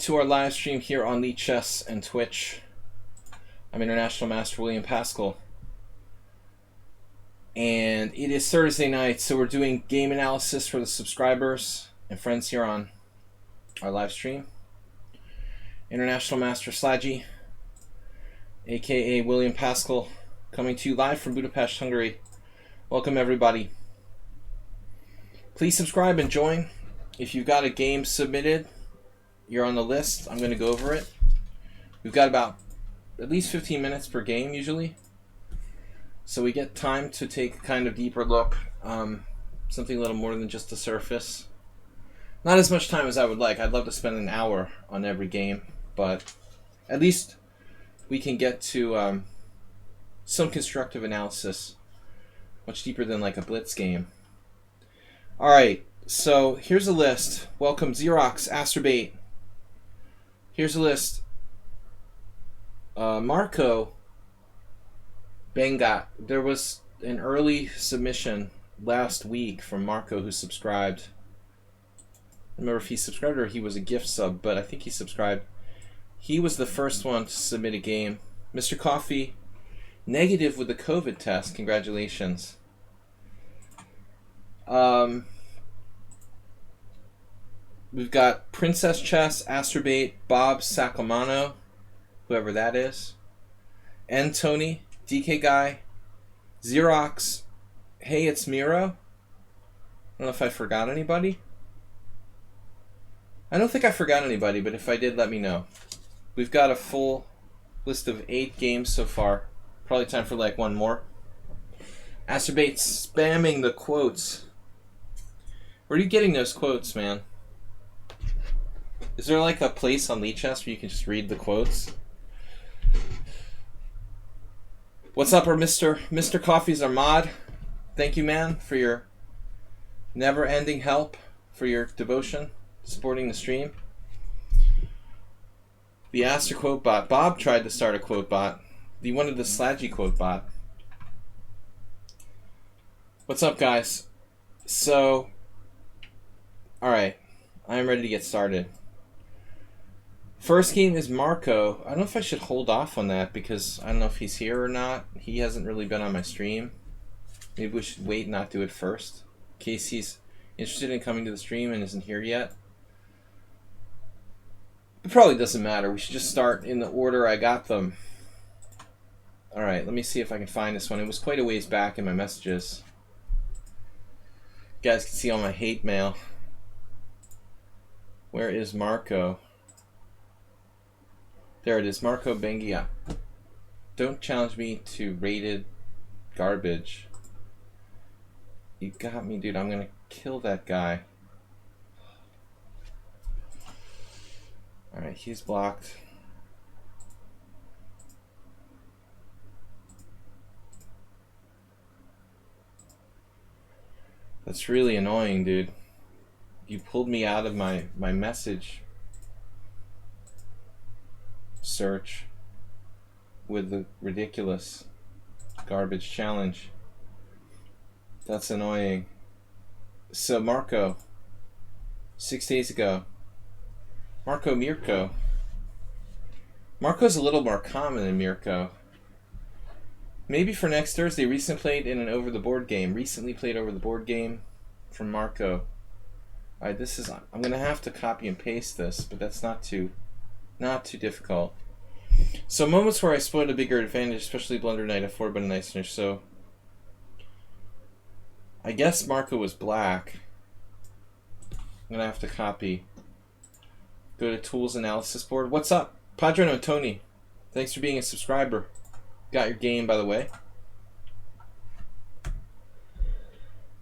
to our live stream here on lichess and Twitch. I'm International Master William Pascal. And it is Thursday night, so we're doing game analysis for the subscribers and friends here on our live stream. International Master Slaggy, aka William Pascal, coming to you live from Budapest, Hungary. Welcome everybody. Please subscribe and join. If you've got a game submitted, you're on the list. I'm going to go over it. We've got about at least 15 minutes per game usually, so we get time to take a kind of deeper look, something a little more than just the surface. Not as much time as I would like. I'd love to spend an hour on every game, but at least we can get to some constructive analysis, much deeper than like a blitz game. Alright, so here's a list. Welcome Xerox, Astrobate. Here's a list. Marco Bengat. There was an early submission last week from Marco who subscribed. I don't remember if he subscribed or he was a gift sub, but I think he subscribed. He was the first one to submit a game. Mr. Coffee, negative with the COVID test. Congratulations. We've got Princess Chess, Astrobate, Bob Sacamano, whoever that is, and Tony, DK Guy, Xerox, Hey It's Miro. I don't know if I forgot anybody. I don't think I forgot anybody, but if I did, let me know. We've got a full list of 8 games so far. Probably time for like one more. Astrobate spamming the quotes. Where are you getting those quotes, man? Is there like a place on lichess where you can just read the quotes? What's up, our Mr. Coffee's our mod. Thank you, man, for your never-ending help, for your devotion, supporting the stream. The Aster quote bot. Bob tried to start a quote bot. He wanted the Slaggy quote bot. What's up, guys? So, alright, I am ready to get started. First game is Marco. I don't know if I should hold off on that because I don't know if he's here or not. He hasn't really been on my stream. Maybe we should wait and not do it first, in case he's interested in coming to the stream and isn't here yet. It probably doesn't matter. We should just start in the order I got them. Alright, let me see if I can find this one. It was quite a ways back in my messages. You guys can see all my hate mail. Where is Marco? There it is, Marco Bengia. Don't challenge me to rated garbage. You got me, dude. I'm gonna kill that guy. Alright, he's blocked. That's really annoying, dude. You pulled me out of my message search with the ridiculous garbage challenge. That's annoying. So Marco, 6 days ago, Marco Mirko. Marco's a little more common than Mirko. Maybe for next Thursday. Recently played in an over-the-board game from Marco. Alright, this is, I'm gonna have to copy and paste this, but that's not too difficult. So moments where I split a bigger advantage, especially blunder knight f4, but a nice finish. So I guess Marco was black. I'm gonna have to copy. Go to tools analysis board. What's up, Padrino Tony? Thanks for being a subscriber. Got your game, by the way.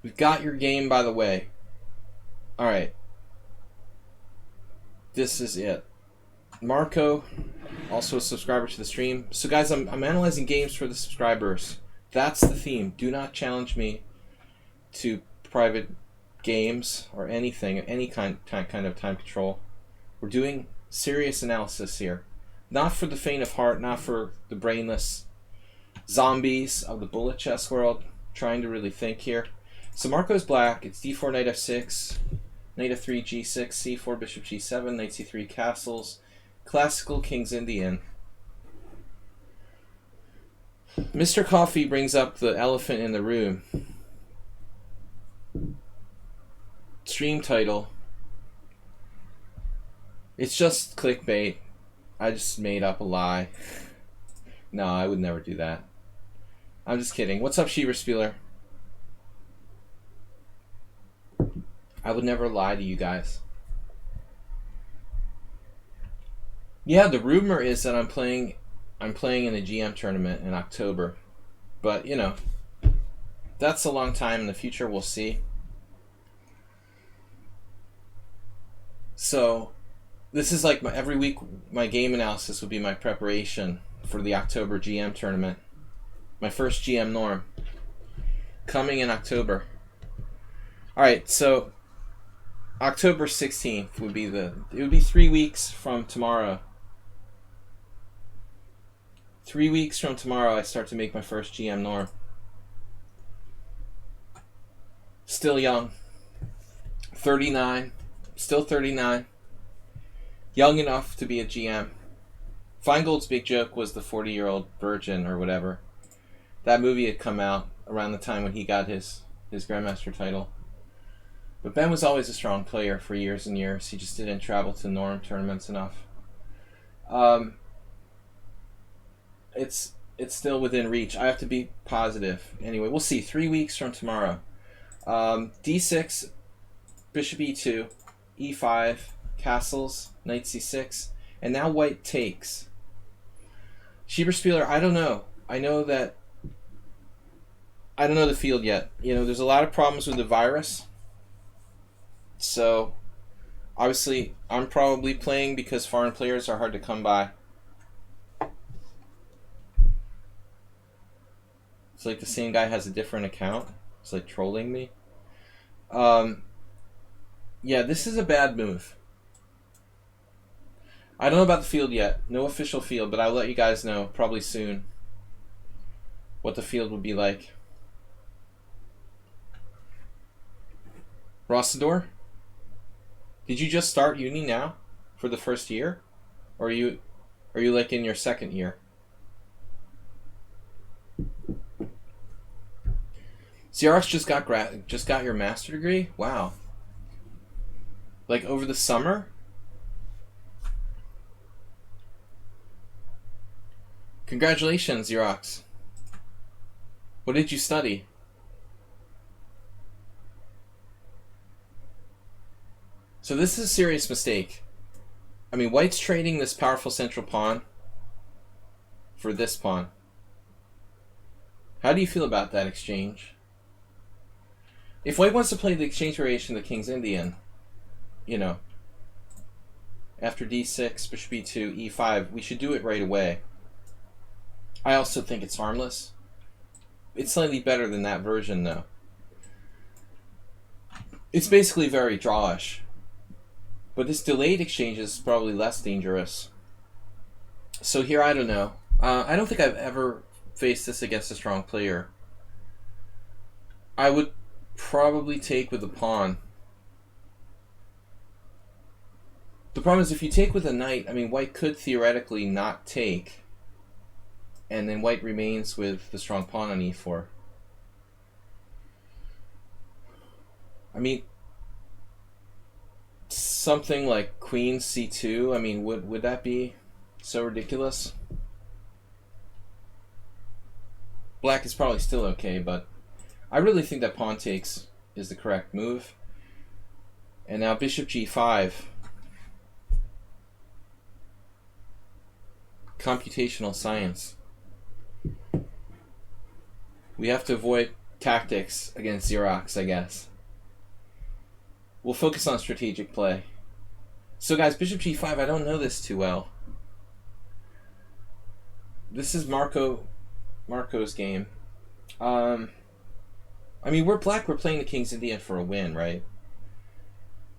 We've got your game, by the way. All right. This is it. Marco, also a subscriber to the stream. So guys, I'm analyzing games for the subscribers. That's the theme. Do not challenge me to private games or anything, any kind of time control. We're doing serious analysis here. Not for the faint of heart, not for the brainless zombies of the bullet chess world, trying to really think here. So Marco's black. It's d4 knight f6. Knight f3, g6, c4, bishop g7, knight c3, castles. Classical King's Indian. Mr. Coffee brings up the elephant in the room. Stream title. It's just clickbait. I just made up a lie. No, I would never do that. I'm just kidding. What's up, Schieberspieler? I would never lie to you guys. Yeah, the rumor is that I'm playing in a GM tournament in October. But, you know, that's a long time in the future. We'll see. So, this is like every week my game analysis would be my preparation for the October GM tournament. My first GM norm. Coming in October. Alright, so October 16th would be it would be 3 weeks from tomorrow. 3 weeks from tomorrow I start to make my first GM norm. Still young. 39. Still 39. Young enough to be a GM. Feingold's big joke was the 40-year-old virgin or whatever. That movie had come out around the time when he got his Grandmaster title. But Ben was always a strong player for years and years. He just didn't travel to norm tournaments enough. It's still within reach. I have to be positive. Anyway, we'll see. 3 weeks from tomorrow. D6, bishop e2, e5, castles, knight c6, and now white takes. Schieberspieler, I don't know. I don't know the field yet. You know, there's a lot of problems with the virus. So, obviously, I'm probably playing because foreign players are hard to come by. It's like the same guy has a different account. It's like trolling me. Yeah, this is a bad move. I don't know about the field yet. No official field, but I'll let you guys know probably soon what the field would be like. Rossador? Did you just start uni now for the first year? Or are you like in your second year? Xerox just got your master degree? Wow. Like over the summer? Congratulations, Xerox. What did you study? So this is a serious mistake. I mean, white's trading this powerful central pawn for this pawn. How do you feel about that exchange? If white wants to play the exchange variation of the King's Indian, you know, after d6, bishop e2, e5, we should do it right away. I also think it's harmless. It's slightly better than that version, though. It's basically very drawish. But this delayed exchange is probably less dangerous. So here, I don't know. I don't think I've ever faced this against a strong player. I would probably take with a pawn. The problem is if you take with a knight, I mean, white could theoretically not take, and then white remains with the strong pawn on e4. I mean, something like queen c2, I mean, would that be so ridiculous? Black is probably still okay, but I really think that pawn takes is the correct move. And now bishop g5. Computational science. We have to avoid tactics against Xerox, I guess. We'll focus on strategic play. So guys, bishop g5, I don't know this too well. This is Marco's game. I mean, we're black, we're playing the King's Indian for a win, right?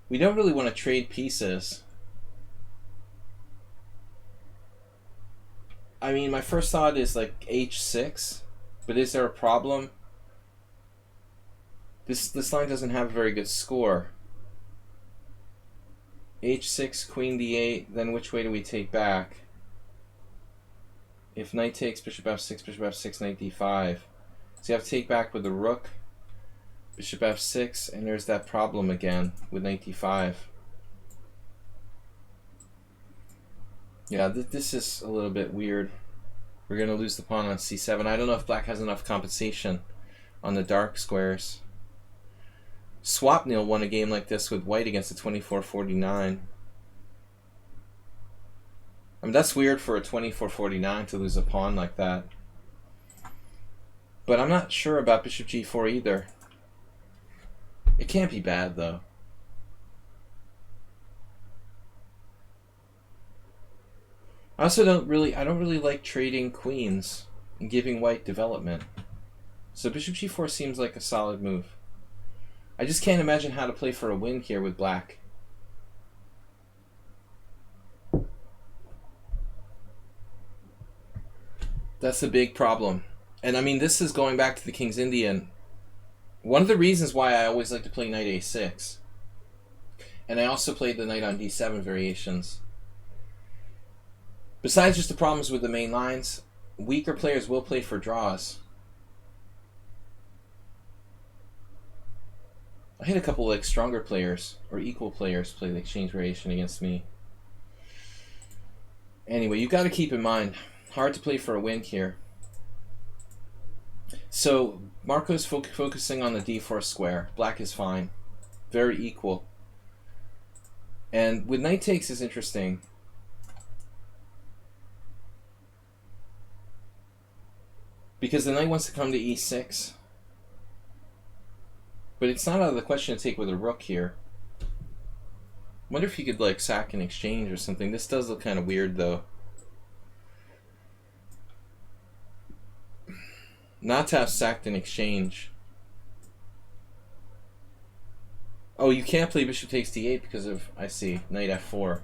We don't really want to trade pieces. I mean, my first thought is like h6, but is there a problem? This line doesn't have a very good score. h6, queen d8, then which way do we take back? If knight takes, bishop f6, knight d5. So you have to take back with the rook, bishop f6, and there's that problem again with knight d5. Yeah, this is a little bit weird. We're going to lose the pawn on c7. I don't know if black has enough compensation on the dark squares. Swapnil won a game like this with white against a 24-49. I mean, that's weird for a 24-49 to lose a pawn like that. But I'm not sure about bishop g4 either. It can't be bad, though. I don't really like trading queens and giving white development. So bishop g4 seems like a solid move. I just can't imagine how to play for a win here with black. That's a big problem. And I mean, this is going back to the King's Indian. One of the reasons why I always like to play knight a6. And I also played the knight on d7 variations. Besides just the problems with the main lines, weaker players will play for draws. I had a couple like stronger players or equal players play the exchange variation against me. Anyway, you got to keep in mind, hard to play for a win here. So Marco's focusing on the d4 square. Black is fine, very equal. And with knight takes is interesting. Because the knight wants to come to e6. But it's not out of the question to take with a rook here. Wonder if you could like sack an exchange or something. This does look kind of weird though. Not to have sacked an exchange. Oh, you can't play bishop takes d8 because of, I see, knight f4.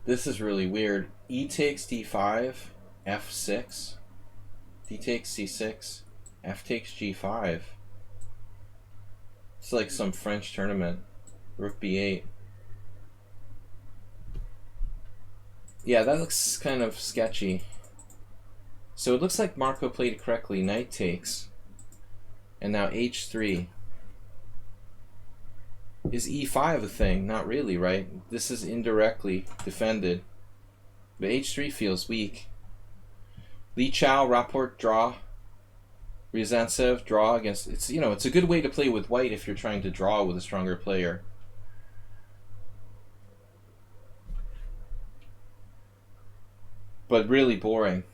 This is really weird. E takes d5, f6, d takes c6, f takes g5. It's like some French tournament. Rook b8. Yeah, that looks kind of sketchy. So it looks like Marco played it correctly. Knight takes. And now h3. Is e5 a thing? Not really, right? This is indirectly defended. But h3 feels weak. Li Chao, Rapport, draw. Ryazantsev, draw against... It's, you know, it's a good way to play with white if you're trying to draw with a stronger player. But really boring.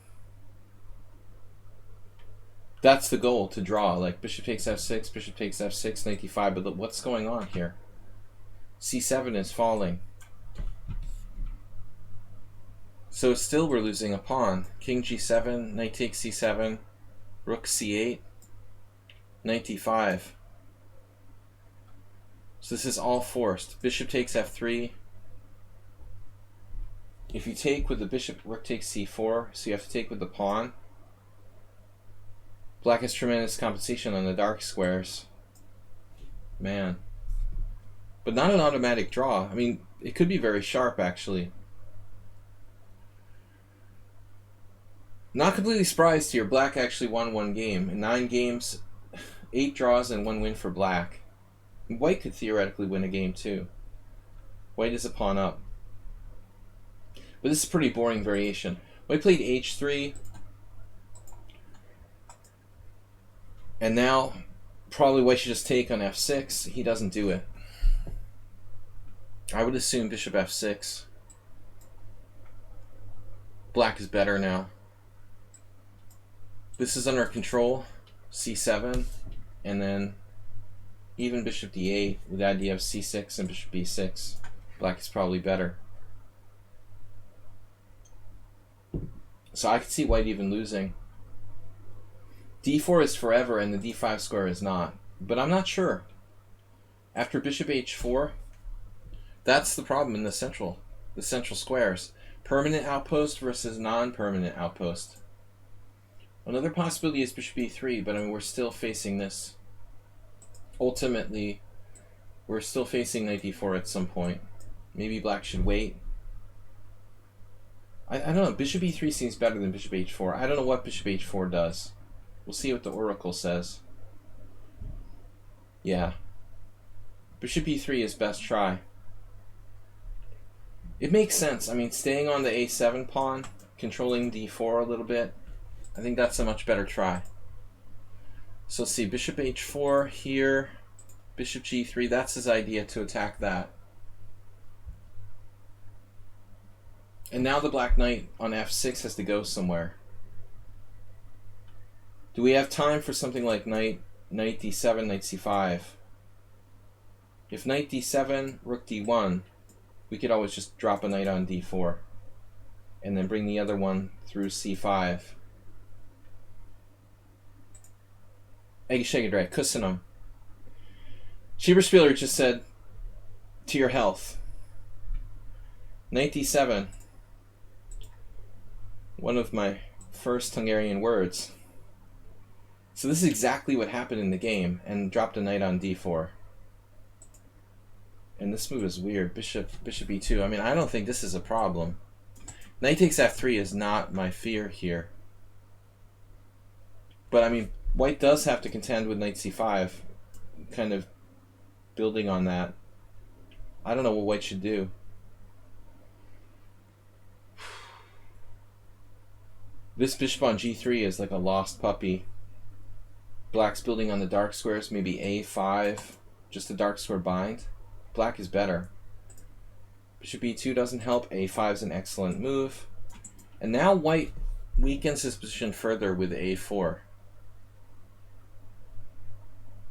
That's the goal, to draw. Like bishop takes f6, bishop takes f6, knight d5. But look, what's going on here? c7 is falling. So still we're losing a pawn. King g7, knight takes c7, rook c8, knight d5. So this is all forced. Bishop takes f3. If you take with the bishop, rook takes c4, so you have to take with the pawn. Black has tremendous compensation on the dark squares. Man. But not an automatic draw. I mean, it could be very sharp, actually. Not completely surprised here. Black actually won one game. In 9 games, 8 draws and 1 win for black. White could theoretically win a game, too. White is a pawn up. But this is a pretty boring variation. White played h3. And now, probably white should just take on f6. He doesn't do it. I would assume bishop f6. Black is better now. This is under control. c7. And then even bishop d8 with the idea of c6 and bishop b6. Black is probably better. So I could see white even losing. d4 is forever and the d5 square is not. But I'm not sure. After bishop h4, that's the problem in the central squares. Permanent outpost versus non-permanent outpost. Another possibility is bishop e3, but I mean we're still facing this. Ultimately, We're still facing knight d4 at some point. Maybe black should wait. I don't know. Bishop e3 seems better than bishop h4. I don't know what bishop h4 does. We'll see what the oracle says. Yeah. Bishop e3 is best try. It makes sense. I mean, staying on the a7 pawn, controlling d4 a little bit, I think that's a much better try. So let's see, bishop h4 here, bishop g3, that's his idea, to attack that. And now the black knight on f6 has to go somewhere. Do we have time for something like knight d7, knight c5? If knight d7, rook d1, we could always just drop a knight on d4 and then bring the other one through c5. Eggeschegedre, Kussenum. Schieberspieler just said, to your health. Knight d7. One of my first Hungarian words. So this is exactly what happened in the game, and dropped a knight on d4. And this move is weird. Bishop e2. I mean, I don't think this is a problem. Knight takes f3 is not my fear here. But I mean, white does have to contend with knight c5, kind of building on that. I don't know what white should do. This bishop on g3 is like a lost puppy. Black's building on the dark squares, maybe a5, just a dark square bind. Black is better. Bishop e2 doesn't help. a5 is an excellent move. And now white weakens his position further with a4.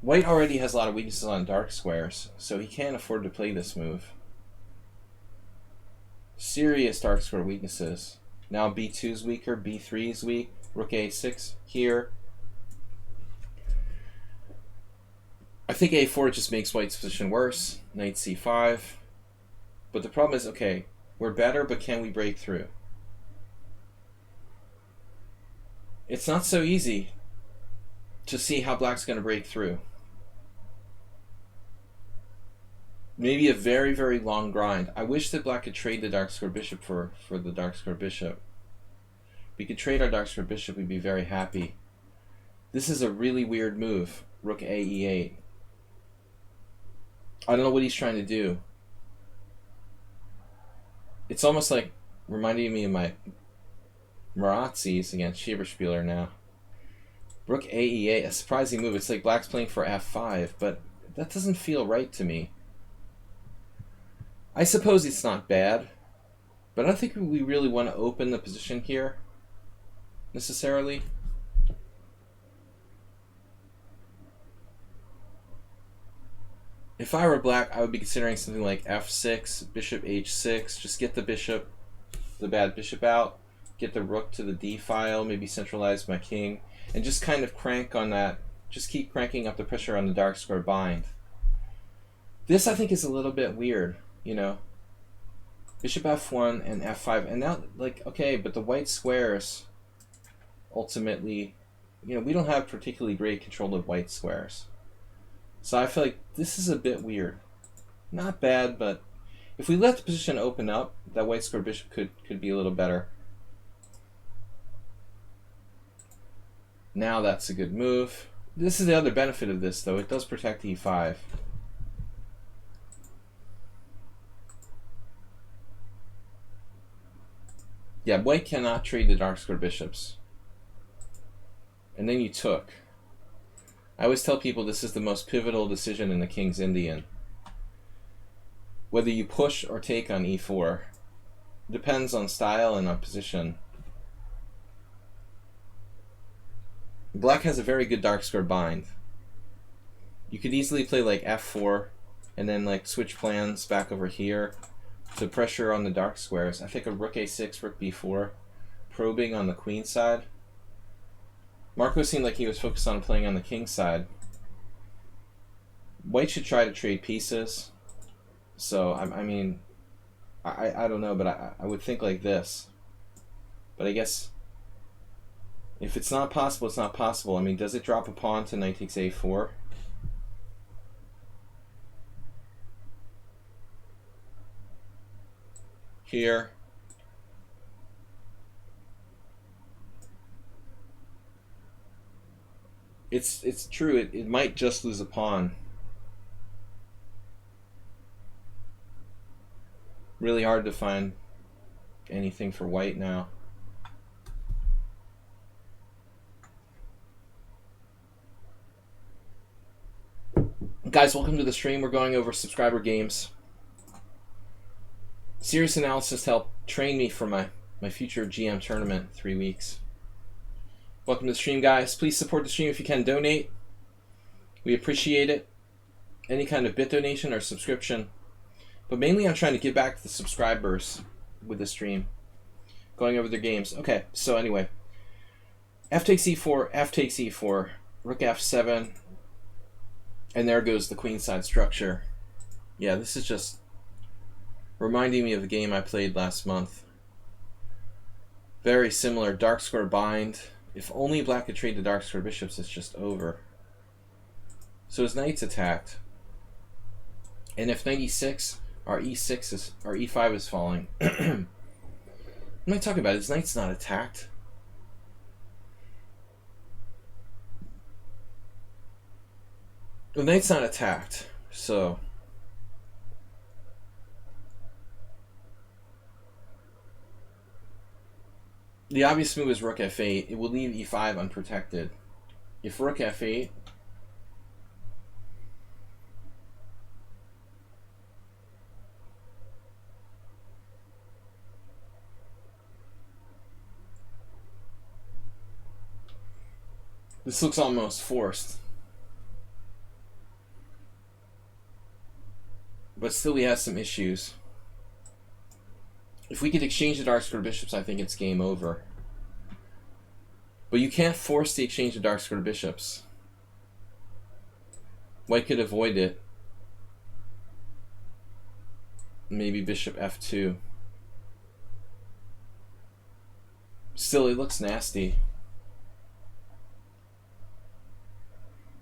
White already has a lot of weaknesses on dark squares, so he can't afford to play this move. Serious dark square weaknesses. Now b2 is weaker, b3 is weak, rook a6 here. I think a4 just makes white's position worse. Knight c5. But the problem is, okay, we're better, but can we break through? It's not so easy to see how black's going to break through. Maybe a very, very long grind. I wish that black could trade the dark square bishop for the dark square bishop. If we could trade our dark square bishop, we'd be very happy. This is a really weird move. Rook a e8. I don't know what he's trying to do. It's almost like reminding me of my Maratzis against Schieberspieler now. Rook a e8, a surprising move. It's like black's playing for f5, but that doesn't feel right to me. I suppose it's not bad, but I don't think we really want to open the position here, necessarily. If I were black, I would be considering something like f6, bishop h6, just get the bishop, the bad bishop out, get the rook to the d file, maybe centralize my king, and just kind of crank on that, just keep cranking up the pressure on the dark square bind. This, I think, is a little bit weird, you know. Bishop f1 and f5, and now, like, okay, but the white squares, ultimately, you know, we don't have particularly great control of white squares. So I feel like this is a bit weird. Not bad, but if we let the position open up, that white square bishop could be a little better. Now that's a good move. This is the other benefit of this, though. It does protect e5. Yeah, white cannot trade the dark square bishops. And then you took. I always tell people this is the most pivotal decision in the King's Indian. Whether you push or take on e4 depends on style and on position. Black has a very good dark square bind. You could easily play like f4 and then like switch plans back over here to pressure on the dark squares. I think a rook a6, rook b4, probing on the queen side. Marco seemed like he was focused on playing on the king side. White should try to trade pieces. So, I mean, I don't know, but I would think like this. But I guess if it's not possible, it's not possible. I mean, does it drop a pawn to knight takes a4? here. It's true. It might just lose a pawn. Really hard to find anything for white now. Guys, welcome to the stream. We're going over subscriber games. Serious analysis helped train me for my future GM tournament in 3 weeks. Welcome to the stream, guys. Please support the stream if you can. Donate. We appreciate it. Any kind of bit donation or subscription. But mainly I'm trying to give back to the subscribers with the stream. Going over their games. Okay, so anyway. F takes e4, F takes e4, rook f7, and there goes the queenside structure. Yeah, this is just reminding me of the game I played last month. Very similar. Dark square bind. If only black could trade the dark square bishops, it's just over. So his knight's attacked. And if knight e6, our e5 is falling. What am I talking about? His knight's not attacked. The knight's not attacked, so the obvious move is rook f8. It will leave e5 unprotected. If rook f8, this looks almost forced. But still, we have some issues. If we could exchange the dark square bishops, I think it's game over. But you can't force the exchange of dark square bishops. White could avoid it. Maybe bishop f2. Still, it looks nasty.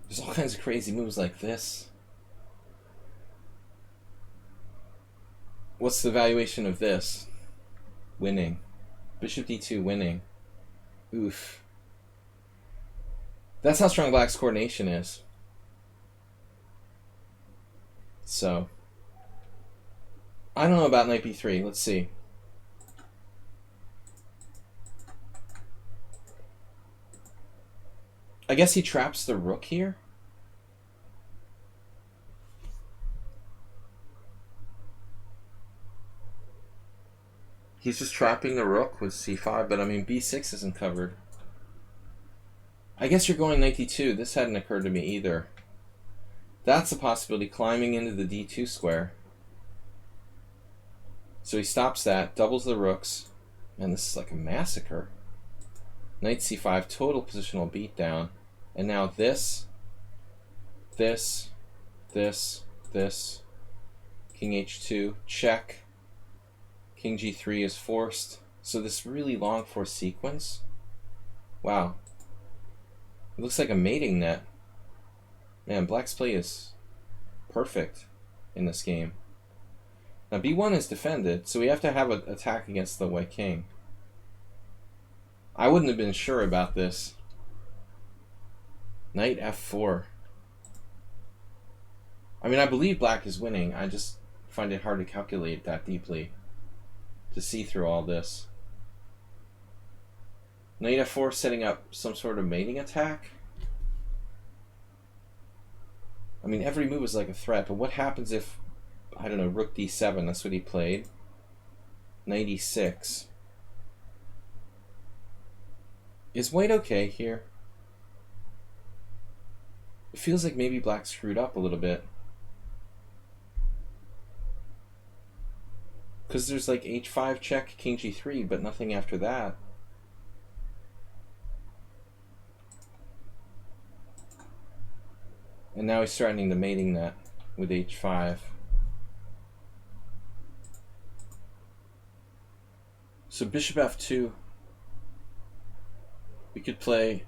There's all kinds of crazy moves like this. What's the valuation of this? Winning. Bishop d2 winning. Oof. That's how strong black's coordination is. So, I don't know about knight b3. Let's see. I guess he traps the rook here. He's just trapping the rook with c5, but I mean b6 isn't covered. I guess you're going knight d2. This hadn't occurred to me either. That's a possibility, climbing into the d2 square. So he stops that, doubles the rooks, and this is like a massacre. Knight c5, total positional beatdown. And now this, this, this, this, king h2, check. King g3 is forced. So this really long forced sequence. Wow. It looks like a mating net. Man, black's play is perfect in this game. Now b1 is defended, so we have to have an attack against the white king. I wouldn't have been sure about this. Knight f4. I mean, I believe black is winning. I just find it hard to calculate that deeply to see through all this. Knight f4 setting up some sort of mating attack. I mean, every move is like a threat, but what happens if, I don't know, rook d7, that's what he played. Knight e6. Is white okay here? It feels like maybe black screwed up a little bit. Because there's like h5 check, king g3, but nothing after that. And now he's threatening the mating net with h5. So bishop f2. We could play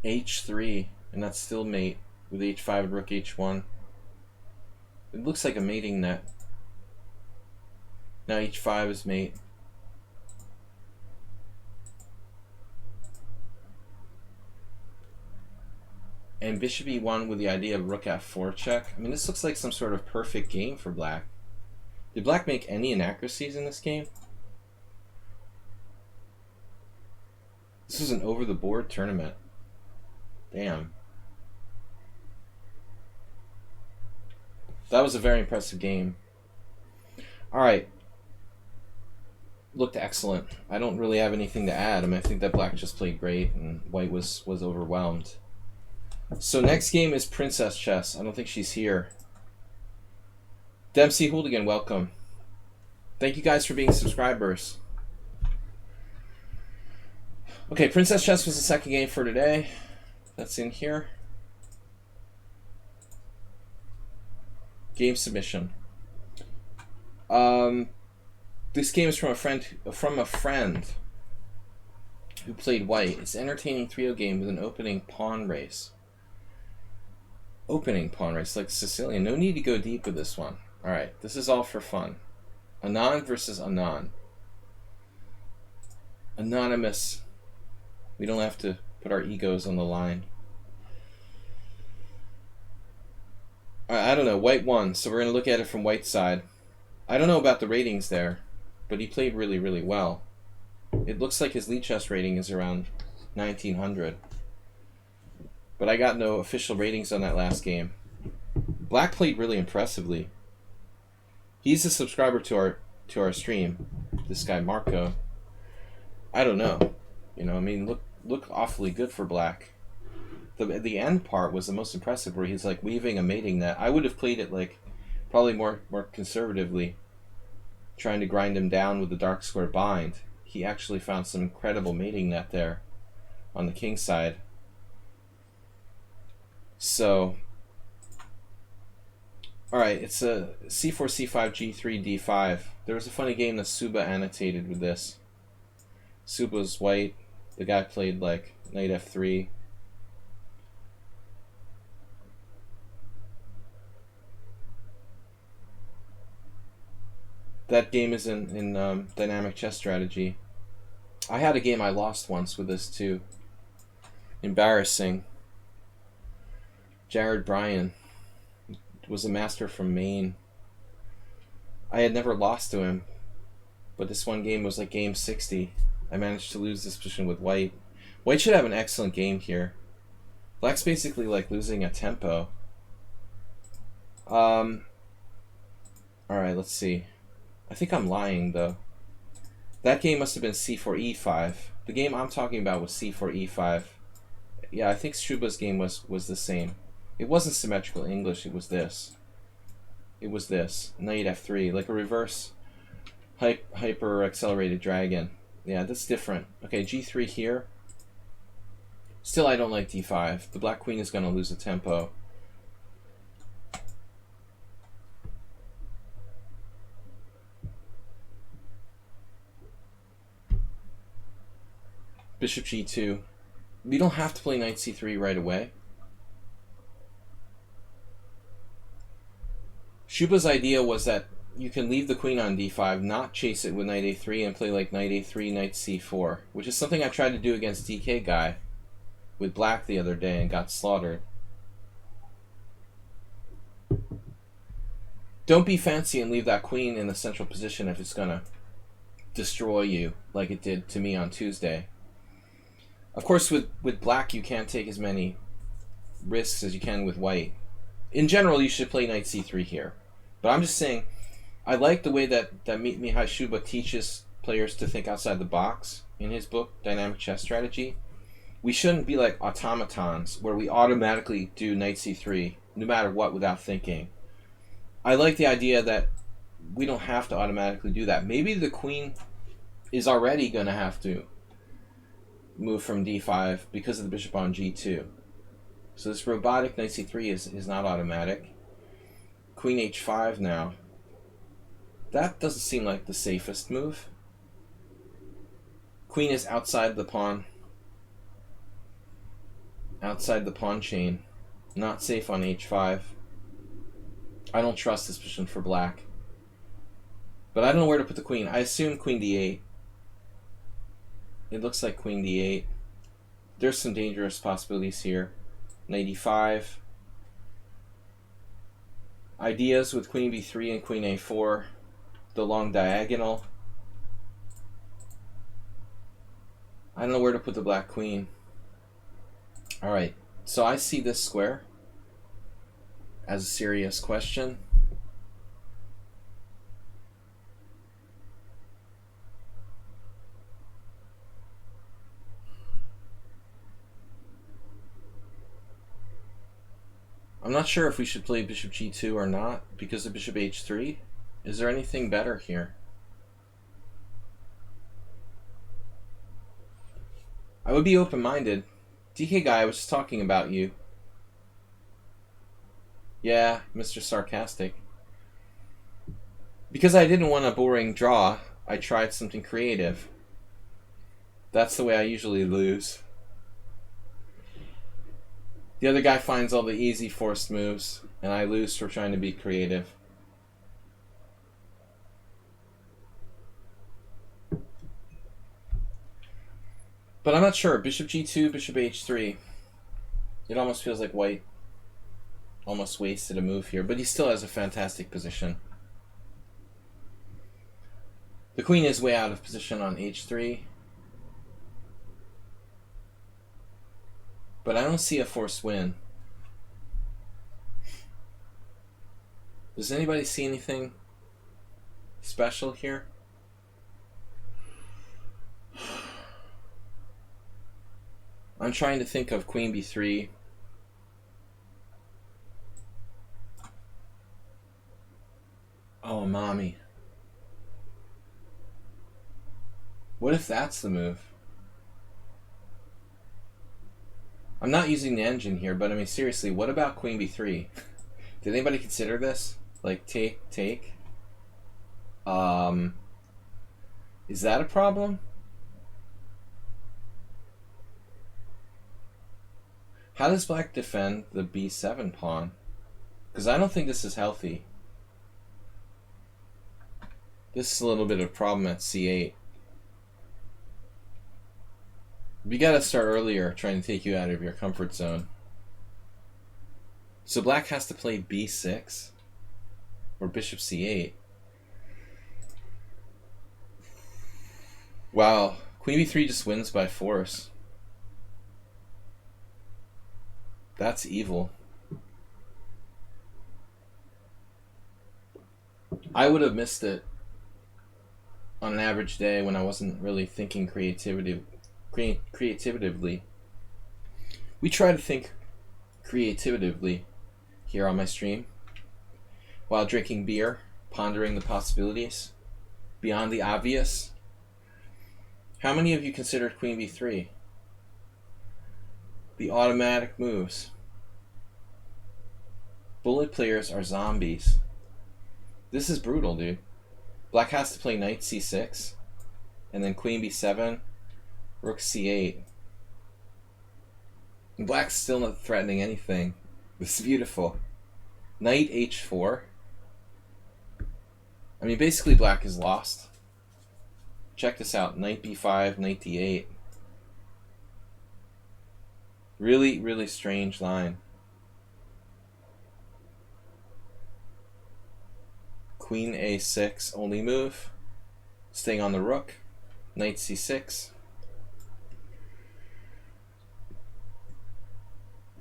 h3, and that's still mate with h5 and rook h1. It looks like a mating net. Now h5 is mate. And bishop e1 with the idea of rook f4 check. I mean, this looks like some sort of perfect game for black. Did black make any inaccuracies in this game? This was an over-the-board tournament. Damn. That was a very impressive game. Alright. Looked excellent. I don't really have anything to add. I mean, I think that black just played great and white was overwhelmed. So next game is Princess Chess. I don't think she's here. Dempsey Hooligan, welcome. Thank you guys for being subscribers. Okay, Princess Chess was the second game for today. That's in here. Game submission. This game is from a friend who played white. It's an entertaining 3-0 game with an opening pawn race. Opening pawn race, like Sicilian. No need to go deep with this one. Alright, this is all for fun. Anon versus Anon. Anonymous. We don't have to put our egos on the line. I don't know. White won, so we're going to look at it from white's side. I don't know about the ratings there, but he played really, really well. It looks like his lichess rating is around 1900. But I got no official ratings on that last game. Black played really impressively. He's a subscriber to our stream. This guy Marco. I don't know. You know, I mean, look awfully good for black. The end part was the most impressive, where he's like weaving a mating net. I would have played it like probably more conservatively, trying to grind him down with the dark square bind. He actually found some incredible mating net there on the king side. So, alright, it's a c4, c5, g3, d5. There was a funny game that Suba annotated with this. Suba's white. The guy played like knight f3. That game is in dynamic chess strategy. I had a game I lost once with this too. Embarrassing. Jared Bryan was a master from Maine. I had never lost to him, but this one game was like game 60. I managed to lose this position with white. White should have an excellent game here. Black's basically like losing a tempo. Alright, let's see. I think I'm lying though. That game must have been c4 e5. The game I'm talking about was c4 e5. Yeah, I think Shuba's game was the same. It wasn't symmetrical English, it was this. It was this. Knight f3, like a reverse hyper accelerated dragon. Yeah, that's different. Okay, g3 here. Still, I don't like d5. The black queen is going to lose a tempo. Bishop g2. We don't have to play knight c3 right away. Shuba's idea was that you can leave the queen on d5, not chase it with knight a3, and play like knight a3, knight c4, which is something I tried to do against DK Guy with black the other day and got slaughtered. Don't be fancy and leave that queen in the central position if it's going to destroy you like it did to me on Tuesday. Of course, with black, you can't take as many risks as you can with white. In general, you should play knight c3 here. But I'm just saying, I like the way that Mihai Shuba teaches players to think outside the box in his book, Dynamic Chess Strategy. We shouldn't be like automatons, where we automatically do knight c3, no matter what, without thinking. I like the idea that we don't have to automatically do that. Maybe the queen is already going to have to move from d5 because of the bishop on g2. So this robotic knight c3 is not automatic. Queen h5 now. That doesn't seem like the safest move. Queen is outside the pawn. Outside the pawn chain. Not safe on h5. I don't trust this position for black. But I don't know where to put the queen. I assume queen d8. It looks like queen d8. There's some dangerous possibilities here. Knight e5. Ideas with queen b3 and queen a4. The long diagonal. I don't know where to put the black queen. Alright, so I see this square as a serious question. I'm not sure if we should play bishop g2 or not because of bishop h3. Is there anything better here? I would be open-minded. DK guy, I was just talking about you. Yeah, Mr. Sarcastic. Because I didn't want a boring draw, I tried something creative. That's the way I usually lose. The other guy finds all the easy forced moves, and I lose for trying to be creative. But I'm not sure. Bishop g2, bishop h3. It almost feels like white almost wasted a move here, but he still has a fantastic position. The queen is way out of position on h3. But I don't see a forced win. Does anybody see anything special here? I'm trying to think of queen b3. Oh, mommy. What if that's the move? I'm not using the engine here, but I mean, seriously, what about queen b3? Did anybody consider this? Like, take? Is that a problem? How does black defend the b7 pawn? Because I don't think this is healthy. This is a little bit of a problem at c8. We gotta start earlier trying to take you out of your comfort zone. So black has to play b6 or bishop c8. Wow, queen b3 just wins by force. That's evil. I would have missed it on an average day when I wasn't really thinking creatively. We try to think creatively here on my stream while drinking beer, pondering the possibilities beyond the obvious. How many of you considered queen b3? The automatic moves. Bullet players are zombies. This is brutal, dude. Black has to play knight c6 and then queen b7, rook c8. And black's still not threatening anything. This is beautiful. Knight h4. I mean, basically black is lost. Check this out. Knight b5, knight d8. Really, really strange line. Queen a6, only move. Staying on the rook. Knight c6.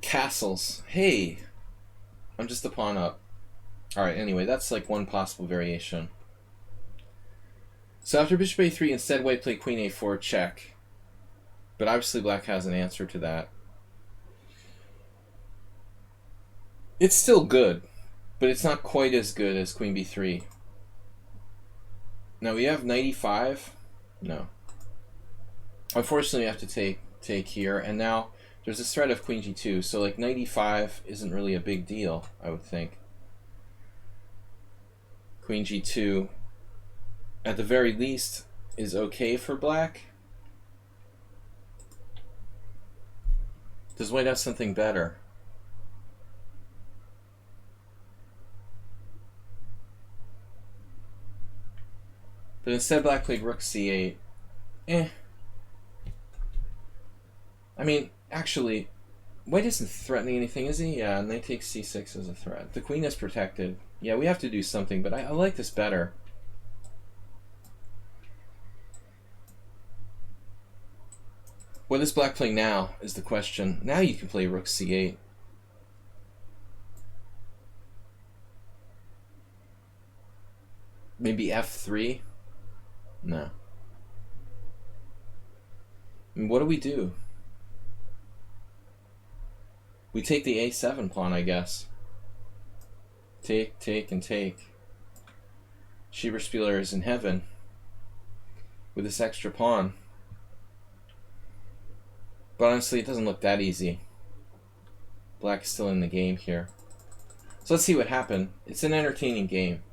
Castles. Hey! I'm just a pawn up. Alright, anyway, that's like one possible variation. So after bishop a3, instead white played queen a4, check. But obviously black has an answer to that. It's still good, but it's not quite as good as queen b3. Now we have knight e5. No. Unfortunately, we have to take here, and now there's this threat of queen g2, so like knight e5 isn't really a big deal, I would think. Queen g2, at the very least, is okay for black. Does white have something better? But instead black played rook c8. I mean, actually, white isn't threatening anything, is he? Yeah, knight takes c6 as a threat. The queen is protected. Yeah, we have to do something, but I like this better. What is black playing now is the question. Now you can play rook c8. Maybe f3? No. I mean, what do we do? We take the a7 pawn, I guess. Take, take, and take. Schieberspieler is in heaven with this extra pawn. But honestly, it doesn't look that easy. Black is still in the game here. So let's see what happened. It's an entertaining game.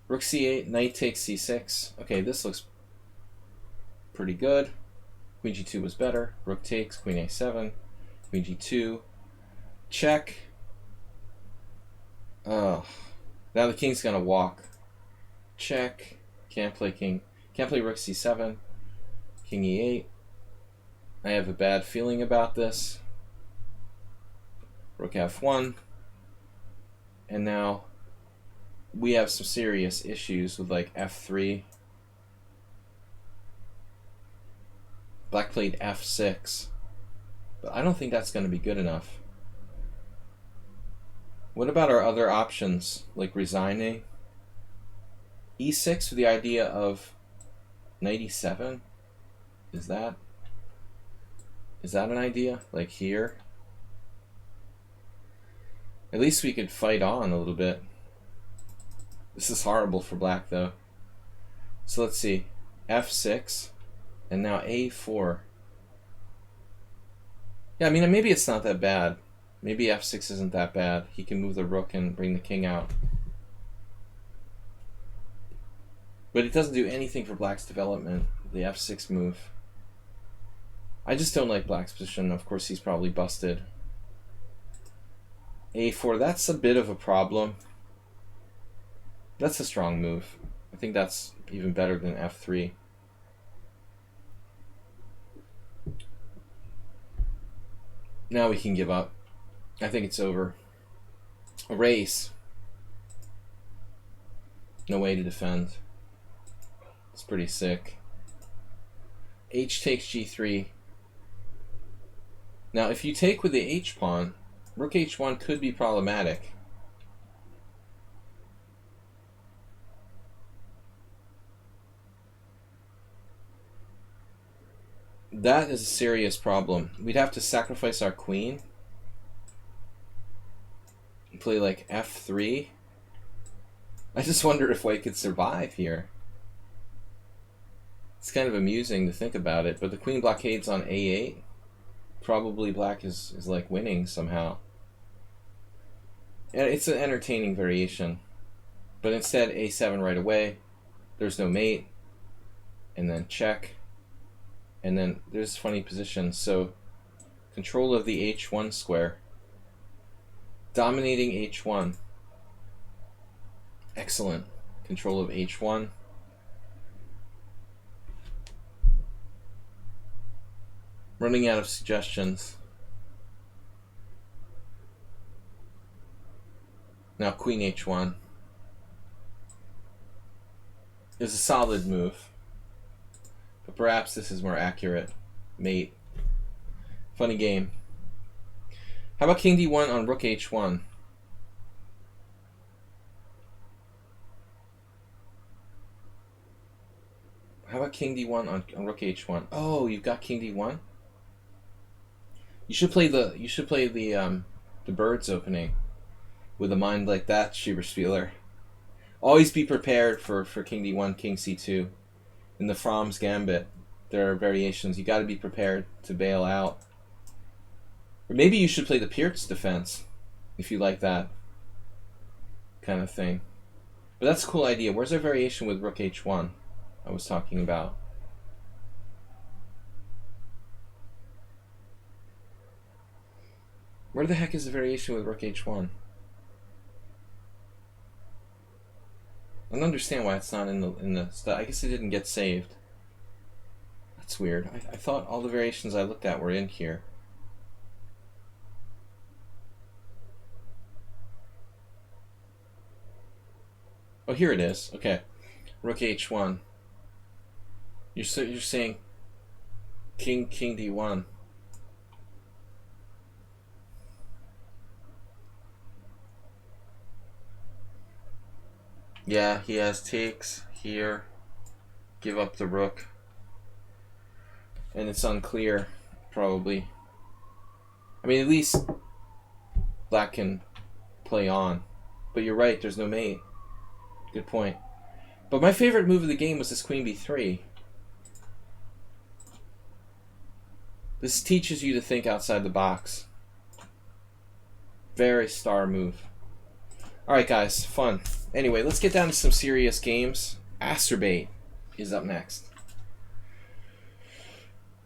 Rook c8, knight takes c6. Okay, this looks pretty good. Queen g2 was better. Rook takes, queen a7, queen g2. Check. Oh, now the king's gonna walk. Check. Can't play king. Can't play rook c7. King e8. I have a bad feeling about this. Rook f1. And now we have some serious issues with like f3. Black played f6. But I don't think that's going to be good enough. What about our other options, like resigning? e6 with the idea of knight e7? Is that an idea? Like here? At least we could fight on a little bit. This is horrible for black, though. So let's see. f6, and now a4. Yeah, I mean, maybe it's not that bad. Maybe f6 isn't that bad. He can move the rook and bring the king out. But it doesn't do anything for black's development, the f6 move. I just don't like black's position. Of course, he's probably busted. a4, that's a bit of a problem. That's a strong move. I think that's even better than f3. Now we can give up. I think it's over. A race. No way to defend. It's pretty sick. H takes g3. Now, if you take with the h pawn, rook h1 could be problematic. That is a serious problem. We'd have to sacrifice our queen. Play like f3. I just wonder if white could survive here. It's kind of amusing to think about it, but the queen blockades on a8. Probably black is like winning somehow. And it's an entertaining variation. But instead, a7 right away. There's no mate. And then check. And then there's funny positions. So control of the h1 square. Dominating h1. Excellent. Control of h1. Running out of suggestions. Now queen h1 is a solid move, but perhaps this is more accurate. Mate. Funny game. How about king d1 on rook h1? How about king d1 on rook h1? Oh, you've got king d1? You should play the birds opening with a mind like that, Schieberspieler. Always be prepared for king d1, king c2. In the Fromm's gambit, there are variations. You got to be prepared to bail out. Or maybe you should play the Pirtz defense if you like that kind of thing. But that's a cool idea. Where's our variation with rook h1 I was talking about? Where the heck is the variation with rook h1? I don't understand why it's not in the stuff. I guess it didn't get saved. That's weird. I thought all the variations I looked at were in here. Oh, here it is. Okay. Rook h1. You're saying king d1. Yeah, he has takes here. Give up the rook. And it's unclear, probably. I mean, at least black can play on. But you're right, there's no mate. Good point. But my favorite move of the game was this queen b3. This teaches you to think outside the box. Very star move. Alright guys, fun. Anyway, let's get down to some serious games. Asterbait is up next.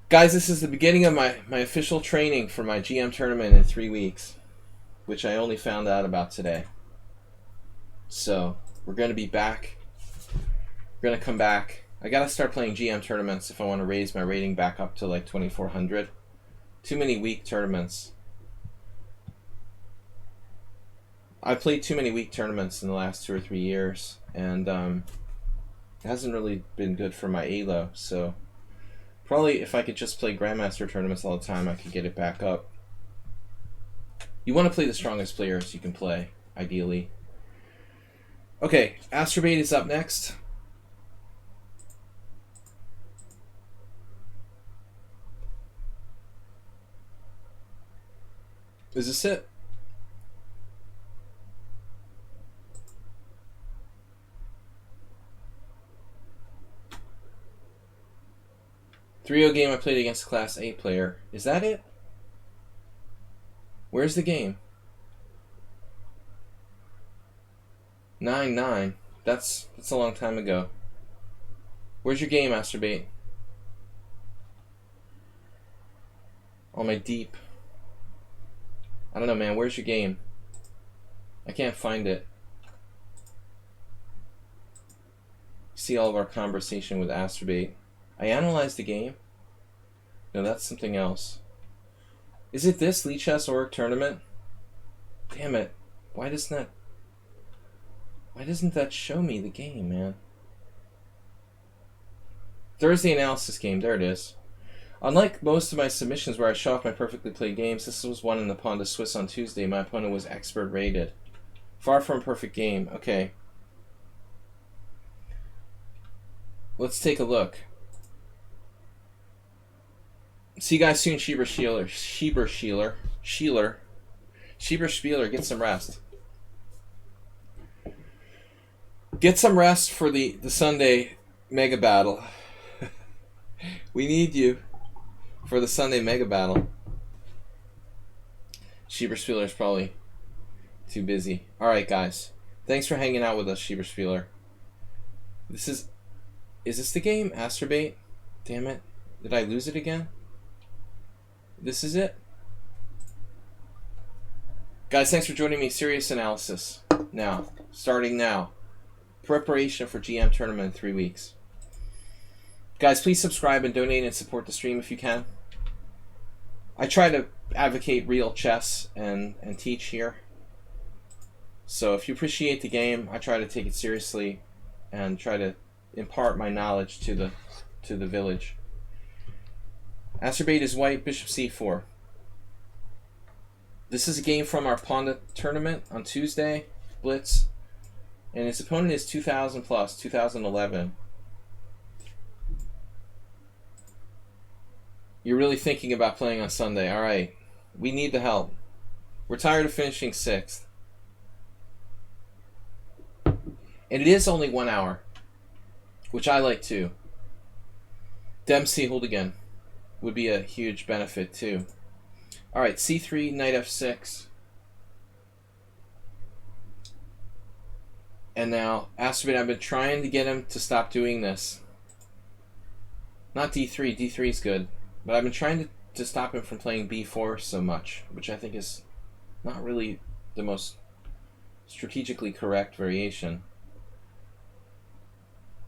Guys, this is the beginning of my official training for my GM tournament in 3 weeks, which I only found out about today. So, we're going to be back. We're going to come back. I got to start playing GM tournaments if I want to raise my rating back up to like 2,400. Too many weak tournaments. I played too many weak tournaments in the last 2 or 3 years, and it hasn't really been good for my ELO, so probably if I could just play Grandmaster tournaments all the time, I could get it back up. You want to play the strongest players you can play, ideally. Okay, Asterbait is up next. Is this it? .3-0 game I played against a Class 8 player. Is that it? Where's the game? 9-9. That's a long time ago. Where's your game, Asterbait? On my deep. I don't know, man. Where's your game? I can't find it. See all of our conversation with Asterbait. I analyzed the game. No, that's something else. Is it this lichess org tournament? Damn it! Why doesn't that show me the game, man? Thursday analysis game. There it is. Unlike most of my submissions where I show off my perfectly played games, this was one in the Pond of Swiss on Tuesday. My opponent was expert rated. Far from a perfect game. Okay. Let's take a look. See you guys soon, Schieber Spieler, get some rest. Get some rest for the Sunday mega battle. We need you for the Sunday mega battle. Schieber Spieler is probably too busy. Alright guys. Thanks for hanging out with us, Schieber Spieler. Is this the game? Asterbait? Damn it. Did I lose it again? This is it? Guys, thanks for joining me. Serious analysis. Now. Starting now. Preparation for GM tournament in 3 weeks. Guys, please subscribe and donate and support the stream if you can. I try to advocate real chess and teach here. So if you appreciate the game, I try to take it seriously and try to impart my knowledge to the village. Asterbait is white, bishop c4. This is a game from our Ponda tournament on Tuesday, Blitz, and his opponent is 2000 plus, 2011. You're really thinking about playing on Sunday. All right, we need the help. We're tired of finishing 6th. And it is only 1 hour, which I like too. Dempsey, hold again. Would be a huge benefit too. Alright, c3, knight f6. And now, Asterbait, I've been trying to get him to stop doing this. Not d3, d3 is good. But I've been trying to stop him from playing b4 so much, which I think is not really the most strategically correct variation.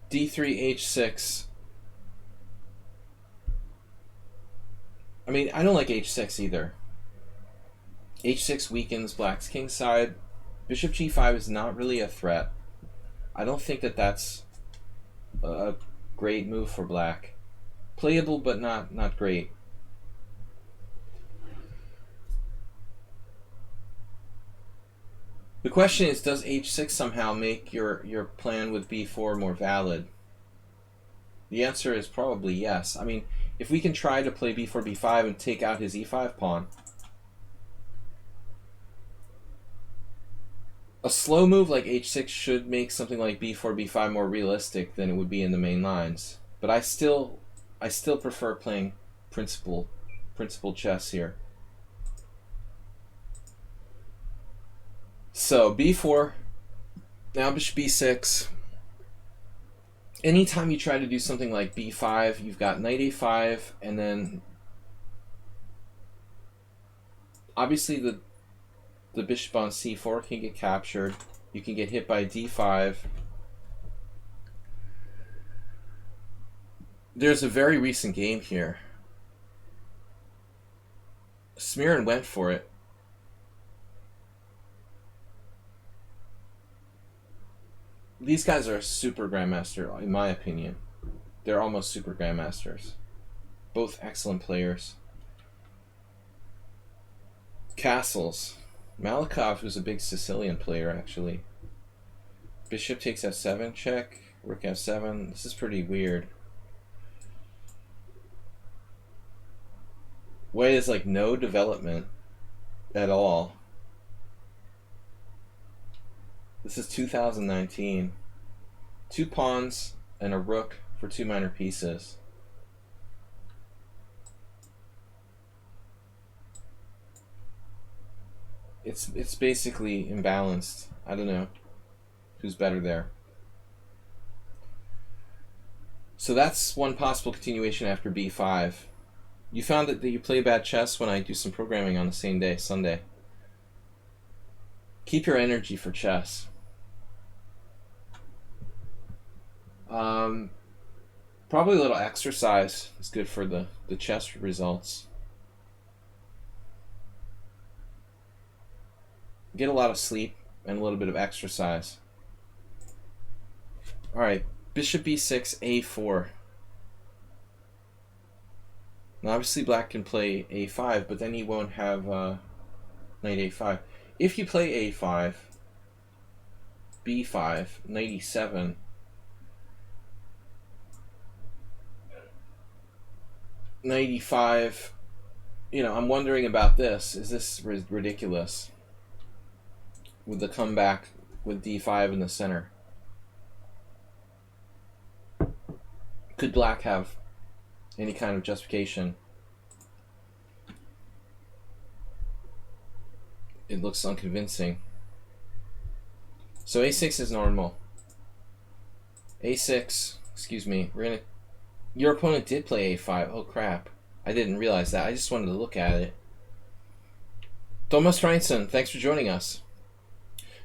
D3, H6. I mean, I don't like H6 either. H6 weakens Black's king side. Bishop G5 is not really a threat. I don't think that that's a great move for Black. Playable, but not great. The question is, does H6 somehow make your plan with B4 more valid? The answer is probably yes. I mean, if we can try to play B4, B5 and take out his E5 pawn, a slow move like H6 should make something like B4, B5 more realistic than it would be in the main lines. But I still prefer playing principal chess here. So B4, now bishop B6. Anytime you try to do something like B5, you've got knight A5, and then obviously the bishop on C4 can get captured. You can get hit by D5. There's a very recent game here. Smirin went for it. These guys are super grandmaster, in my opinion. They're almost super grandmasters. Both excellent players. Castles. Malikov, who's a big Sicilian player, actually. Bishop takes f7, check. Rook f7. This is pretty weird. White is like no development at all. This is 2019. 2 pawns and a rook for 2 minor pieces. It's basically imbalanced. I don't know who's better there. So that's one possible continuation after B5. You found that you play bad chess when I do some programming on the same day, Sunday. Keep your energy for chess. Probably a little exercise is good for the chess results. Get a lot of sleep and a little bit of exercise. Alright, bishop b6, a4. Now obviously Black can play a5, but then he won't have knight a5. If you play a5, b5, knight e7, knight e5, you know, I'm wondering about this. Is this ridiculous? With the comeback with d5 in the center. Could Black have any kind of justification? It looks unconvincing. So a6 is normal. a6, excuse me, your opponent did play a5. Oh crap. I didn't realize that. I just wanted to look at it. Thomas Reinson, thanks for joining us.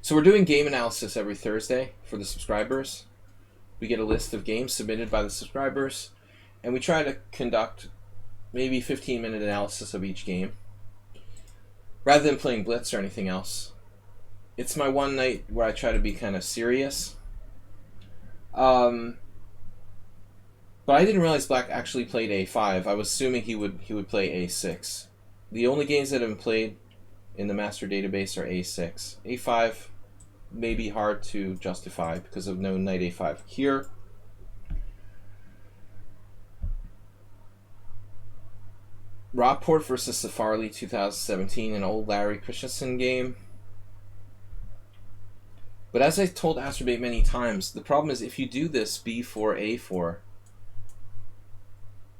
So we're doing game analysis every Thursday for the subscribers. We get a list of games submitted by the subscribers, and we try to conduct maybe 15-minute analysis of each game, rather than playing Blitz or anything else. It's my one night where I try to be kind of serious. But I didn't realize Black actually played a5. I was assuming he would play a6. The only games that have been played in the master database are a6. a5 may be hard to justify because of no knight a5. Here, Rockport versus Safarli 2017, an old Larry Christensen game. But as I told Astrobate many times, the problem is if you do this b4, a4,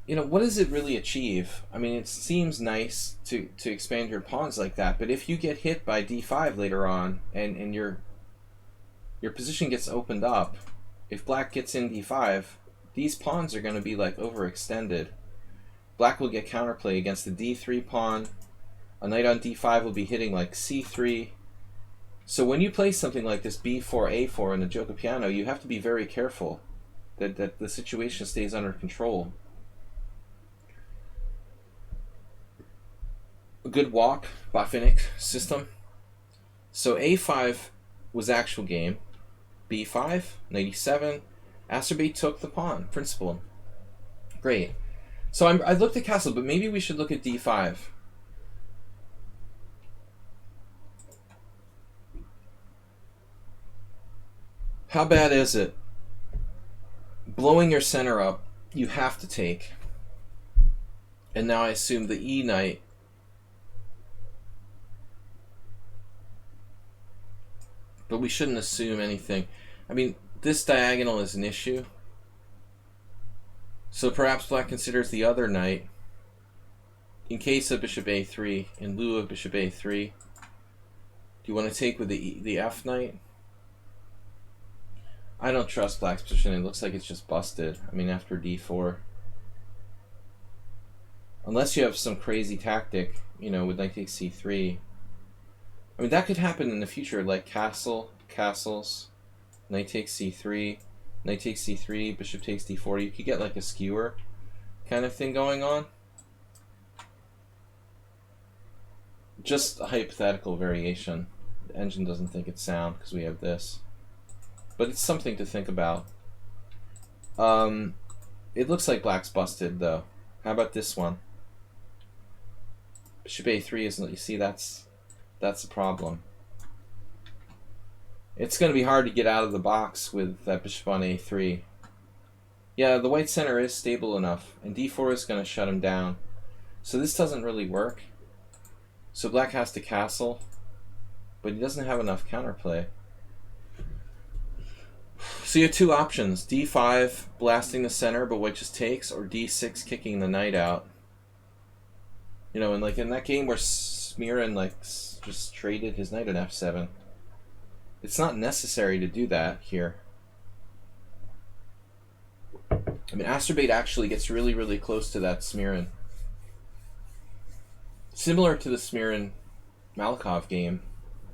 you know, what does it really achieve? I mean, it seems nice to expand your pawns like that, but if you get hit by d5 later on and your position gets opened up, if Black gets in d5, these pawns are going to be like overextended. Black will get counterplay against the d3 pawn. A knight on d5 will be hitting like c3. So when you play something like this b4, a4 in the Gioco Piano, you have to be very careful. that the situation stays under control. A good walk, Botvinnik system. So a5 was actual game. b5, knight e7. Acerbate took the pawn, principal. Great. So I looked at castle, but maybe we should look at d5. How bad is it? Blowing your center up, you have to take. And now I assume the e knight. But we shouldn't assume anything. I mean, this diagonal is an issue. So perhaps black considers the other knight in case of bishop a3, in lieu of bishop a3. Do you want to take with the f knight? I don't trust black's position. It looks like it's just busted. I mean, after d4. Unless you have some crazy tactic, you know, with knight takes c3. I mean, that could happen in the future, like castles, knight takes c3, knight takes c3, bishop takes d4. You could get like a skewer kind of thing going on. Just a hypothetical variation. The engine doesn't think it's sound because we have this. But it's something to think about. It looks like black's busted, though. How about this one? Bishop a3 isn't. You see, that's a problem. It's going to be hard to get out of the box with that bishop on a3. Yeah, the white center is stable enough, and d4 is going to shut him down. So this doesn't really work. So black has to castle, but he doesn't have enough counterplay. So you have two options: d5 blasting the center, but white just takes, or d6 kicking the knight out. You know, and like in that game where Smirin like just traded his knight on f7, it's not necessary to do that here. I mean, Acerbate actually gets really, really close to that Smirin. Similar to the Smirin-Malikov game,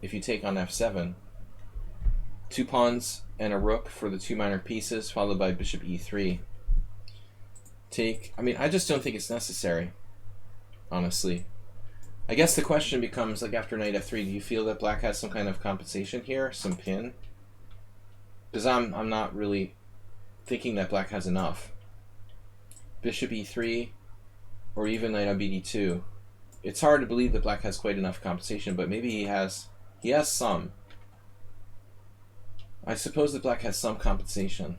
if you take on f7, 2 pawns and a rook for the 2 minor pieces, followed by bishop e3. Take. I mean, I just don't think it's necessary, honestly. I guess the question becomes, like, after knight f3, do you feel that black has some kind of compensation here, some pin? Because I'm not really thinking that black has enough. Bishop e3, or even knight on bd2. It's hard to believe that black has quite enough compensation, but maybe he has some. I suppose that black has some compensation.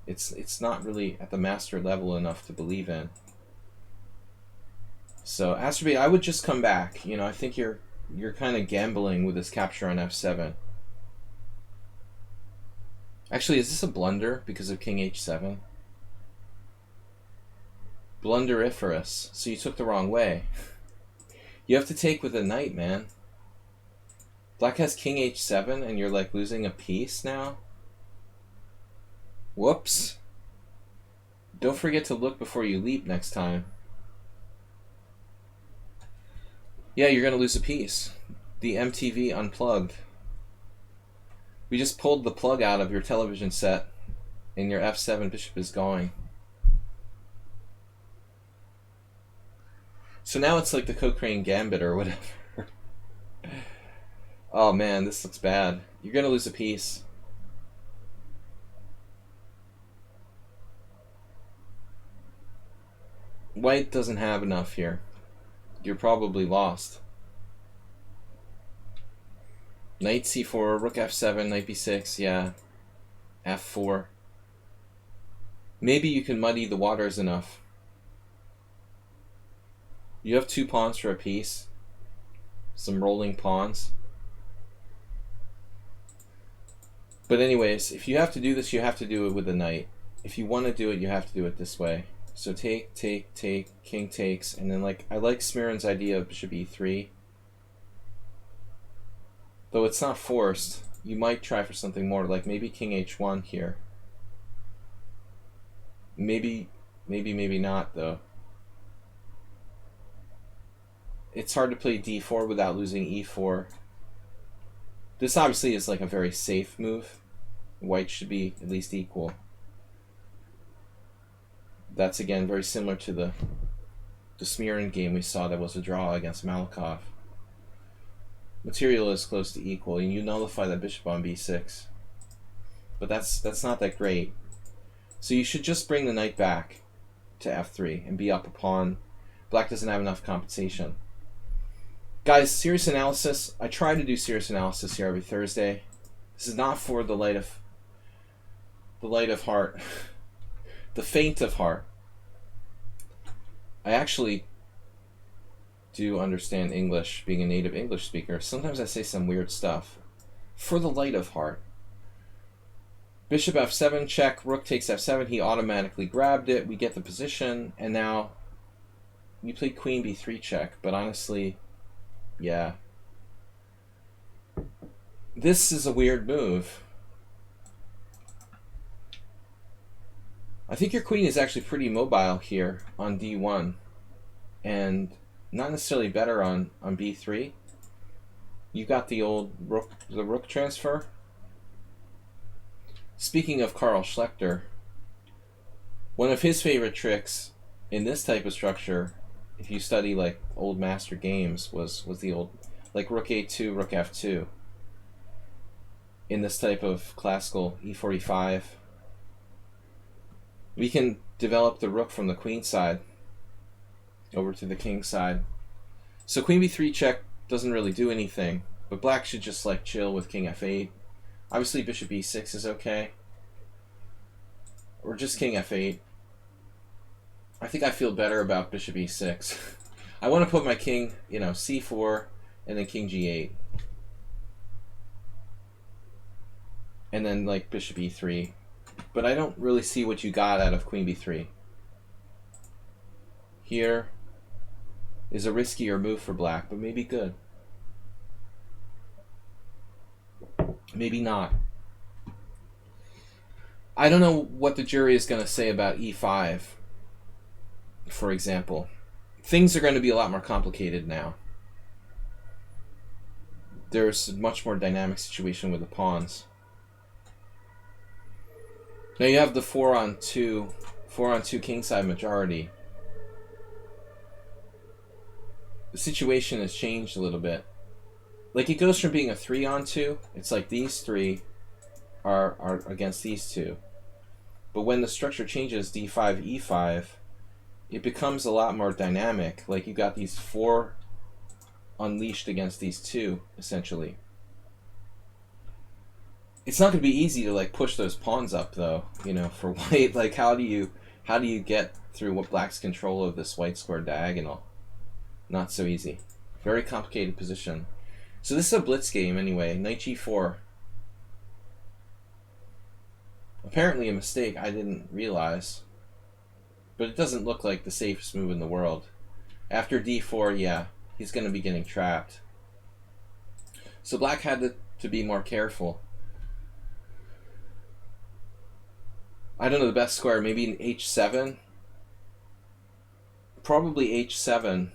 It's not really at the master level enough to believe in. So Acerbate, I would just come back. You know, I think you're kind of gambling with this capture on f7. Actually, is this a blunder because of king h7? Blunderiferous. So you took the wrong way. You have to take with a knight, man. Black has king h7 and you're like losing a piece now? Whoops. Don't forget to look before you leap next time. Yeah, you're going to lose a piece. The MTV unplugged. We just pulled the plug out of your television set and your f7 bishop is going. So now it's like the Cochrane Gambit or whatever. Oh man, this looks bad. You're going to lose a piece. White doesn't have enough here. You're probably lost. Knight c4, rook f7, knight b6, yeah. f4. Maybe you can muddy the waters enough. You have 2 pawns for a piece. Some rolling pawns. But anyways, if you have to do this, you have to do it with a knight. If you want to do it, you have to do it this way. So take, king takes, and then like I like Smirin's idea of bishop e3. Though it's not forced, you might try for something more, like maybe king h1 here. Maybe not though. It's hard to play d4 without losing e4. This obviously is like a very safe move. White should be at least equal. That's again very similar to the Smirnin game we saw that was a draw against Malikov. Material is close to equal, and you nullify that bishop on b6. But that's not that great. So you should just bring the knight back to f3 and be up a pawn. Black doesn't have enough compensation. Guys, serious analysis. I try to do serious analysis here every Thursday. This is not for the light of heart. The faint of heart. I actually do understand English, being a native English speaker. Sometimes I say some weird stuff. For the light of heart. Bishop f7, check, rook takes f7, he automatically grabbed it, we get the position, and now we played queen b3 check, but honestly, yeah. This is a weird move. I think your queen is actually pretty mobile here on d1, and not necessarily better on b3. You got the old rook transfer. Speaking of Carl Schlechter, one of his favorite tricks in this type of structure, if you study like old master games, was the old like rook a2, rook f2. In this type of classical e45, we can develop the rook from the queen side over to the king side. So queen b3 check doesn't really do anything, but black should just like chill with king f8. Obviously bishop e6 is okay, or just king f8. I think I feel better about bishop e6. I want to put my king, c4, and then king g8, and then like bishop e3. But I don't really see what you got out of queen b3. Here is a riskier move for black, but maybe good. Maybe not. I don't know what the jury is going to say about e5, for example. Things are going to be a lot more complicated now. There's a much more dynamic situation with the pawns. Now you have the 4-on-2 kingside majority. The situation has changed a little bit. Like it goes from being a 3-on-2, it's like these three are against these two. But when the structure changes d5, e5, it becomes a lot more dynamic. Like you got these 4 unleashed against these 2, essentially. It's not going to be easy to like push those pawns up though, for white. Like how do you get through what black's control of this white square diagonal? Not so easy. Very complicated position. So this is a blitz game anyway. Knight g4. Apparently a mistake I didn't realize. But it doesn't look like the safest move in the world. After d4, yeah, he's going to be getting trapped. So black had to be more careful. I don't know the best square. Maybe an h7. Probably h7.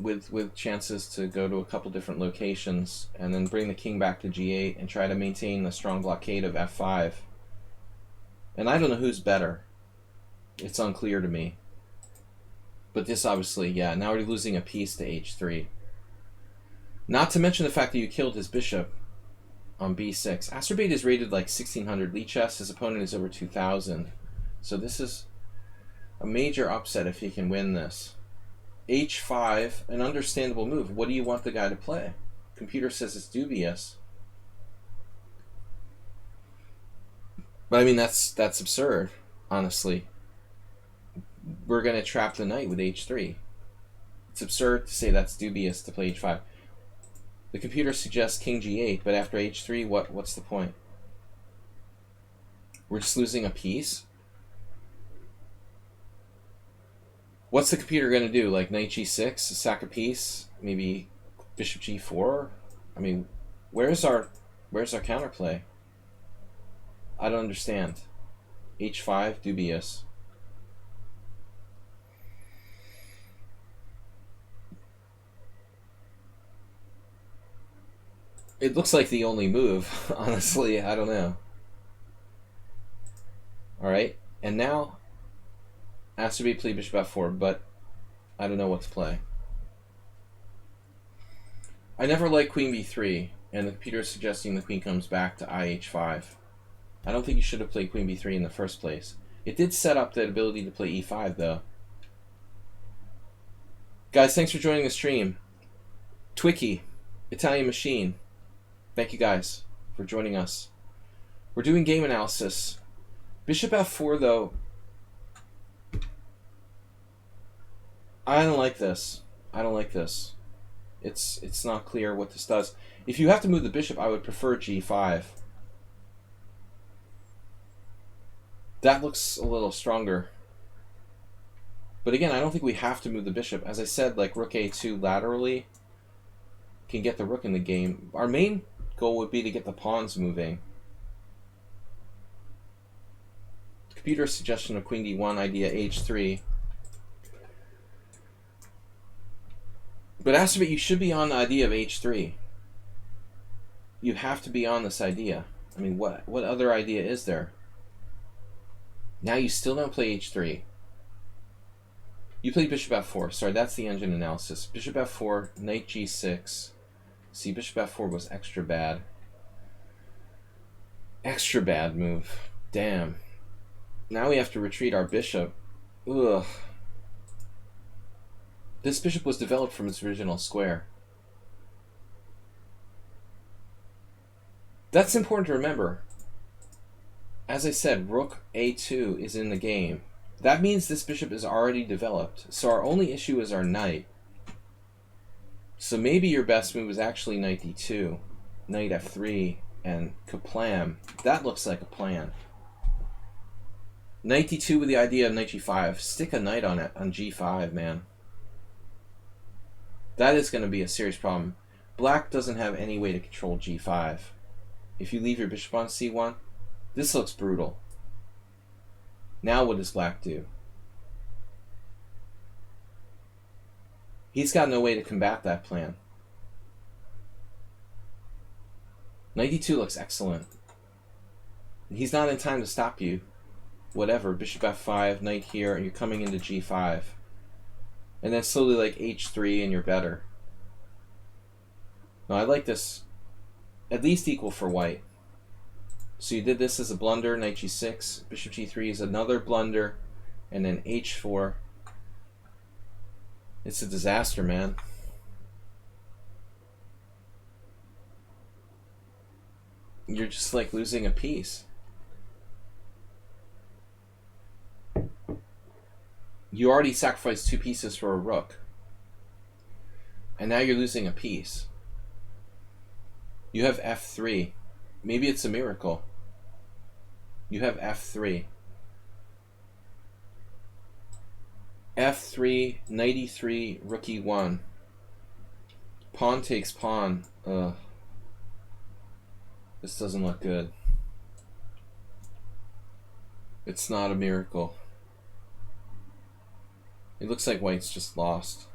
With chances to go to a couple different locations and then bring the king back to g8 and try to maintain a strong blockade of f5. And I don't know who's better. It's unclear to me. But this obviously, yeah, now we're losing a piece to h3. Not to mention the fact that you killed his bishop on b6. Astrobate is rated like 1600 lichess. His opponent is over 2000. So this is a major upset if he can win this. h5, an understandable move. What do you want the guy to play? Computer says it's dubious. But I mean, that's absurd, honestly. We're going to trap the knight with h3. It's absurd to say that's dubious to play h5. The computer suggests king g8, but after h3, what's the point? We're just losing a piece? What's the computer going to do? Like knight g6, sack a piece, maybe bishop g4? I mean, where's our counterplay? I don't understand. h5, dubious. It looks like the only move, honestly. I don't know. All right, and now Asked to be play bishop f4, but I don't know what to play. I never like queen b3, and the computer is suggesting the queen comes back to IH5. I don't think you should have played queen b3 in the first place. It did set up the ability to play e5, though. Guys, thanks for joining the stream. Twicky, Italian Machine, thank you guys for joining us. We're doing game analysis. Bishop f4, though, I don't like this. I don't like this. It's not clear what this does. If you have to move the bishop, I would prefer g5. That looks a little stronger. But again, I don't think we have to move the bishop. As I said, like rook a2 laterally can get the rook in the game. Our main goal would be to get the pawns moving. Computer suggestion of queen d1, idea h3. But Astrobit, you should be on the idea of h3. You have to be on this idea. I mean, what other idea is there? Now you still don't play h3. You play bishop f4. Sorry, that's the engine analysis. Bishop f4, knight g6. See, bishop f4 was extra bad. Extra bad move. Damn. Now we have to retreat our bishop. Ugh. This bishop was developed from its original square. That's important to remember. As I said, rook a2 is in the game. That means this bishop is already developed. So our only issue is our knight. So maybe your best move is actually knight d2, knight f3, and kaplam. That looks like a plan. Knight d2 with the idea of knight g5. Stick a knight on it, on g5, man. That is going to be a serious problem. Black doesn't have any way to control g5. If you leave your bishop on c1, this looks brutal. Now what does black do? He's got no way to combat that plan. Knight d2 looks excellent. He's not in time to stop you. Whatever, bishop f5, knight here, and you're coming into g5. And then slowly like h3 and you're better. No, I like this at least equal for white. So you did this as a blunder, knight g6, bishop g3 is another blunder, and then h4. It's a disaster, man. You're just like losing a piece. You already sacrificed 2 pieces for a rook. And now you're losing a piece. You have f3. Maybe it's a miracle. You have f3. f3, knight e3, rook e1. Pawn takes pawn. Ugh. This doesn't look good. It's not a miracle. It looks like white's just lost.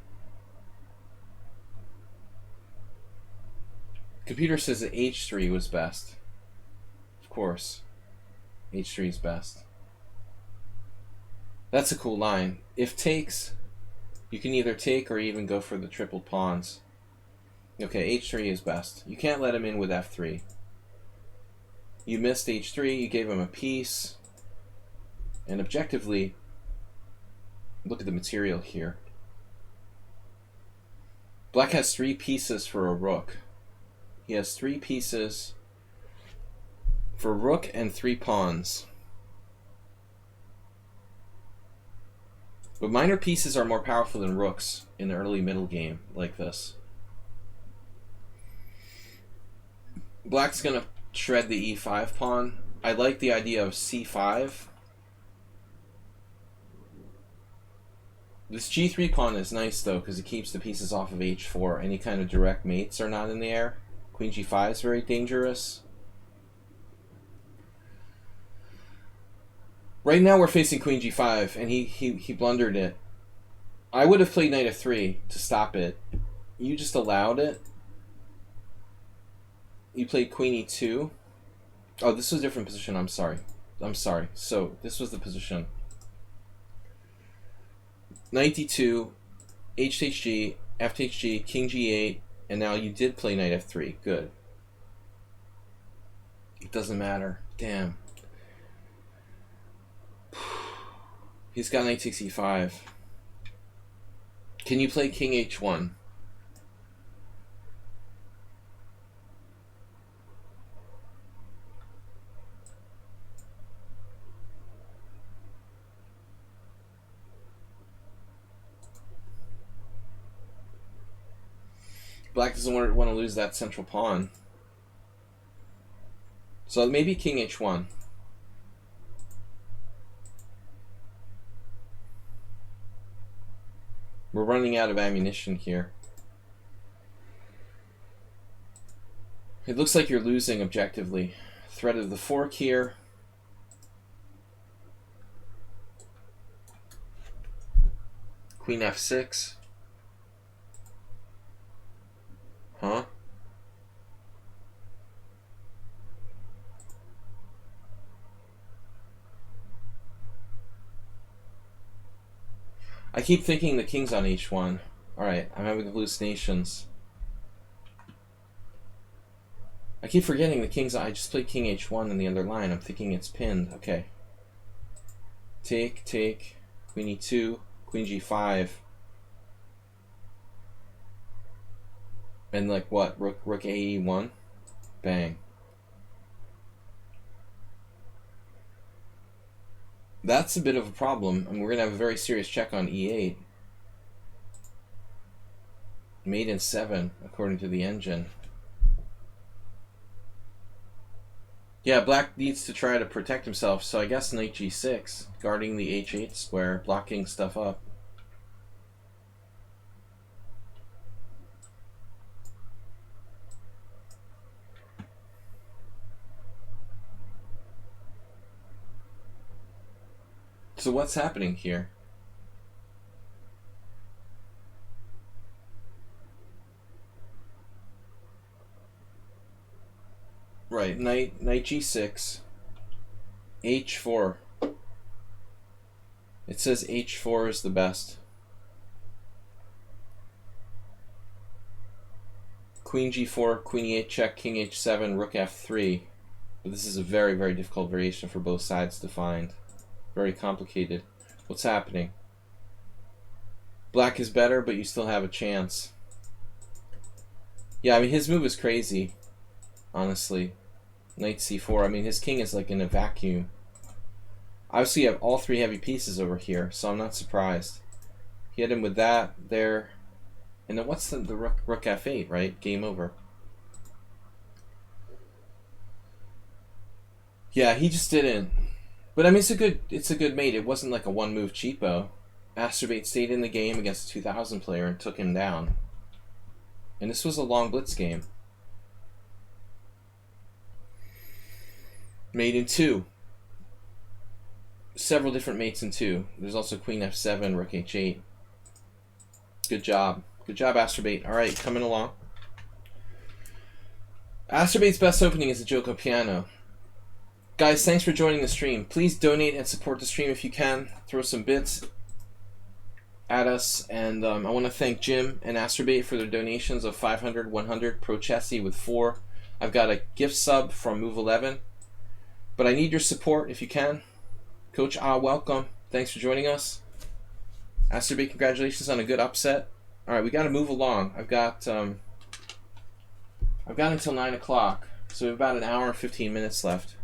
Computer says that h3 was best. Of course. h3 is best. That's a cool line. If takes, you can either take or even go for the tripled pawns. Okay, h3 is best. You can't let him in with f3. You missed h3, you gave him a piece. And objectively, look at the material here. Black has 3 pieces for a rook. He has 3 pieces for rook and 3 pawns. But minor pieces are more powerful than rooks in the early middle game like this. Black's going to shred the e5 pawn. I like the idea of c5. This g3 pawn is nice though because it keeps the pieces off of h4. Any kind of direct mates are not in the air. Queen g5 is very dangerous. Right now we're facing queen g5 and he blundered it. I would have played knight f3 to stop it. You just allowed it. You played queen e2. Oh, this was a different position. I'm sorry. So this was the position. Knight d2, h to hg, f to hg, king g8, and now you did play knight f3. Good. It doesn't matter. Damn. He's got knight takes e5. Can you play king h1? Black doesn't want to lose that central pawn. So maybe king h1. We're running out of ammunition here. It looks like you're losing objectively. Threat of the fork here. Queen f6. Huh? I keep thinking the king's on h1. Alright, I'm having hallucinations. I keep forgetting the king's on. I just played king h1 in the other line. I'm thinking it's pinned. Okay. Take, take. Queen e2. Queen g5. And like what? Rook ae1? Bang. That's a bit of a problem. I mean, we're going to have a very serious check on e8. Mate in 7, according to the engine. Yeah, black needs to try to protect himself, so I guess knight g6, guarding the h8 square, blocking stuff up. So what's happening here? Right, knight g6, h4. It says h4 is the best. Queen g4, queen e8 check, king h7, rook f3. But this is a very, very difficult variation for both sides to find. Very complicated. What's happening? Black is better, but you still have a chance. Yeah, I mean, his move is crazy, honestly. Knight c4. I mean, his king is like in a vacuum. Obviously, you have all three heavy pieces over here, so I'm not surprised. He had him with that, there. And then what's the rook f8, right? Game over. Yeah, he just didn't. But I mean, it's a good mate. It wasn't like a one-move cheapo. Asterbate stayed in the game against a 2000 player and took him down. And this was a long blitz game. Mate in 2. Several different mates in 2. There's also queen f7, rook h8. Good job. Good job, Asterbate. All right, coming along. Asterbate's best opening is a Joko piano. Guys, thanks for joining the stream. Please donate and support the stream if you can. Throw some bits at us. And I want to thank Jim and Asterbate for their donations of 500, 100, Pro Chessy with 4. I've got a gift sub from Move 11. But I need your support if you can. Coach welcome. Thanks for joining us. Asterbate, congratulations on a good upset. All right, we got to move along. I've got until 9 o'clock, so we have about an hour and 15 minutes left.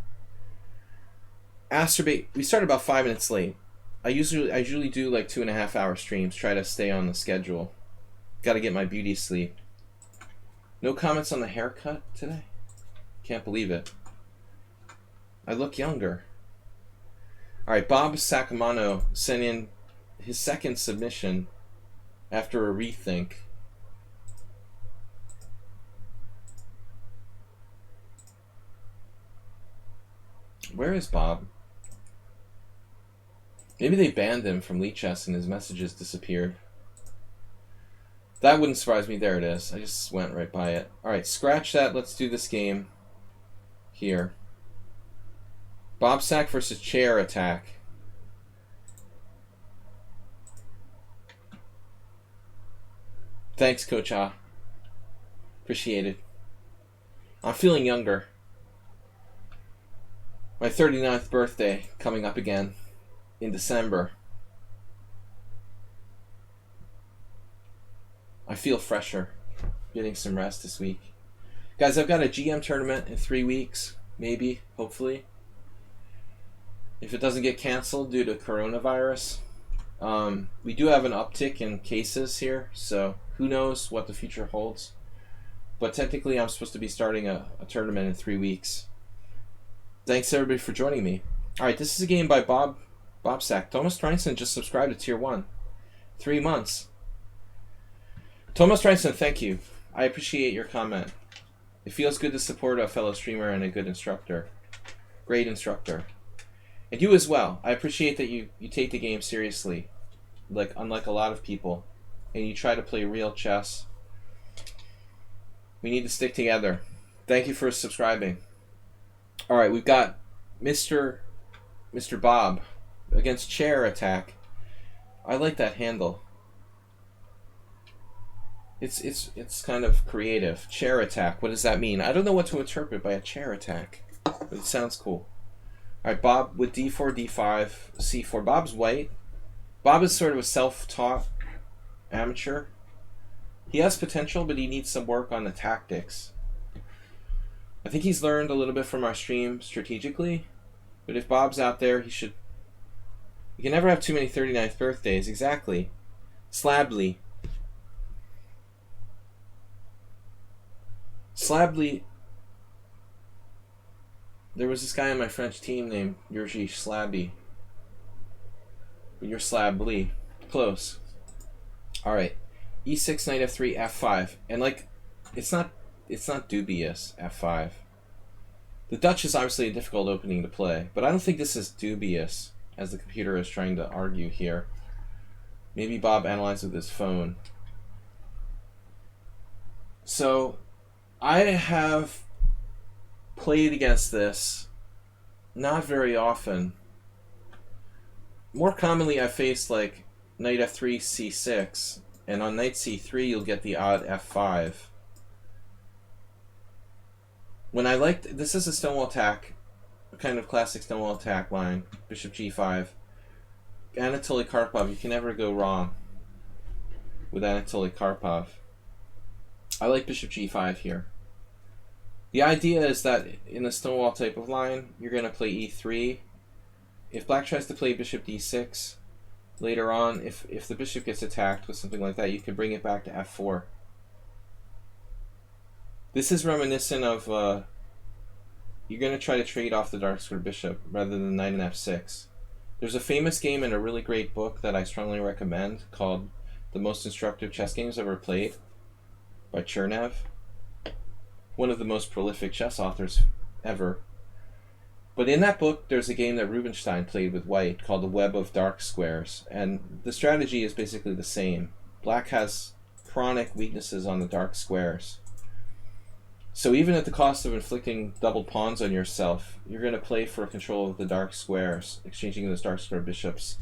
Asterbate, we started about 5 minutes late. I usually do like 2.5 hour streams. Try to stay on the schedule. Got to get my beauty sleep. No comments on the haircut today. Can't believe it. I look younger. All right, Bob Sacamano sent in his second submission after a rethink. Where is Bob? Maybe they banned him from lichess and his messages disappeared. That wouldn't surprise me. There it is. I just went right by it. All right, scratch that. Let's do this game here. Bob Sack versus Chair Attack. Thanks, Coach Ah. Appreciate it. I'm feeling younger. My 39th birthday coming up again in December. I feel fresher. Getting some rest this week. Guys, I've got a GM tournament in 3 weeks. Maybe, hopefully. If it doesn't get canceled due to coronavirus. We do have an uptick in cases here, so who knows what the future holds. But technically, I'm supposed to be starting a tournament in 3 weeks. Thanks, everybody, for joining me. Alright, this is a game by Bob Sack. Thomas Treinson just subscribed to Tier 1. 3 months. Thomas Treinson, thank you. I appreciate your comment. It feels good to support a fellow streamer and a good instructor. Great instructor. And you as well. I appreciate that you take the game seriously. Unlike a lot of people. And you try to play real chess. We need to stick together. Thank you for subscribing. Alright, we've got Mr. Bob against chair attack. I like that handle. It's kind of creative. Chair attack. What does that mean? I don't know what to interpret by a chair attack, but it sounds cool. All right, Bob with d4, d5, c4. Bob's white. Bob is sort of a self-taught amateur. He has potential, but he needs some work on the tactics. I think he's learned a little bit from our stream strategically, but if Bob's out there, he should... You can never have too many 39th birthdays. Exactly. Slably. Slably, there was this guy on my French team named Yurgi Slabby. But you're Slably. Close. Alright. E6, knight f3, f5. And it's not dubious, f5. The Dutch is obviously a difficult opening to play, but I don't think this is dubious, as the computer is trying to argue here. Maybe Bob analyzed with his phone. So... I have played against this not very often. More commonly, I faced knight f3, c6, and on knight c3, you'll get the odd f5. When I liked this is a stonewall attack, a kind of classic stonewall attack line. Bishop g5. Anatoly Karpov, you can never go wrong with Anatoly Karpov. I like bishop g5 here. The idea is that in a stonewall type of line, you're going to play e3. If black tries to play bishop d6, later on, if the bishop gets attacked with something like that, you can bring it back to f4. This is reminiscent of, you're going to try to trade off the dark square bishop rather than knight and f6. There's a famous game and a really great book that I strongly recommend called The Most Instructive Chess Games Ever Played by Chernev. One of the most prolific chess authors ever. But in that book, there's a game that Rubinstein played with white called The Web of Dark Squares, and the strategy is basically the same. Black has chronic weaknesses on the dark squares. So even at the cost of inflicting doubled pawns on yourself, you're going to play for control of the dark squares, exchanging those dark square bishops.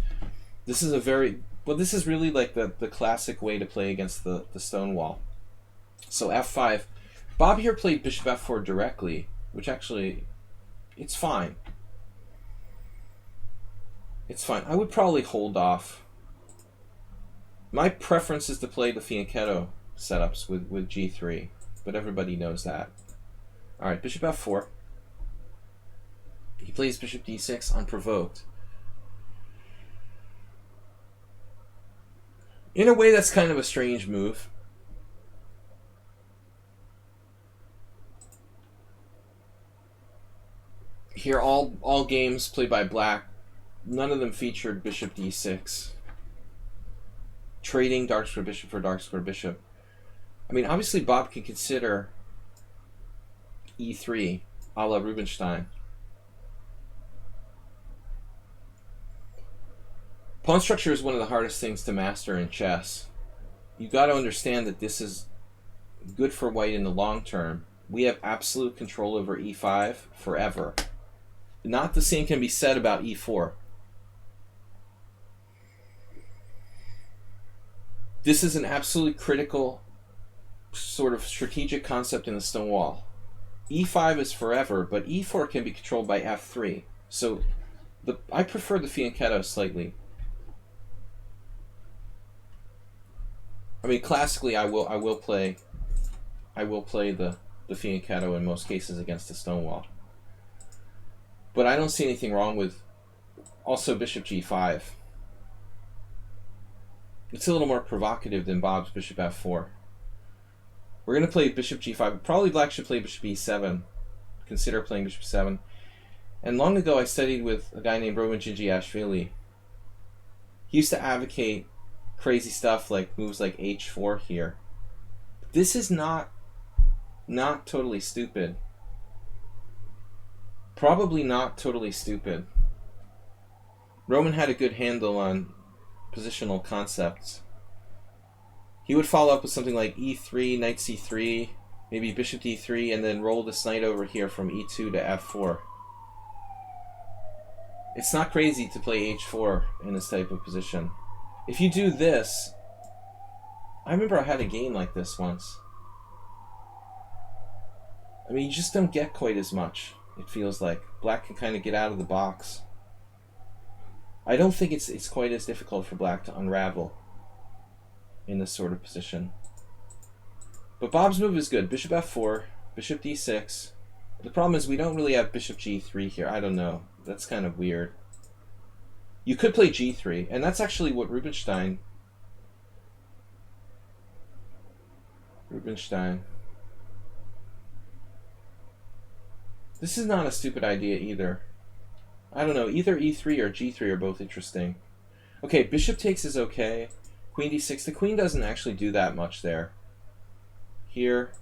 This is this is really like the classic way to play against the stonewall. So f5. Bob here played bishop f4 directly, which actually, it's fine. It's fine. I would probably hold off. My preference is to play the fianchetto setups with g3, but everybody knows that. Alright, bishop f4. He plays bishop d6 unprovoked. In a way, that's kind of a strange move. Here, all games played by black, none of them featured bishop d6. Trading dark square bishop for dark square bishop. I mean, obviously Bob can consider e3, a la Rubinstein. Pawn structure is one of the hardest things to master in chess. You've got to understand that this is good for white in the long term. We have absolute control over e5 forever. Not the same can be said about e4. This is an absolutely critical sort of strategic concept in the stone wall. E5 is forever, but E4 can be controlled by F3. So I prefer the fianchetto slightly. I mean, classically, I will play the fianchetto in most cases against the stone wall. But I don't see anything wrong with also bishop G5. It's a little more provocative than Bob's bishop F4. We're going to play bishop G5. Probably black should play bishop E7. Consider playing bishop 7. And long ago I studied with a guy named Roman Djindjiashvili. He used to advocate crazy stuff like moves like H4 here. This is not totally stupid. Probably not totally stupid. Roman had a good handle on positional concepts. He would follow up with something like E3, knight C3, maybe bishop D3, and then roll this knight over here from E2 to F4. It's not crazy to play H4 in this type of position. If you do this, I remember I had a game like this once. I mean, you just don't get quite as much, it feels like. Black can kind of get out of the box. I don't think it's quite as difficult for black to unravel in this sort of position. But Bob's move is good. Bishop F4, bishop D6. The problem is we don't really have bishop G3 here. I don't know. That's kind of weird. You could play G3, and that's actually what Rubinstein... This is not a stupid idea either. I don't know. Either E3 or G3 are both interesting. Okay, bishop takes is okay. Queen D6. The queen doesn't actually do that much there. Here.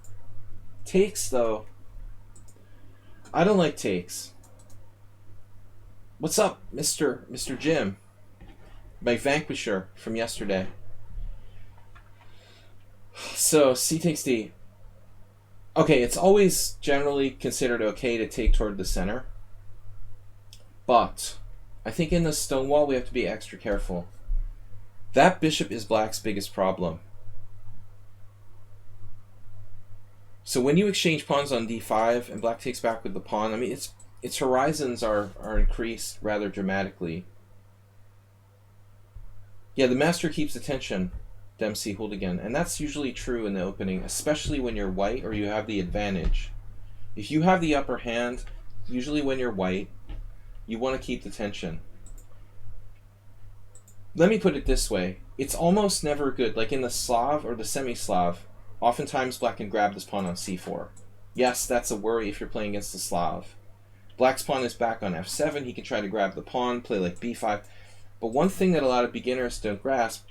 Takes, though. I don't like takes. What's up, Mr. Jim? My vanquisher from yesterday. So, C takes D. Okay, it's always generally considered okay to take toward the center. But I think in the stone wall we have to be extra careful. That bishop is black's biggest problem. So when you exchange pawns on D5 and black takes back with the pawn, I mean, its horizons are increased rather dramatically. Yeah, the master keeps attention, Dempsey Hooligan, and that's usually true in the opening, especially when you're white or you have the advantage. If you have the upper hand, usually when you're white, you want to keep the tension. Let me put it this way. It's almost never good. Like in the Slav or the semi-Slav, oftentimes black can grab this pawn on C4. Yes, that's a worry if you're playing against the Slav. Black's pawn is back on F7. He can try to grab the pawn, play like B5. But one thing that a lot of beginners don't grasp,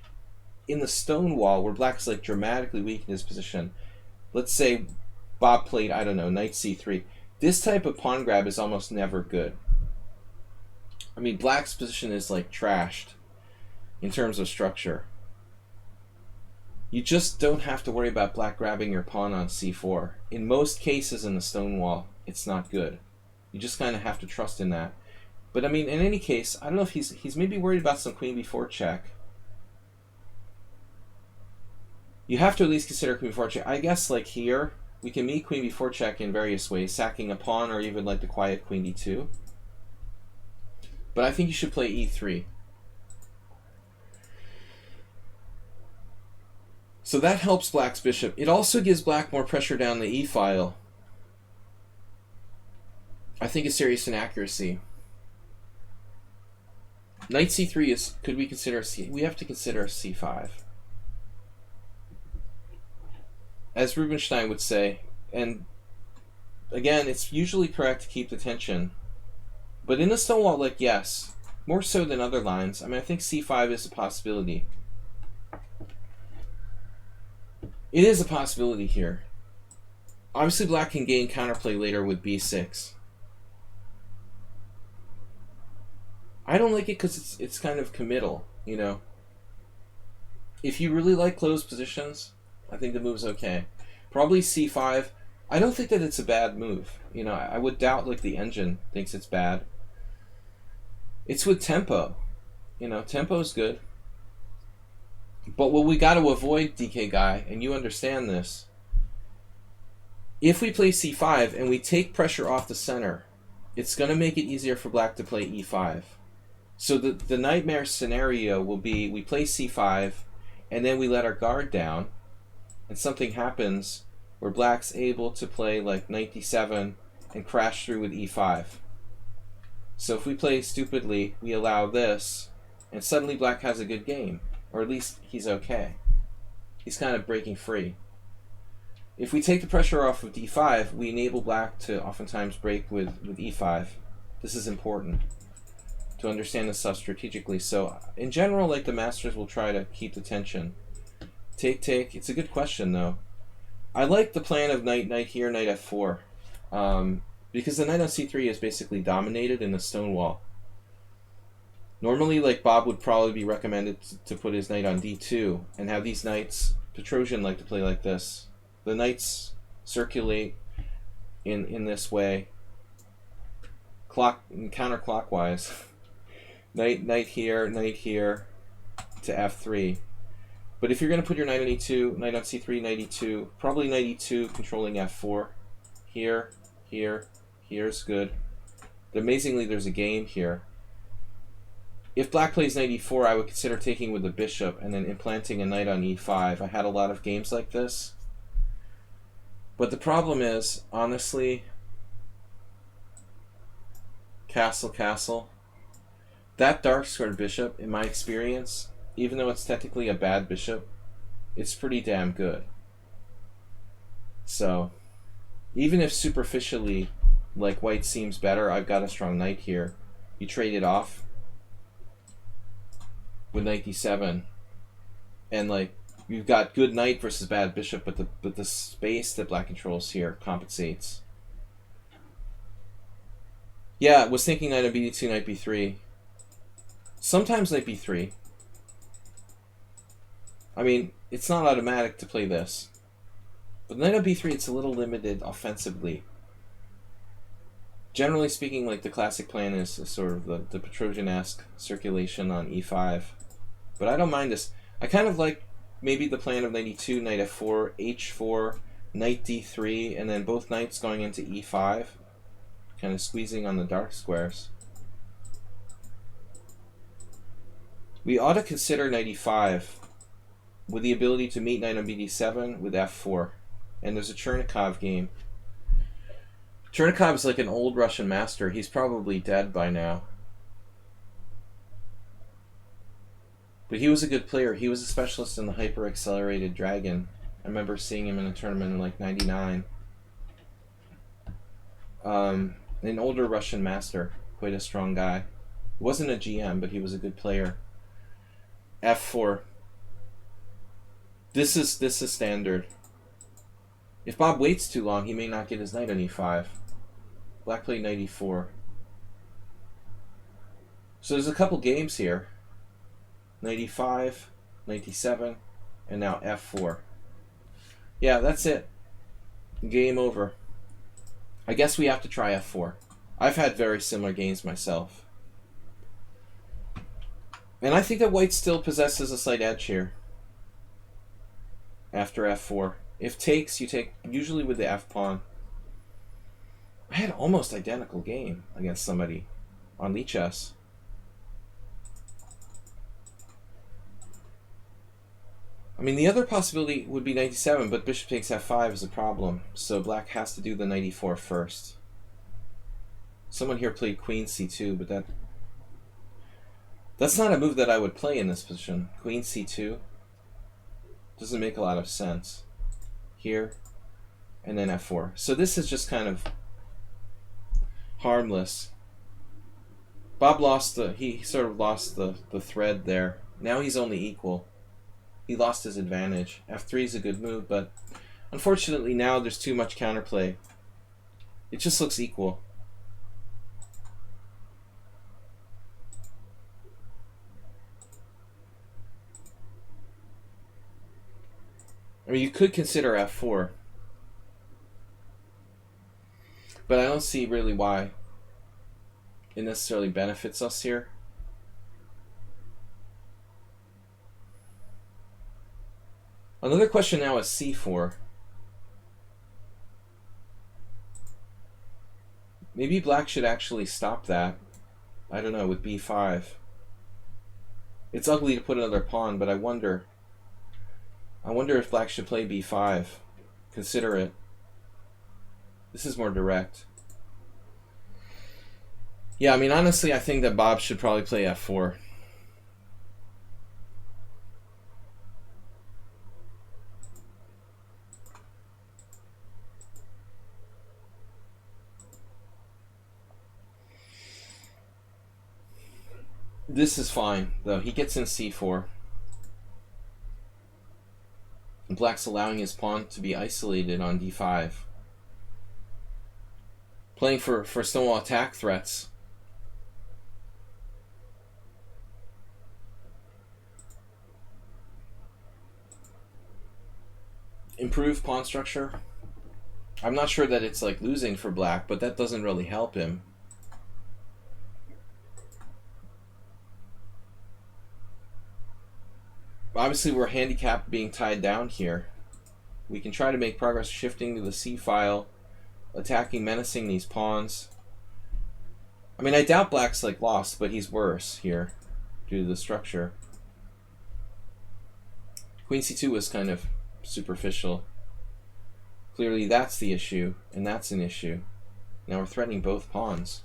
in the stone wall where black's like dramatically weak in his position, let's say Bob played, I don't know, knight C3. This type of pawn grab is almost never good. I mean, black's position is like trashed in terms of structure. You just don't have to worry about black grabbing your pawn on C4. In most cases in the stone wall, it's not good. You just kind of have to trust in that. But I mean, in any case, I don't know if he's maybe worried about some queen b4 check. You have to at least consider queen b4 check. I guess like here, we can meet queen b4 check in various ways, sacking a pawn or even like the quiet queen d2. But I think you should play e3. So that helps black's bishop. It also gives black more pressure down the e-file. I think it's serious inaccuracy. Knight c3 is, could we consider c? We have to consider c5. As Rubinstein would say, and again, it's usually correct to keep the tension. But in the stone wall, like, yes, more so than other lines. I mean, I think c5 is a possibility. It is a possibility here. Obviously, black can gain counterplay later with b6. I don't like it because it's kind of committal, you know. If you really like closed positions, I think the move's okay. Probably c5. I don't think that it's a bad move. You know, I would doubt like the engine thinks it's bad. It's with tempo. You know, tempo's good. But what we got to avoid, DK guy, and you understand this, If we play c5 and we take pressure off the center, it's going to make it easier for black to play e5. So the nightmare scenario will be we play c5 and then we let our guard down and something happens where black's able to play like knight d7 and crash through with e5. So if we play stupidly, we allow this, and suddenly black has a good game. Or at least he's okay. He's kind of breaking free. If we take the pressure off of d5, we enable black to oftentimes break with e5. This is important to understand this stuff strategically. So in general, like the masters will try to keep the tension. Take. It's a good question though. I like the plan of knight here, knight f4. Because the knight on c3 is basically dominated in the stone wall. Normally, like Bob would probably be recommended to put his knight on d2 and have these knights, Petrosian like to play like this. The knights circulate in this way, counterclockwise. Knight here to f3. But if you're going to put your knight on e2, knight on c3, knight e2, probably knight e2 controlling f4. Here's good. But amazingly, there's a game here. If black plays knight e4, I would consider taking with the bishop and then implanting a knight on e5. I had a lot of games like this. But the problem is, honestly, castle. That dark squared bishop, in my experience, even though it's technically a bad bishop, it's pretty damn good. So, even if superficially, like white seems better, I've got a strong knight here. You trade it off with knight d7, and like you've got good knight versus bad bishop, but the space that black controls here compensates. Yeah, I was thinking knight on bd2, knight b3. Sometimes knight b3. I mean, it's not automatic to play this. But knight on b3, it's a little limited offensively. Generally speaking, like the classic plan is sort of the Petrosian-esque circulation on e5. But I don't mind this. I kind of like maybe the plan of knight e2, knight f4, h4, knight d3, and then both knights going into e5, kind of squeezing on the dark squares. We ought to consider knight e5 with the ability to meet knight on bd7 with f4. And there's a Chernikov game. Chernikov is like an old Russian master. He's probably dead by now. But he was a good player. He was a specialist in the hyper-accelerated dragon. I remember seeing him in a tournament in like 99. An older Russian master. Quite a strong guy. He wasn't a GM, but he was a good player. f4. This is standard. If Bob waits too long, he may not get his knight on e5. Black played knight e4. So there's a couple games here. Knight e5, knight d7, and now f4. Yeah, that's it. Game over. I guess we have to try f4. I've had very similar games myself. And I think that white still possesses a slight edge here. After f4. If takes, you take usually with the f-pawn. I had an almost identical game against somebody on lichess. I mean, the other possibility would be knight d7, but bishop takes f5 is a problem. So black has to do the knight e4 first. Someone here played queen c2, but that's not a move that I would play in this position. Queen c2 doesn't make a lot of sense. Here, and then f4. So this is just kind of harmless. Bob lost he sort of lost the thread there. Now he's only equal. He lost his advantage. f3 is a good move, but unfortunately now there's too much counterplay. It just looks equal. I mean, you could consider f4, but I don't see really why it necessarily benefits us here. Another question now is c4. Maybe black should actually stop that. I don't know, with b5. It's ugly to put another pawn, but I wonder if black should play b5. Consider it. This is more direct. Yeah, I mean, honestly, I think that Bob should probably play f4. This is fine, though. He gets in c4. And black's allowing his pawn to be isolated on d5. Playing for stonewall attack threats. Improve pawn structure. I'm not sure that it's like losing for black, but that doesn't really help him. Obviously, we're handicapped being tied down here. We can try to make progress shifting to the c file, attacking, menacing these pawns. I mean, I doubt black's like lost, but he's worse here due to the structure. Queen c2 was kind of superficial. Clearly that's the issue, and that's an issue. Now we're threatening both pawns.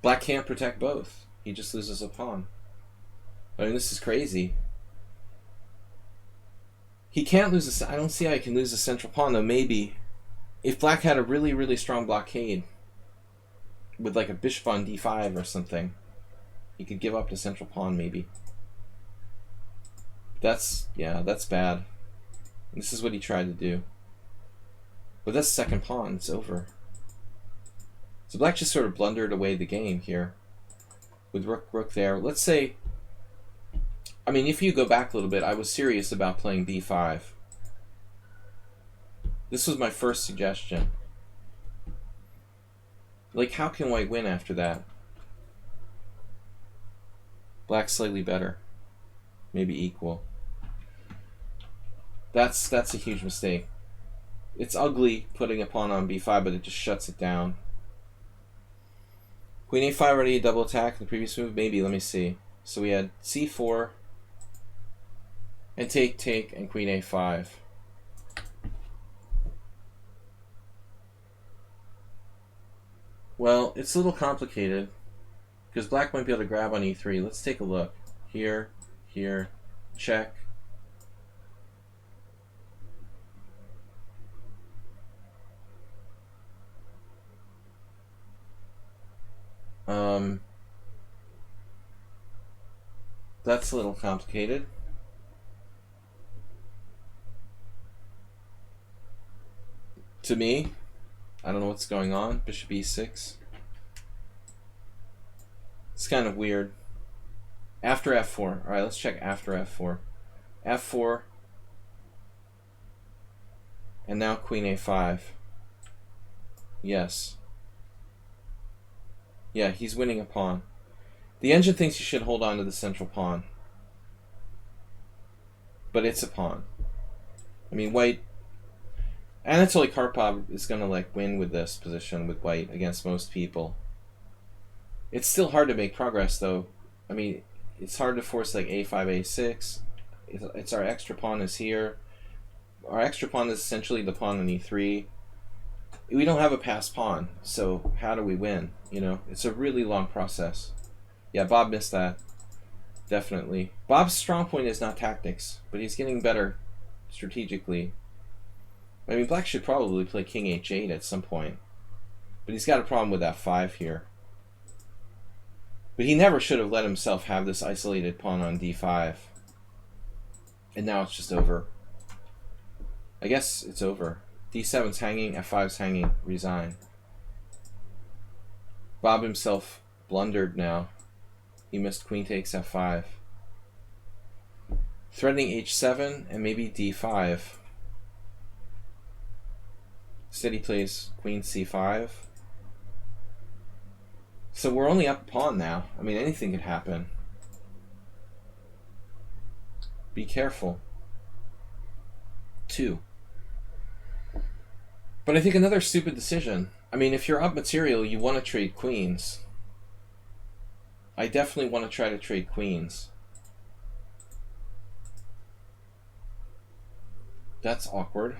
Black can't protect both. He just loses a pawn. I mean, this is crazy. He can't lose I don't see how he can lose a central pawn, though. Maybe if black had a really, really strong blockade with like a bishop on d5 or something, he could give up the central pawn, maybe. Yeah, that's bad. This is what he tried to do. But that's second pawn. It's over. So black just sort of blundered away the game here with rook there. Let's say, I mean, if you go back a little bit, I was serious about playing b5. This was my first suggestion. Like, how can white win after that? Black's slightly better. Maybe equal. That's a huge mistake. It's ugly putting a pawn on b5, but it just shuts it down. Queen a5 already a double attack in the previous move? Maybe, let me see. So we had c4, and take, and queen a5. Well, it's a little complicated, because black might be able to grab on e3. Let's take a look. Here, check. That's a little complicated. To me, I don't know what's going on. Bishop e6. It's kind of weird. After f4. Alright, let's check after f4. f4. And now queen a5. Yes. Yeah, he's winning a pawn. The engine thinks you should hold on to the central pawn. But it's a pawn. I mean, white... Anatoly Karpov is going to like win with this position with white against most people. It's still hard to make progress, though. I mean, it's hard to force like a5, a6. It's our extra pawn is here. Our extra pawn is essentially the pawn on e3. We don't have a passed pawn, so how do we win? You know, it's a really long process. Yeah, Bob missed that. Definitely. Bob's strong point is not tactics, but he's getting better strategically. I mean, black should probably play king h8 at some point. But he's got a problem with f5 here. But he never should have let himself have this isolated pawn on d5. And now it's just over. I guess it's over. d7's hanging, f5's hanging, resign. Bob himself blundered now. He missed queen takes f5. Threatening h7 and maybe d5. Instead he plays queen c5. So we're only up a pawn now. I mean, anything could happen. Be careful. 2. But I think another stupid decision. I mean, if you're up material, you want to trade queens. I definitely want to try to trade queens. That's awkward.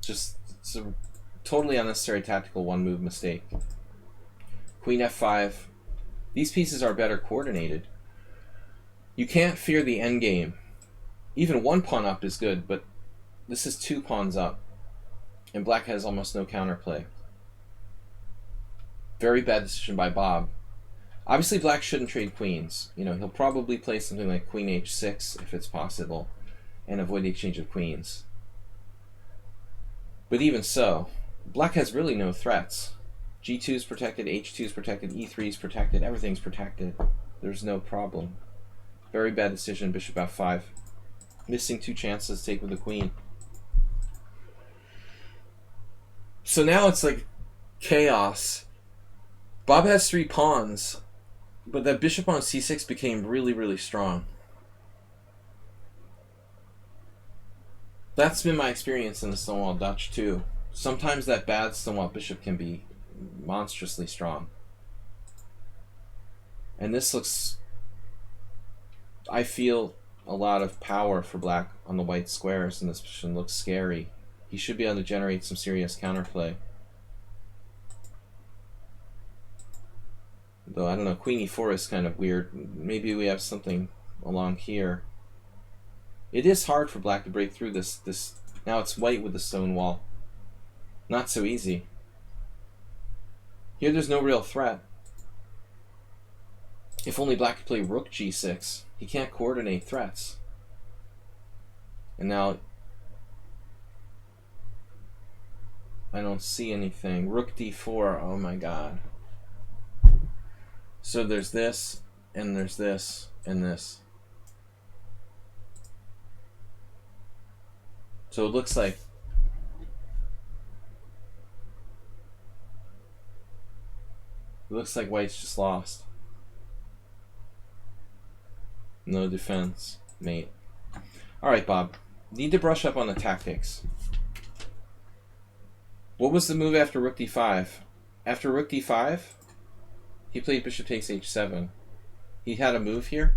Just, it's a totally unnecessary tactical one-move mistake. Queen f5. These pieces are better coordinated. You can't fear the endgame. Even one pawn up is good, but this is 2 pawns up. And black has almost no counterplay. Very bad decision by Bob. Obviously, black shouldn't trade queens. You know, he'll probably play something like queen h6 if it's possible, and avoid the exchange of queens. But even so, black has really no threats. g2 is protected, h2 is protected, e3 is protected, everything's protected. There's no problem. Very bad decision, bishop f5. Missing 2 chances to take with the queen. So now it's like chaos. Bob has 3 pawns, but that bishop on c6 became really, really strong. That's been my experience in the Stonewall Dutch too. Sometimes that bad Stonewall bishop can be monstrously strong. And this looks... I feel a lot of power for black on the white squares, and this position looks scary. He should be able to generate some serious counterplay. Though, I don't know, queen e4 is kind of weird. Maybe we have something along here. It is hard for black to break through this. Now it's white with the stone wall. Not so easy. Here there's no real threat. If only black could play rook g6. He can't coordinate threats. And now I don't see anything. Rook d4, oh my god. So there's this, and there's this, and this. So it looks like white's just lost. No defense, mate. Alright, Bob. Need to brush up on the tactics. What was the move after rook d5? After rook d5, he played bishop takes h7. He had a move here.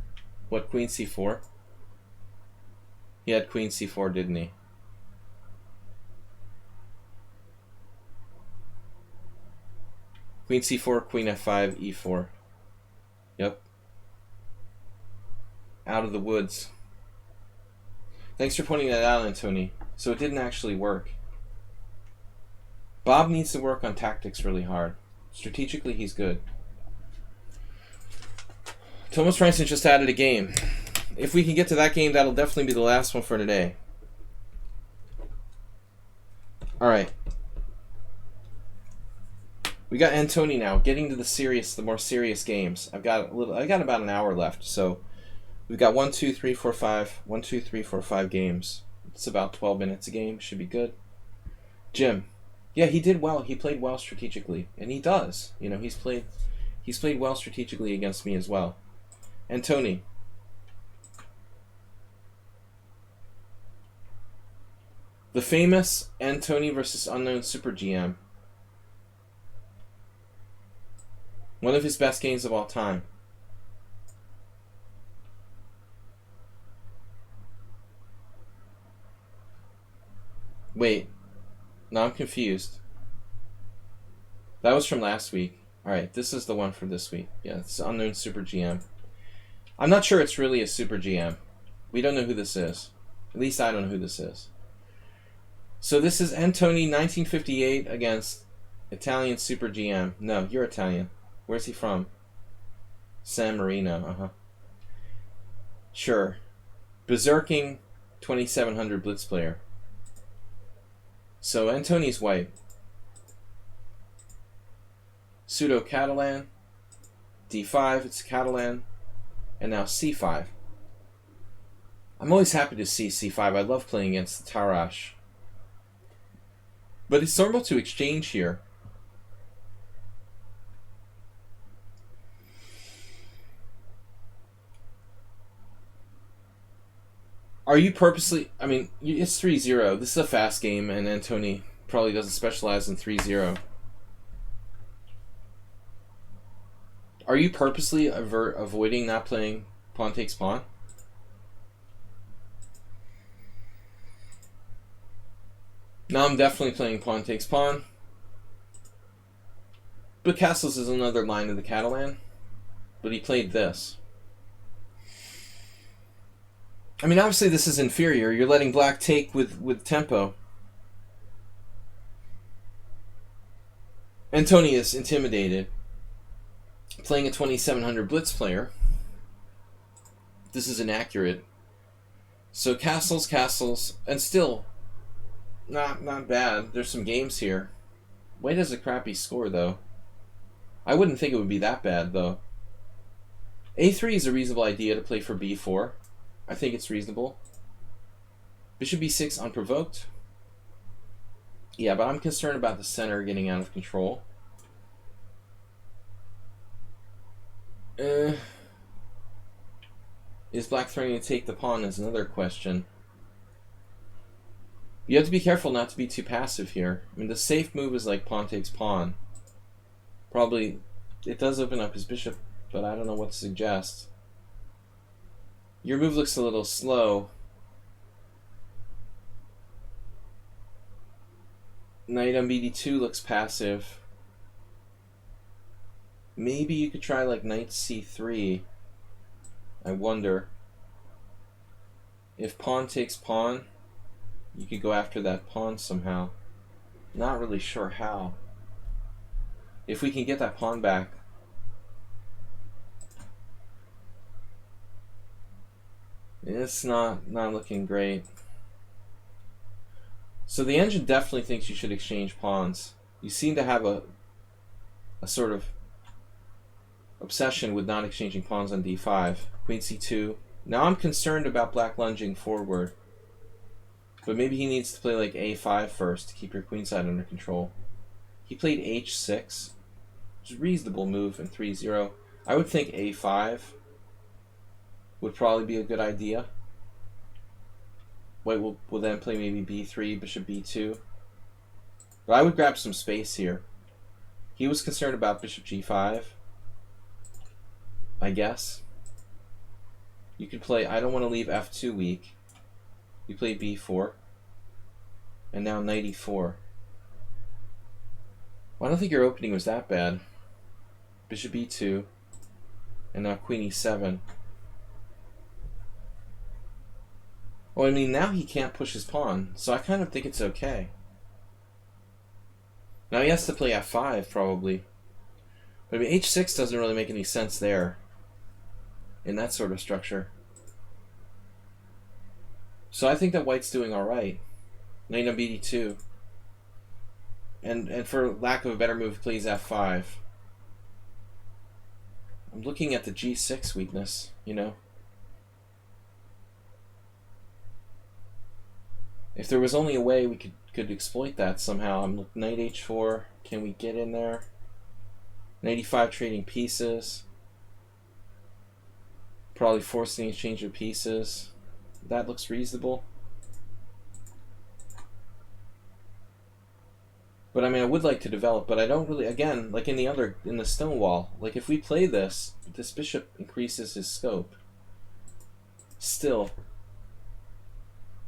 What, queen c4? He had queen c4, didn't he? Queen c4, queen f5, e4. Yep. Out of the woods. Thanks for pointing that out, Tourney. So it didn't actually work. Bob needs to work on tactics really hard. Strategically, he's good. Thomas Franson just added a game. If we can get to that game, that'll definitely be the last one for today. Alright. We got Tourney now, getting to the more serious games. I got about an hour left, so we've got 1, 2, 3, 4, 5. 1, 2, 3, 4, 5 games. It's about 12 minutes a game. Should be good. Jim. Yeah, he did well. He played well strategically, and he does. You know, he's played well strategically against me as well. And Tourney. The famous Tourney versus unknown Super GM. One of his best games of all time. Wait. No, I'm confused. That was from last week. Alright, this is the one for this week. Yeah, it's unknown Super GM. I'm not sure it's really a Super GM. We don't know who this is. At least I don't know who this is. So this is Tourney 1958 against Italian Super GM. No, you're Italian. Where's he from? San Marino, Sure. Berserking 2700 Blitz player. So Tourney's white. Pseudo-Catalan. D5, it's Catalan. And now C5. I'm always happy to see C5. I love playing against the Tarash. But it's normal to exchange here. Are you purposely... I mean, it's 3-0. This is a fast game, and Tourney probably doesn't specialize in 3-0. Are you purposely avoiding not playing pawn takes pawn? No, I'm definitely playing pawn takes pawn. But castles is another line of the Catalan. But he played this. I mean, obviously this is inferior. You're letting black take with tempo. And Tourney is intimidated. Playing a 2700 blitz player. This is inaccurate. So castles, and still not bad. There's some games here. White has a crappy score though. I wouldn't think it would be that bad though. A3 is a reasonable idea to play for B4. I think it's reasonable. Bishop B6 unprovoked. Yeah, but I'm concerned about the center getting out of control. Is black threatening to take the pawn is another question. You have to be careful not to be too passive here. I mean, the safe move is like pawn takes pawn. Probably, it does open up his bishop, but I don't know what to suggest. Your move looks a little slow. Knight on BD2 looks passive. Maybe you could try like knight C3. I wonder. If pawn takes pawn, you could go after that pawn somehow. Not really sure how. If we can get that pawn back. It's not looking great. So the engine definitely thinks you should exchange pawns. You seem to have a sort of obsession with not exchanging pawns on d5. Queen c2. Now I'm concerned about black lunging forward. But maybe he needs to play like a5 first to keep your queenside under control. He played h6, which is a reasonable move in 3-0. I would think a5 would probably be a good idea. White will then play maybe b3, bishop b2. But I would grab some space here. He was concerned about bishop g5, I guess. You could play, I don't want to leave f2 weak. You play b4. And now knight e4. Well, I don't think your opening was that bad. Bishop e2. And now queen e7. Well, I mean, now he can't push his pawn, so I kind of think it's okay. Now he has to play f5, probably. But I mean, h6 doesn't really make any sense there. In that sort of structure. So I think that white's doing alright. Knight on bd2. And for lack of a better move, plays f5. I'm looking at the g6 weakness, you know. If there was only a way we could exploit that somehow. I'm looking knight h4. Can we get in there? Knight e5 trading pieces. Probably forcing the exchange of pieces. That looks reasonable. But I mean, I would like to develop, but I don't really, again, like in the stone wall, like if we play this bishop increases his scope. Still,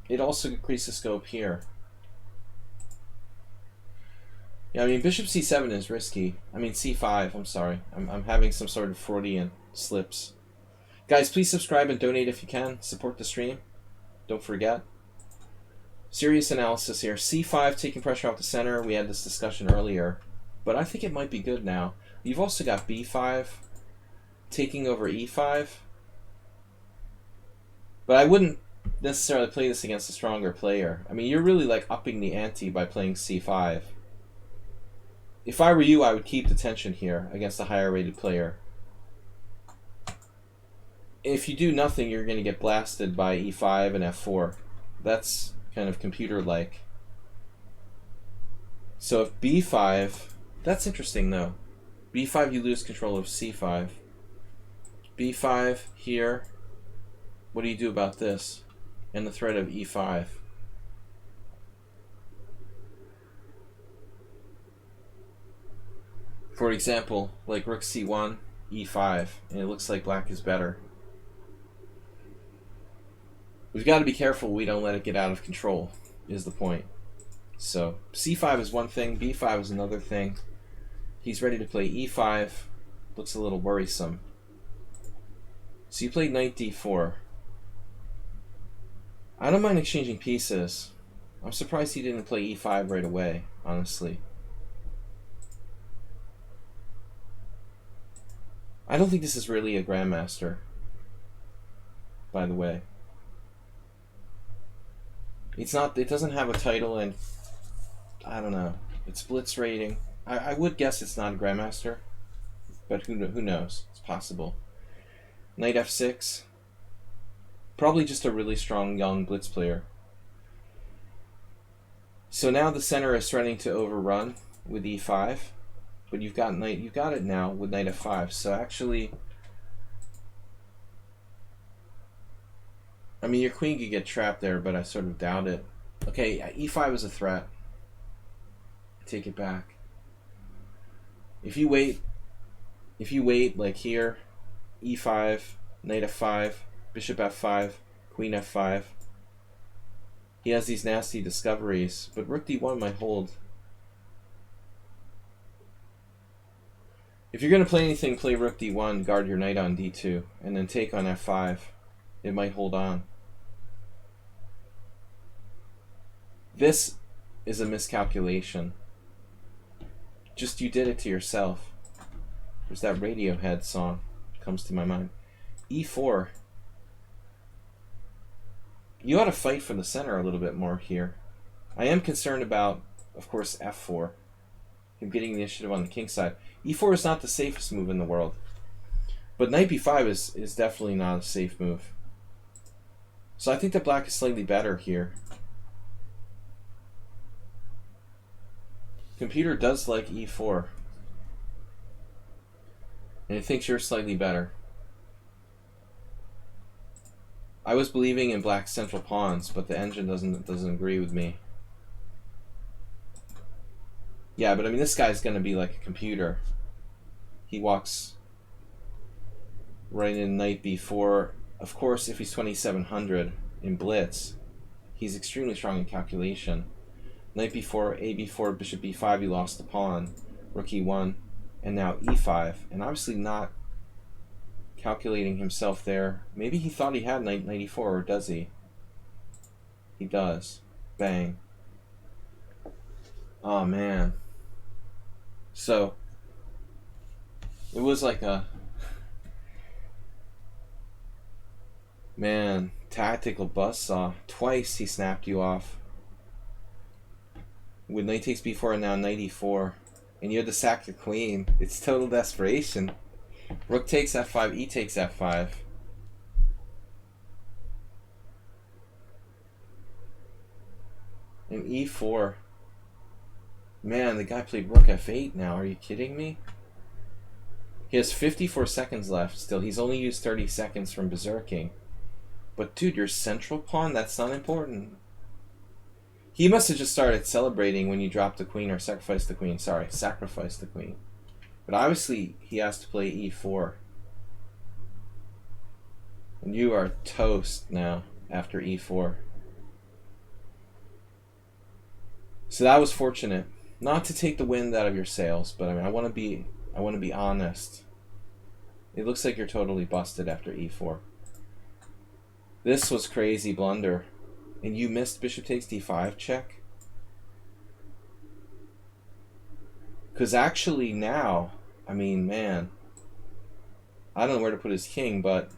it also increases scope here. Yeah, I mean, bishop c7 is risky. I mean, c5, I'm sorry. I'm having some sort of Freudian slips. Guys, please subscribe and donate if you can. Support the stream. Don't forget. Serious analysis here. c5 taking pressure off the center. We had this discussion earlier. But I think it might be good now. You've also got b5 taking over e5. But I wouldn't necessarily play this against a stronger player. I mean, you're really like upping the ante by playing c5. If I were you, I would keep the tension here against a higher rated player. If you do nothing, you're going to get blasted by e5 and f4. That's kind of computer-like. So if b5... That's interesting, though. b5, you lose control of c5. b5 here. What do you do about this? and the threat of e5. For example, like rook c1, e5, and it looks like black is better. We've got to be careful we don't let it get out of control, is the point. So c5 is one thing, b5 is another thing. He's ready to play e5. Looks a little worrisome. So you played knight d4. I don't mind exchanging pieces. I'm surprised he didn't play e5 right away, honestly. I don't think this is really a grandmaster, by the way. It's not. It doesn't have a title, and I don't know. It's blitz rating. I would guess it's not a grandmaster, but who knows? It's possible. Knight f6. Probably just a really strong young blitz player. So now the center is starting to overrun with e5, but you've got it now with knight f5. So actually, I mean, your queen could get trapped there, but I sort of doubt it. Okay, e5 is a threat. Take it back. If you wait like here, e5, knight f5, bishop f5, queen f5. He has these nasty discoveries, but rook d1 might hold. If you're going to play anything, play rook d1, guard your knight on d2, and then take on f5. It might hold on. This is a miscalculation. Just you did it to yourself. There's that Radiohead song comes to my mind. e4. You ought to fight for the center a little bit more here. I am concerned about, of course, f4. Him getting the initiative on the king side. e4 is not the safest move in the world. But knight b5 is definitely not a safe move. So I think that black is slightly better here. Computer does like e4. And it thinks you're slightly better. I was believing in black's central pawns, but the engine doesn't agree with me. Yeah, but I mean, this guy's going to be like a computer. He walks right in knight b4. Of course, if he's 2700 in blitz, he's extremely strong in calculation. Knight b4, a b4, bishop b5, you lost the pawn. Rook e1, and now e5. And obviously not calculating himself there. Maybe he thought he had knight e4, or does he? He does. Bang. Oh, man. So, it was like a... Man, tactical buzzsaw. Twice he snapped you off. With knight takes b4 and now knight e4. And you had to sack your queen. It's total desperation. Rook takes f5, e takes f5. And e4. Man, the guy played rook f8 now. Are you kidding me? He has 54 seconds left still. He's only used 30 seconds from berserking. But dude, your central pawn, that's not important. He must have just started celebrating when you dropped the queen or sacrificed the queen. Sorry, sacrificed the queen. But obviously, he has to play e4. And you are toast now after e4. So that was fortunate. Not to take the wind out of your sails, but I mean, I want to be honest. It looks like you're totally busted after e4. This was crazy blunder. And you missed bishop takes d5 check? Because actually now, I mean, man, I don't know where to put his king, but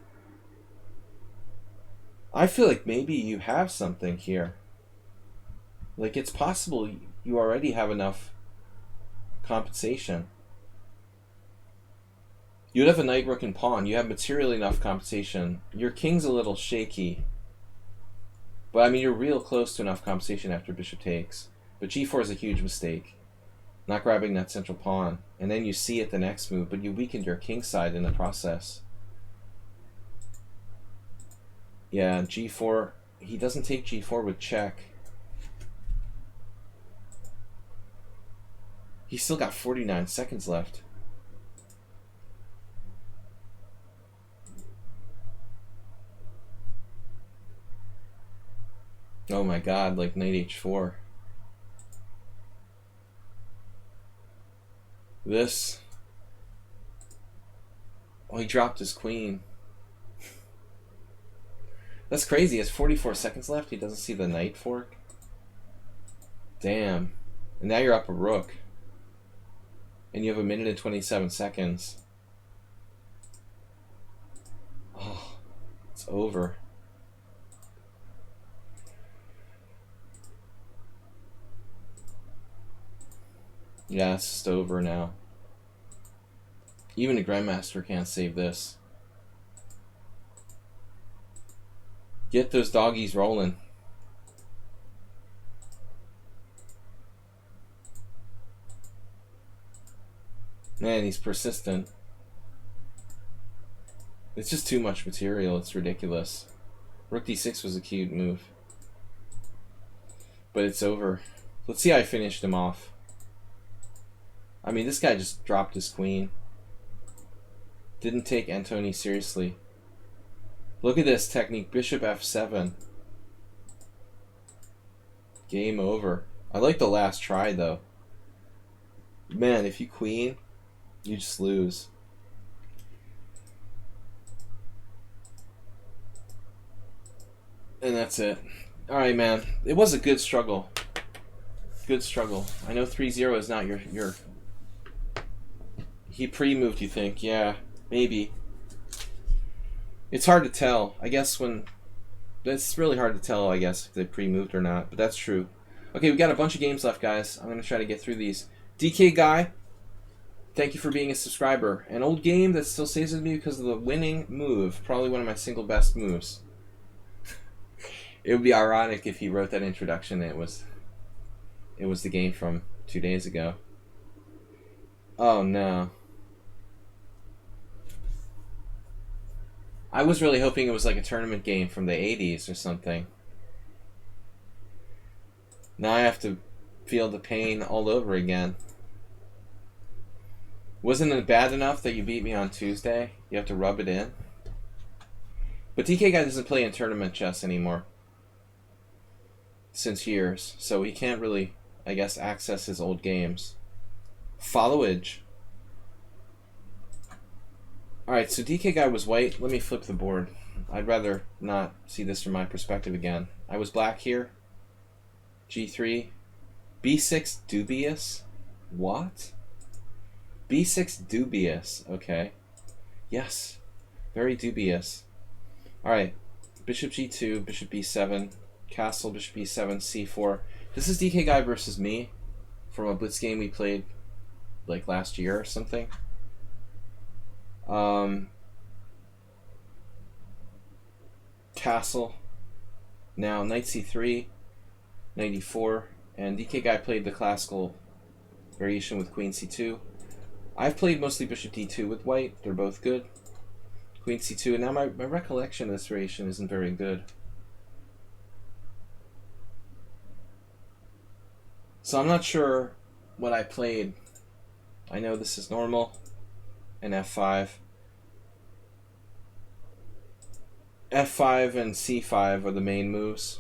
I feel like maybe you have something here. Like, it's possible you already have enough compensation. You'd have a knight, rook, and pawn. You have materially enough compensation. Your king's a little shaky. But I mean, you're real close to enough compensation after bishop takes. But g4 is a huge mistake. Not grabbing that central pawn. And then you see it the next move, but you weakened your king side in the process. Yeah, g4. he doesn't take g4 with check. He's still got 49 seconds left. Oh my god, like knight h4. This. Oh, he dropped his queen. That's crazy. He has 44 seconds left. He doesn't see the knight fork. Damn. And now you're up a rook. And you have 1 minute and 27 seconds. Oh, it's over. Yeah, it's just over now. Even a grandmaster can't save this. Get those doggies rolling. Man, he's persistent. It's just too much material. It's ridiculous. Rook d6 was a cute move. But it's over. Let's see how I finished him off. I mean, this guy just dropped his queen. Didn't take Antony seriously. Look at this technique. Bishop f7. Game over. I like the last try, though. Man, if you queen, you just lose. And that's it. Alright, man. It was a good struggle. Good struggle. I know 3-0 is not your... He pre-moved, you think? Yeah, maybe. It's hard to tell. I guess when... It's really hard to tell, I guess, if they pre-moved or not. But that's true. Okay, we got a bunch of games left, guys. I'm going to try to get through these. DK Guy, thank you for being a subscriber. An old game that still stays with me because of the winning move. Probably one of my single best moves. It would be ironic if he wrote that introduction and it was the game from 2 days ago. Oh, no. I was really hoping it was like a tournament game from the 80s or something. Now I have to feel the pain all over again. Wasn't it bad enough that you beat me on Tuesday? You have to rub it in? But DK Guy doesn't play in tournament chess anymore. Since years. So he can't really, I guess, access his old games. Followage. Alright, so DK Guy was white. Let me flip the board. I'd rather not see this from my perspective again. I was black here. G3. B6 dubious? What? B6 dubious. Okay. Yes. Very dubious. Alright. Bishop G2, Bishop B7, Castle, Bishop B7, C4. This is DK Guy versus me from a blitz game we played like last year or something. Castle. Now knight c3, knight e4, and DK Guy played the classical variation with queen c2. I've played mostly bishop d2 with white. They're both good. Queen c2, and now my recollection of this variation isn't very good. So I'm not sure what I played. I know this is normal. And f5. f5 and c5 are the main moves.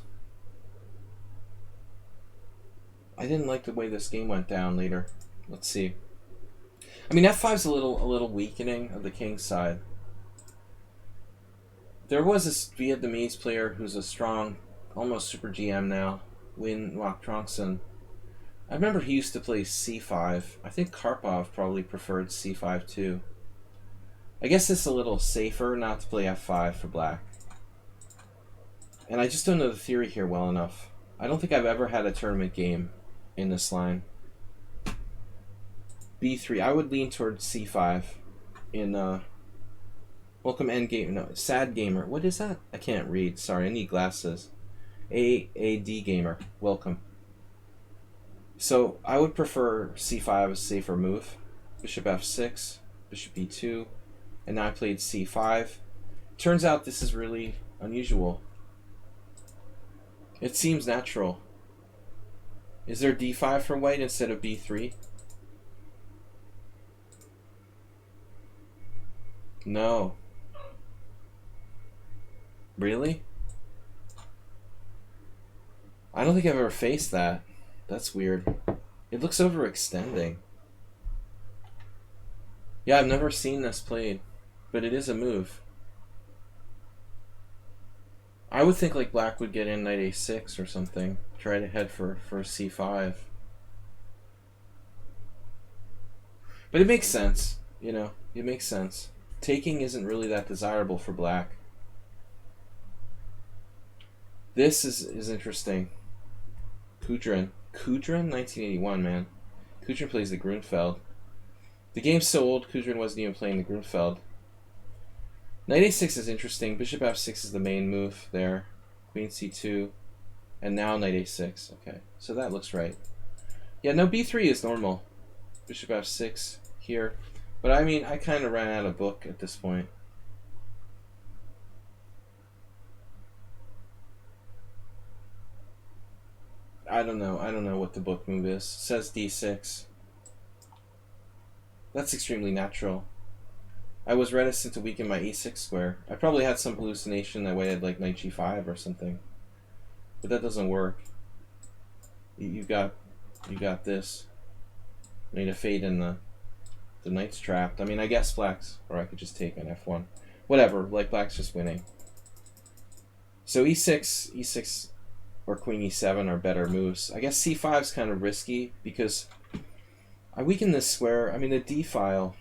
I didn't like the way this game went down later. Let's see. I mean, f5's a little weakening of the king's side. There was this Vietnamese player who's a strong, almost super GM now, Win Ngoc Truongson. I remember he used to play c5. I think Karpov probably preferred c5 too. I guess it's a little safer not to play f5 for black. And I just don't know the theory here well enough. I don't think I've ever had a tournament game in this line. b3. I would lean towards c5 in welcome endgame. No, sad gamer. What is that? I can't read. Sorry, I need glasses. AAD gamer. Welcome. So I would prefer c5 as a safer move. Bishop f6, bishop b2, and now I played c5. Turns out this is really unusual. It seems natural. Is there d5 for white instead of b3? No. Really? I don't think I've ever faced that. That's weird. It looks overextending. Yeah, I've never seen this played, but it is a move. I would think like black would get in knight a6 or something. Try to head for c5. But it makes sense, you know, it makes sense. Taking isn't really that desirable for black. This is interesting. Kudrin, 1981, man. Kudrin plays the Grunfeld. The game's so old, Kudrin wasn't even playing the Grunfeld. Knight a6 is interesting. Bishop f6 is the main move there. Queen c2. And now knight a6. Okay, so that looks right. Yeah, no, b3 is normal. Bishop f6 here. But I mean, I kind of ran out of book at this point. I don't know what the book move is. It says d6. That's extremely natural. I was reticent to weaken my e6 square. I probably had some hallucination that way I'd like knight g5 or something. But that doesn't work. You got this. I need a fade in the knight's trapped. I mean, I guess black's, or I could just take on f1. Whatever, like black's just winning. So e6 or queen e7 are better moves. I guess c5 is kind of risky because I weaken this square. I mean, the d file.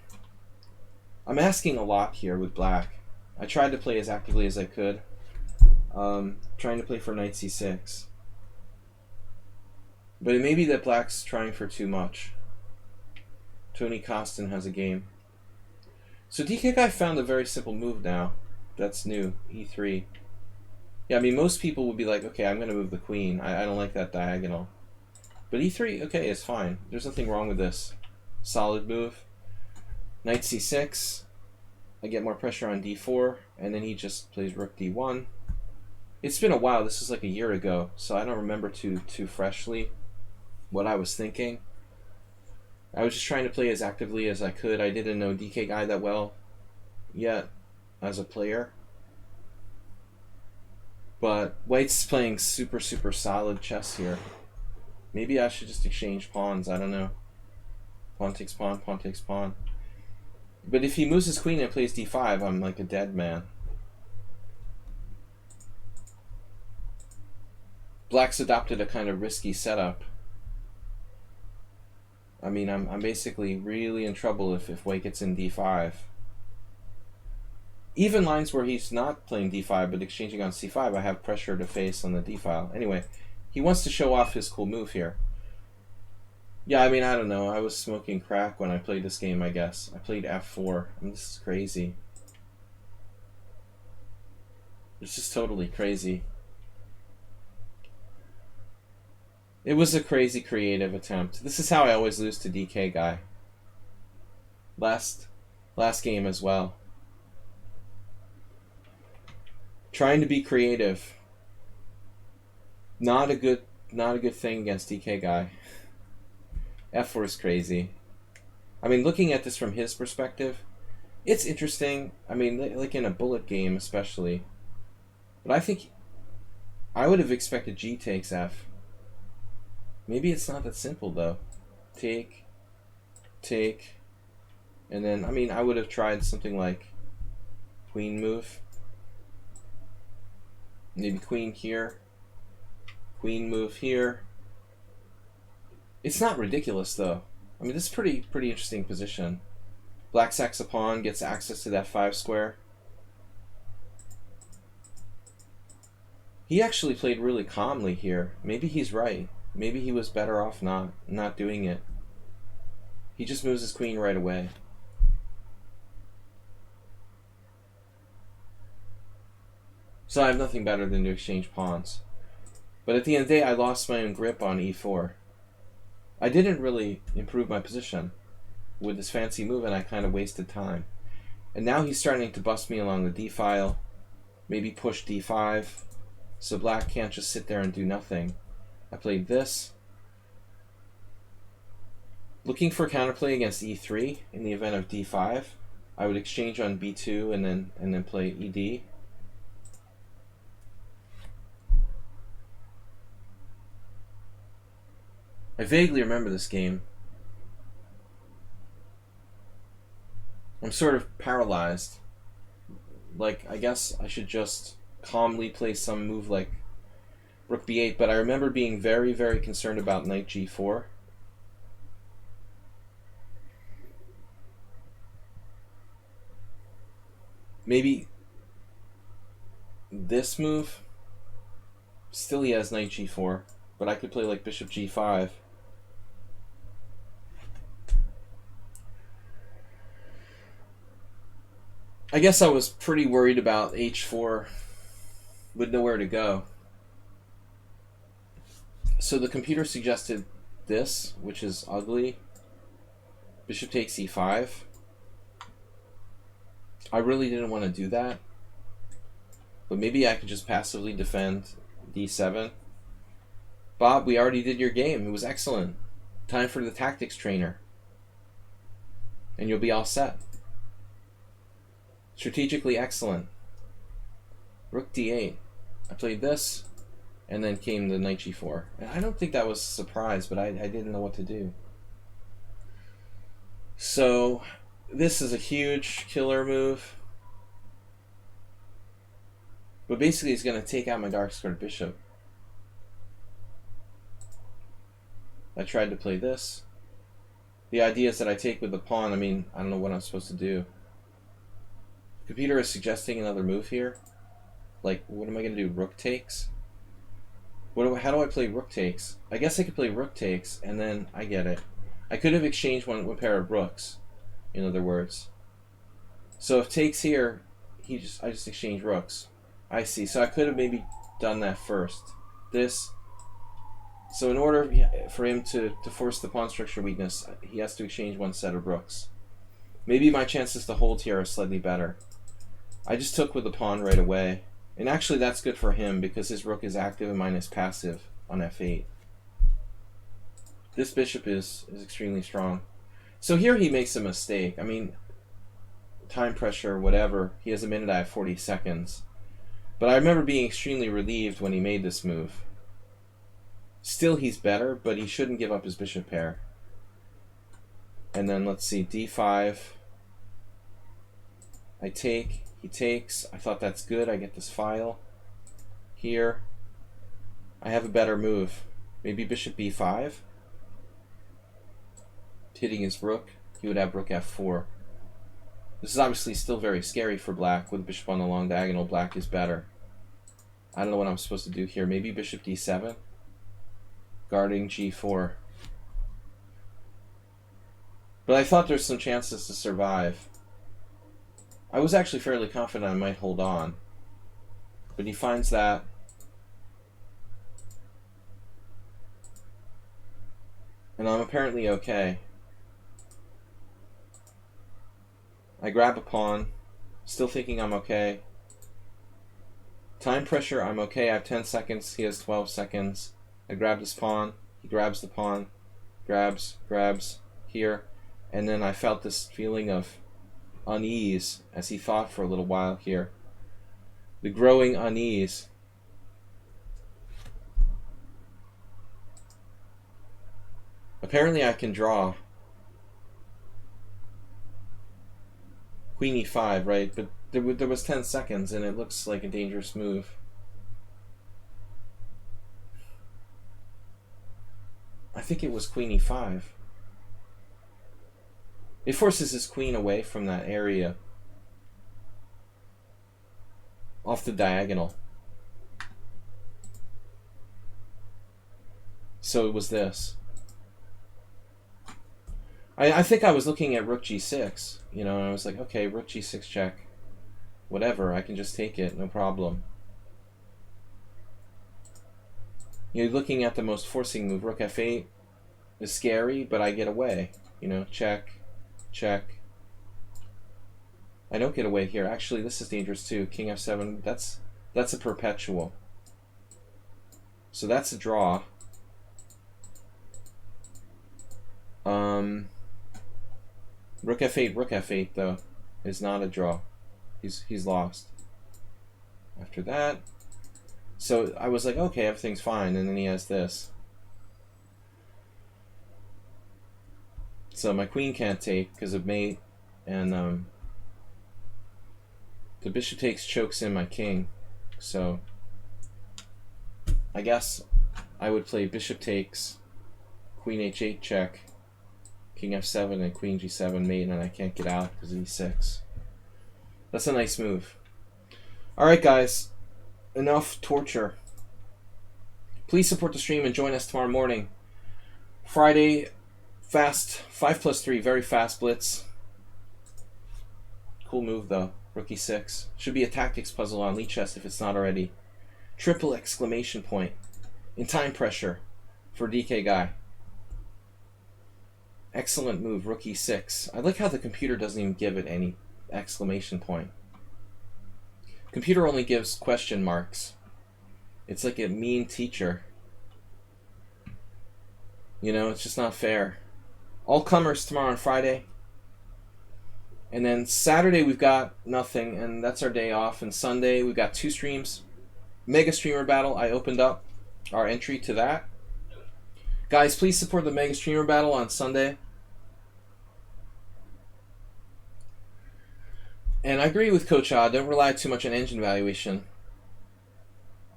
I'm asking a lot here with black. I tried to play as actively as I could. Trying to play for knight c6. But it may be that black's trying for too much. Tony Costin has a game. So DK Guy found a very simple move now. That's new. e3. Yeah, I mean, most people would be like, okay, I'm going to move the queen. I don't like that diagonal. But e3, okay, it's fine. There's nothing wrong with this. Solid move. Knight c6. I get more pressure on d4. And then he just plays rook d1. It's been a while. This is like a year ago. So I don't remember too freshly what I was thinking. I was just trying to play as actively as I could. I didn't know DK Guy that well yet as a player. But white's playing super solid chess here. Maybe I should just exchange pawns. I don't know. Pawn takes pawn, pawn takes pawn. But if he moves his queen and plays d5, I'm like a dead man. Black's adopted a kind of risky setup. I mean, I'm basically really in trouble if white gets in d5. Even lines where he's not playing d5 but exchanging on c5, I have pressure to face on the d file. Anyway, he wants to show off his cool move here. Yeah, I mean, I don't know. I was smoking crack when I played this game, I guess. I played f4. I mean, this is crazy. It's just totally crazy. It was a crazy creative attempt. This is how I always lose to DK Guy. Last game as well. Trying to be creative. Not a good thing against DK Guy. f4 is crazy. I mean, looking at this from his perspective, it's interesting. I mean, like in a bullet game especially. But I think I would have expected G takes F. Maybe it's not that simple though. Take, and then, I mean, I would have tried something like queen move. Maybe queen here. Queen move here. It's not ridiculous though. I mean, this is pretty interesting position. Black sacks a pawn, gets access to that 5 square. He actually played really calmly here. Maybe he's right. Maybe he was better off not doing it. He just moves his queen right away. So I have nothing better than to exchange pawns. But at the end of the day, I lost my own grip on e4. I didn't really improve my position with this fancy move, and I kind of wasted time. And now he's starting to bust me along the d file. Maybe push d5. So black can't just sit there and do nothing. I played this. Looking for counterplay against e3 in the event of d5. I would exchange on b2 and then play ed. I vaguely remember this game. I'm sort of paralyzed. Like, I guess I should just calmly play some move like rook b8, but I remember being very, very concerned about knight g4. Maybe this move. Still he has knight g4, but I could play like bishop g5. I guess I was pretty worried about h4 with nowhere to go. So the computer suggested this, which is ugly. Bishop takes e5. I really didn't want to do that. But maybe I could just passively defend d7. Bob, we already did your game. It was excellent. Time for the tactics trainer. And you'll be all set. Strategically excellent. Rook d8. I played this, and then came the knight g4. And I don't think that was a surprise, but I didn't know what to do. So this is a huge killer move. But basically he's going to take out my dark-squared bishop. I tried to play this. The idea is that I take with the pawn. I mean, I don't know what I'm supposed to do. The computer is suggesting another move here. Like, what am I going to do? Rook takes? How do I play rook takes? I guess I could play rook takes, and then I get it. I could have exchanged one pair of rooks, in other words. So if takes here, I just exchange rooks. I see. So I could have maybe done that first. This. So in order for him to force the pawn structure weakness, he has to exchange one set of rooks. Maybe my chances to hold here are slightly better. I just took with the pawn right away. And actually that's good for him because his rook is active and mine is passive on f8. This bishop is extremely strong. So here he makes a mistake. I mean, time pressure, whatever. He has a minute, I have 40 seconds. But I remember being extremely relieved when he made this move. Still he's better, but he shouldn't give up his bishop pair. And then let's see, d5. I take, he takes. I thought that's good. I get this file. Here, I have a better move. Maybe bishop b5. Hitting his rook, he would have rook f4. This is obviously still very scary for black. With bishop on the long diagonal, black is better. I don't know what I'm supposed to do here. Maybe bishop d7. Guarding g4. But I thought there's some chances to survive. I was actually fairly confident I might hold on. But he finds that. And I'm apparently okay. I grab a pawn. Still thinking I'm okay. Time pressure, I'm okay. I have 10 seconds. He has 12 seconds. I grab this pawn. He grabs the pawn. Grabs here. And then I felt this feeling of unease as he thought for a little while here. The growing unease. Apparently I can draw. Queen e5, right? But there was 10 seconds and it looks like a dangerous move. I think it was queen e5. It forces his queen away from that area. Off the diagonal. So it was this. I think I was looking at rook g6, you know, and I was like, okay, rook g6 check. Whatever, I can just take it, no problem. You're looking at the most forcing move. Rook f8 is scary, but I get away. You know, check, check. I don't get away here. Actually, this is dangerous too. King f7, that's a perpetual. So that's a draw. Rook f8 though is not a draw. He's lost. After that, so I was like, okay, everything's fine, and then he has this. So my queen can't take because of mate, and the bishop takes chokes in my king. So I guess I would play bishop takes, queen h8 check, king f7, and queen g7 mate, and I can't get out because of e6. That's a nice move. Alright guys, enough torture. Please support the stream and join us tomorrow morning. Friday, fast, 5+3, very fast blitz. Cool move though, rook e6. Should be a tactics puzzle on lichess if it's not already. Triple exclamation point in time pressure for DK guy. Excellent move, rook e6. I like how the computer doesn't even give it any exclamation point. Computer only gives question marks. It's like a mean teacher. You know, it's just not fair. All comers tomorrow on Friday. And then Saturday we've got nothing, and that's our day off. And Sunday we've got 2 streams. Mega Streamer Battle, I opened up our entry to that. Guys, please support the Mega Streamer Battle on Sunday. And I agree with Coach Ah, don't rely too much on engine valuation.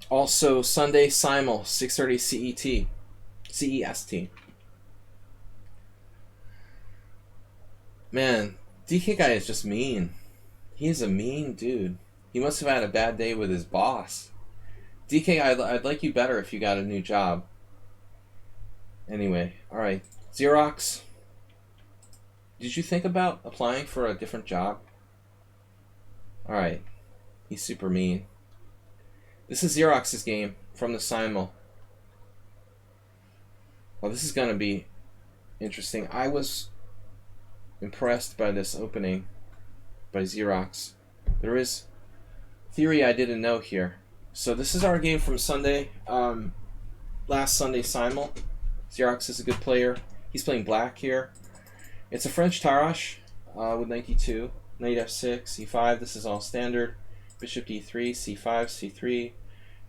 Also, Sunday, Simul, 6:30 CEST. Man, DK guy is just mean. He is a mean dude. He must have had a bad day with his boss. DK, I'd like you better if you got a new job. Anyway, alright. Xerox, did you think about applying for a different job? Alright. He's super mean. This is Xerox's game from the Simul. Well, this is going to be interesting. I was impressed by this opening by Xerox. There is theory I didn't know here. So this is our game from Sunday. Last Sunday Simul. Xerox is a good player. He's playing black here. It's a French Tarash with knight d2. Knight f6, c5, this is all standard. Bishop d3, c5, c3.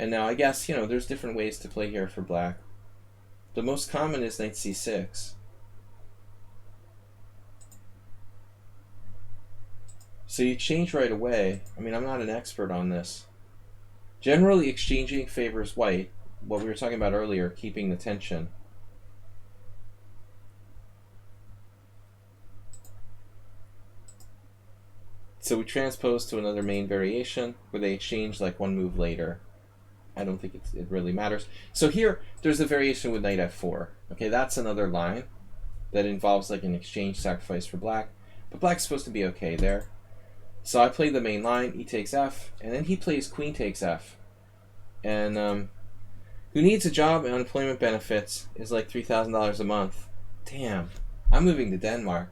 And now I guess, you know, there's different ways to play here for black. The most common is knight c6. So you change right away. I mean, I'm not an expert on this. Generally, exchanging favors white. What we were talking about earlier, keeping the tension. So we transpose to another main variation where they exchange like one move later. I don't think it really matters. So here, there's a variation with knight f4. Okay, that's another line that involves like an exchange sacrifice for black. But black's supposed to be okay there. So I play the main line, e takes f, and then he plays queen takes f. And who needs a job and unemployment benefits is like $3,000 a month. Damn, I'm moving to Denmark.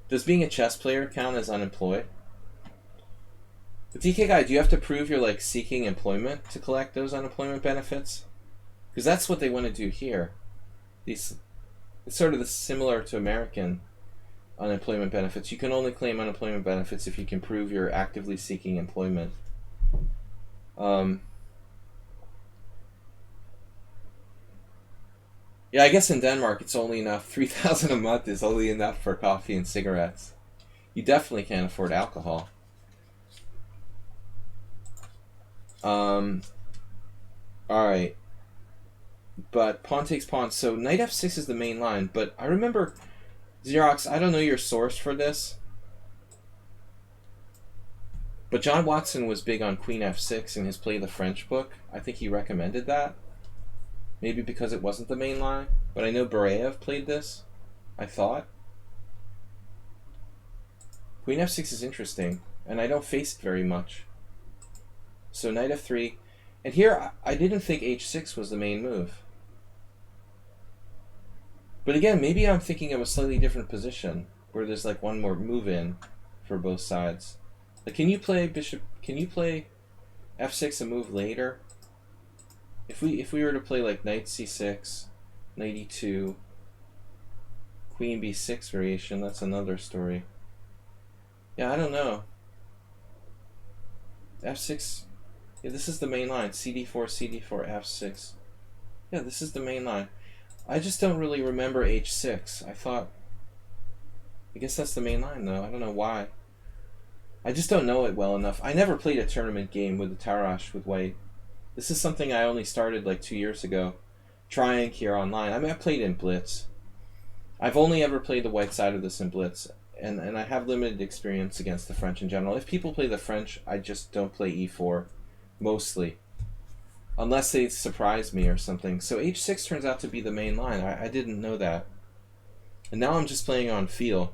Does being a chess player count as unemployed? But DK guy, do you have to prove you're like seeking employment to collect those unemployment benefits? Because that's what they want to do here. It's sort of similar to American unemployment benefits. You can only claim unemployment benefits if you can prove you're actively seeking employment. Yeah, I guess in Denmark it's only enough. 3,000 a month is only enough for coffee and cigarettes. You definitely can't afford alcohol. Alright. But pawn takes pawn. So knight f6 is the main line. But I remember, Xerox, I don't know your source for this. But John Watson was big on queen f6 in his Play the French book. I think he recommended that. Maybe because it wasn't the main line. But I know Bereyev played this, I thought. Queen f6 is interesting. And I don't face it very much. So knight f3. And here, I didn't think h6 was the main move. But again, maybe I'm thinking of a slightly different position, where there's like one more move in for both sides. Like, can you play bishop, can you play f6 a move later? If we were to play like knight c6, knight e2, queen b6 variation, that's another story. Yeah, I don't know. f6. Yeah, this is the main line. cd4, cd4, f6. Yeah, this is the main line. I just don't really remember h6. I guess that's the main line though. I don't know why. I just don't know it well enough. I never played a tournament game with the Tarash with white. This is something I only started like 2 years ago, trying here online. I mean, I played in Blitz. I've only ever played the white side of this in Blitz, and I have limited experience against the French in general. If people play the French, I just don't play e4, mostly. Unless they surprise me or something. So h6 turns out to be the main line. I didn't know that. And now I'm just playing on feel.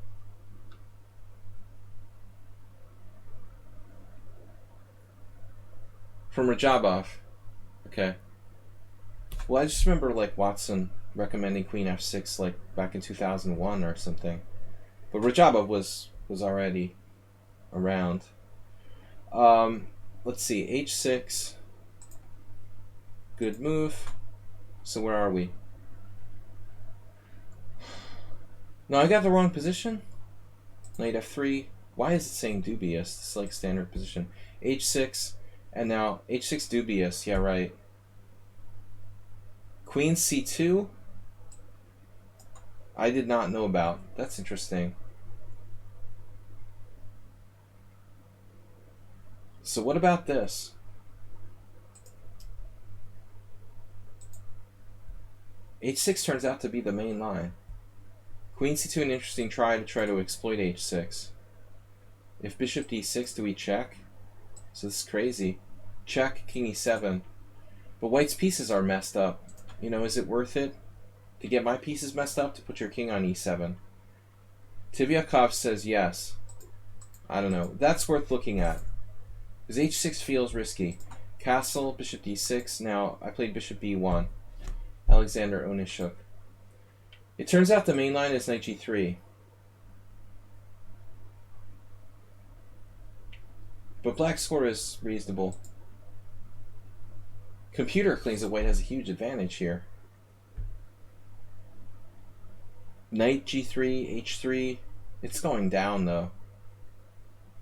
From Rajabov. Okay. Well, I just remember like Watson recommending Queen f6 like back in 2001 or something. But Rajabov was already around. Let's see. h6. Good move. So where are we? No, I got the wrong position. Knight f3. Why is it saying dubious? It's like standard position. h6. And now h6 dubious. Yeah, right. Queen c2. I did not know about. That's interesting. So what about this? h6 turns out to be the main line. Queen c2, an interesting try to exploit h6. If bishop d6, do we check? So this is crazy. Check, king e7. But white's pieces are messed up. You know, is it worth it to get my pieces messed up to put your king on e7? Tivyakov says yes. I don't know. That's worth looking at. Because h6 feels risky. Castle, bishop d6. Now, I played bishop b1. Alexander Onishuk. It turns out the main line is knight g3. But black's score is reasonable. Computer claims that white has a huge advantage here. Knight g3, h3. It's going down though.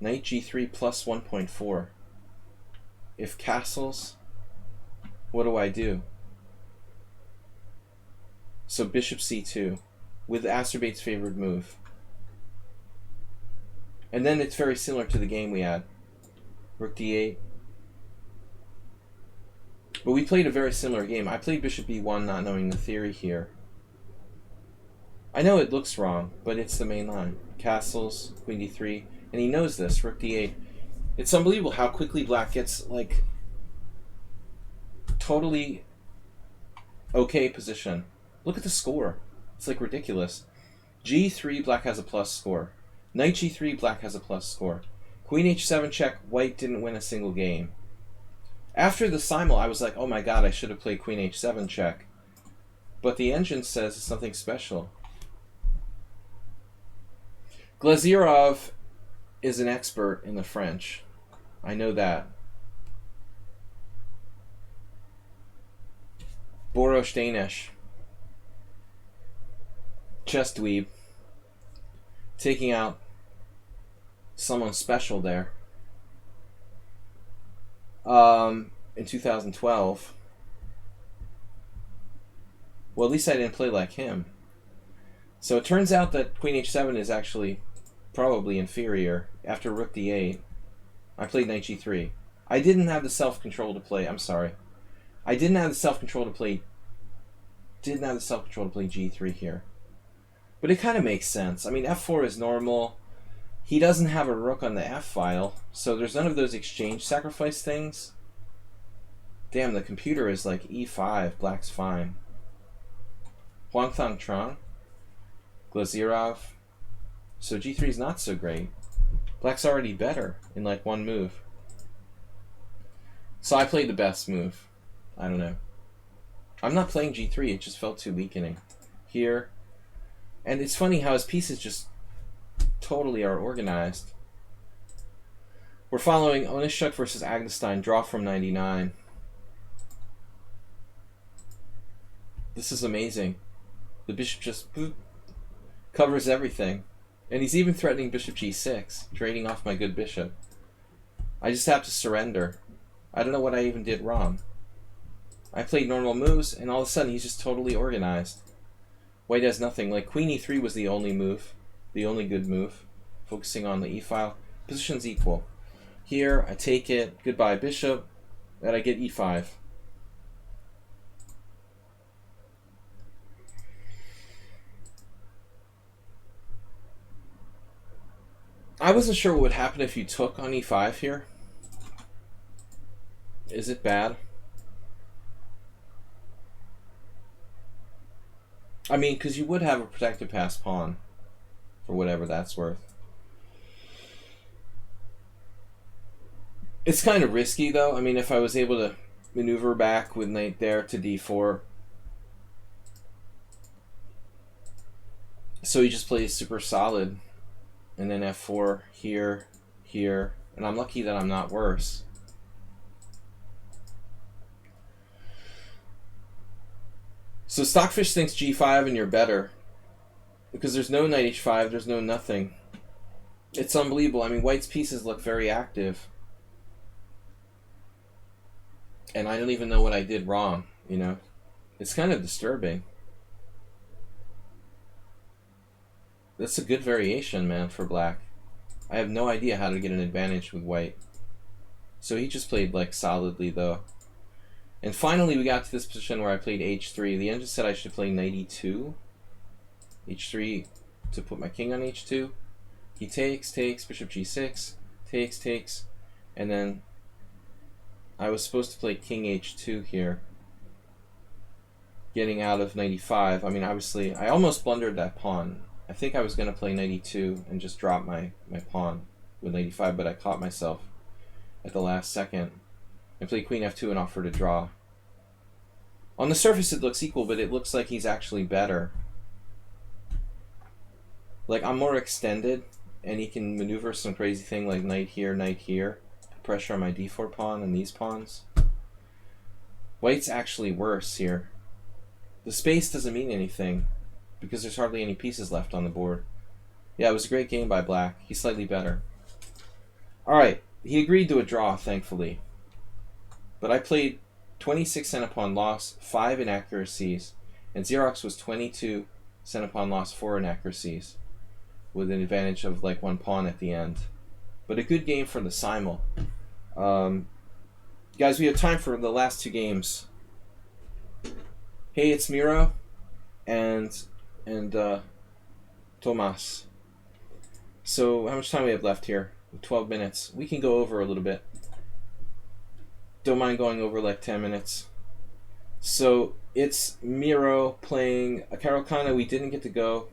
Knight g3 plus 1.4. If castles, what do I do? So bishop c2 with Asterbate's favored move. And then it's very similar to the game we had. Rook d8. But we played a very similar game. I played bishop e1 not knowing the theory here. I know it looks wrong, but it's the main line. Castles, queen d3, and he knows this, rook d8. It's unbelievable how quickly black gets, like, totally okay position. Look at the score. It's, like, ridiculous. g3, black has a plus score. Knight g3, black has a plus score. Queen h7 check, white didn't win a single game. After the simul, I was like, oh my god, I should have played queen h7 check. But the engine says it's something special. Glazirov is an expert in the French. I know that. Boros Danish. Chess dweeb. Taking out someone special there. In 2012. Well, at least I didn't play like him. So it turns out that queen h7 is actually probably inferior. After rook d8, I played knight g3. I didn't have the self-control to play. I'm sorry. I didn't have the self-control to play. Didn't have the self-control to play g3 here. But it kind of makes sense. I mean, f4 is normal. He doesn't have a rook on the f file, so there's none of those exchange sacrifice things. Damn, the computer is like e5. Black's fine. Huangthang Tran. Glazirov. So g3 is not so great. Black's already better in like one move. So I played the best move. I don't know. I'm not playing g3. It just felt too weakening. Here. And it's funny how his pieces just totally are organized. We're following Onishuk versus Agnestein. Draw from 99. This is amazing. The bishop just boop, covers everything. And he's even threatening bishop g6, trading off my good bishop. I just have to surrender. I don't know what I even did wrong. I played normal moves, and all of a sudden he's just totally organized. White has nothing. Like queen e3 was the only move, the only good move. Focusing on the e-file. Position's equal. Here, I take it. Goodbye, bishop. And I get e5. I wasn't sure what would happen if you took on e5 here. Is it bad? I mean, because you would have a protected passed pawn, for whatever that's worth. It's kind of risky, though. I mean, if I was able to maneuver back with knight there to d4. So he just plays super solid. And then f4 here, here. And I'm lucky that I'm not worse. So Stockfish thinks g5 and you're better. Because there's no knight h5, there's no nothing. It's unbelievable. I mean, White's pieces look very active. And I don't even know what I did wrong, you know. It's kind of disturbing. That's a good variation, man, for Black. I have no idea how to get an advantage with White. So he just played, like, solidly, though. And finally, we got to this position where I played h3. The engine said I should play knight e2. h3 to put my king on h2. He takes, bishop g6, takes, and then I was supposed to play king h2 here, getting out of knight e5. I mean, obviously, I almost blundered that pawn. I think I was going to play knight e2 and just drop my pawn with knight e5, but I caught myself at the last second. I played queen f2 and offered a draw. On the surface it looks equal, but it looks like he's actually better. Like, I'm more extended, and he can maneuver some crazy thing like knight here, put pressure on my d4 pawn and these pawns. White's actually worse here. The space doesn't mean anything, because there's hardly any pieces left on the board. Yeah, it was a great game by Black. He's slightly better. Alright, he agreed to a draw, thankfully. But I played 26 cent upon loss, 5 inaccuracies, and Xerox was 22 cent upon loss, 4 inaccuracies, with an advantage of like 1 pawn at the end. But a good game for the simul. Guys, we have time for the last 2 games. Hey, it's Miro and Tomas. So how much time we have left here? 12 minutes. We can go over a little bit. Don't mind going over like 10 minutes. So it's Miro playing a Carolcana. We didn't get to go.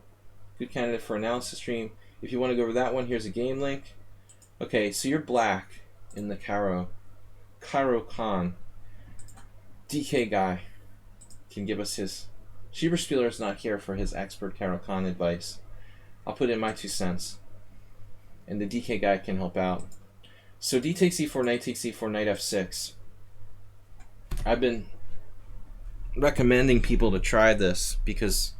Good candidate for analysis stream. If you want to go over that one, here's a game link. Okay, so you're Black in the Carolcan. DK guy can give us his... Schieberspieler is not here for his expert Carolcan advice. I'll put in my 2 cents. And the DK guy can help out. So d takes e4, knight takes e4, knight f6. I've been recommending people to try this because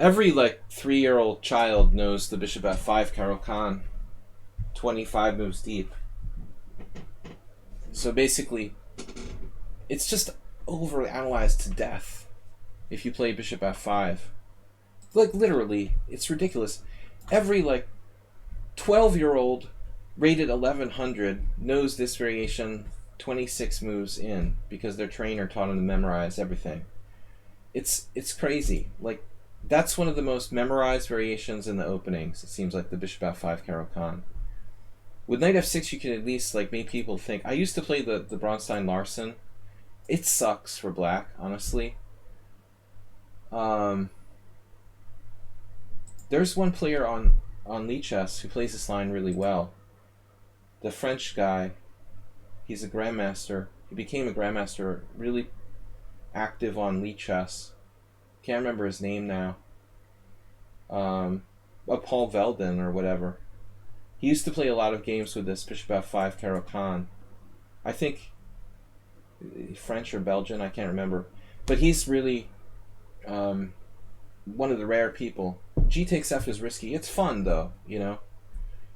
every like 3-year-old child knows the bishop f5 Carolcan, 25 moves deep. So basically, it's just overanalyzed to death if you play bishop f5. Like literally, it's ridiculous. Every like 12-year-old rated 1100 knows this variation 26 moves in because their trainer taught them to memorize everything. It's crazy. Like, that's one of the most memorized variations in the openings. It seems like the bishop f5 Carolcan. With knight f6, you can at least like make people think. I used to play the Bronstein-Larsen. It sucks for Black, honestly. There's one player on lichess who plays this line really well. The French guy, he's a grandmaster. He became a grandmaster, really active on lichess. Can't remember his name now. Paul Veldon or whatever. He used to play a lot of games with this bishop f5 Carolcan. I think French or Belgian, I can't remember. But he's really One of the rare people. G takes F is risky. It's fun though, you know.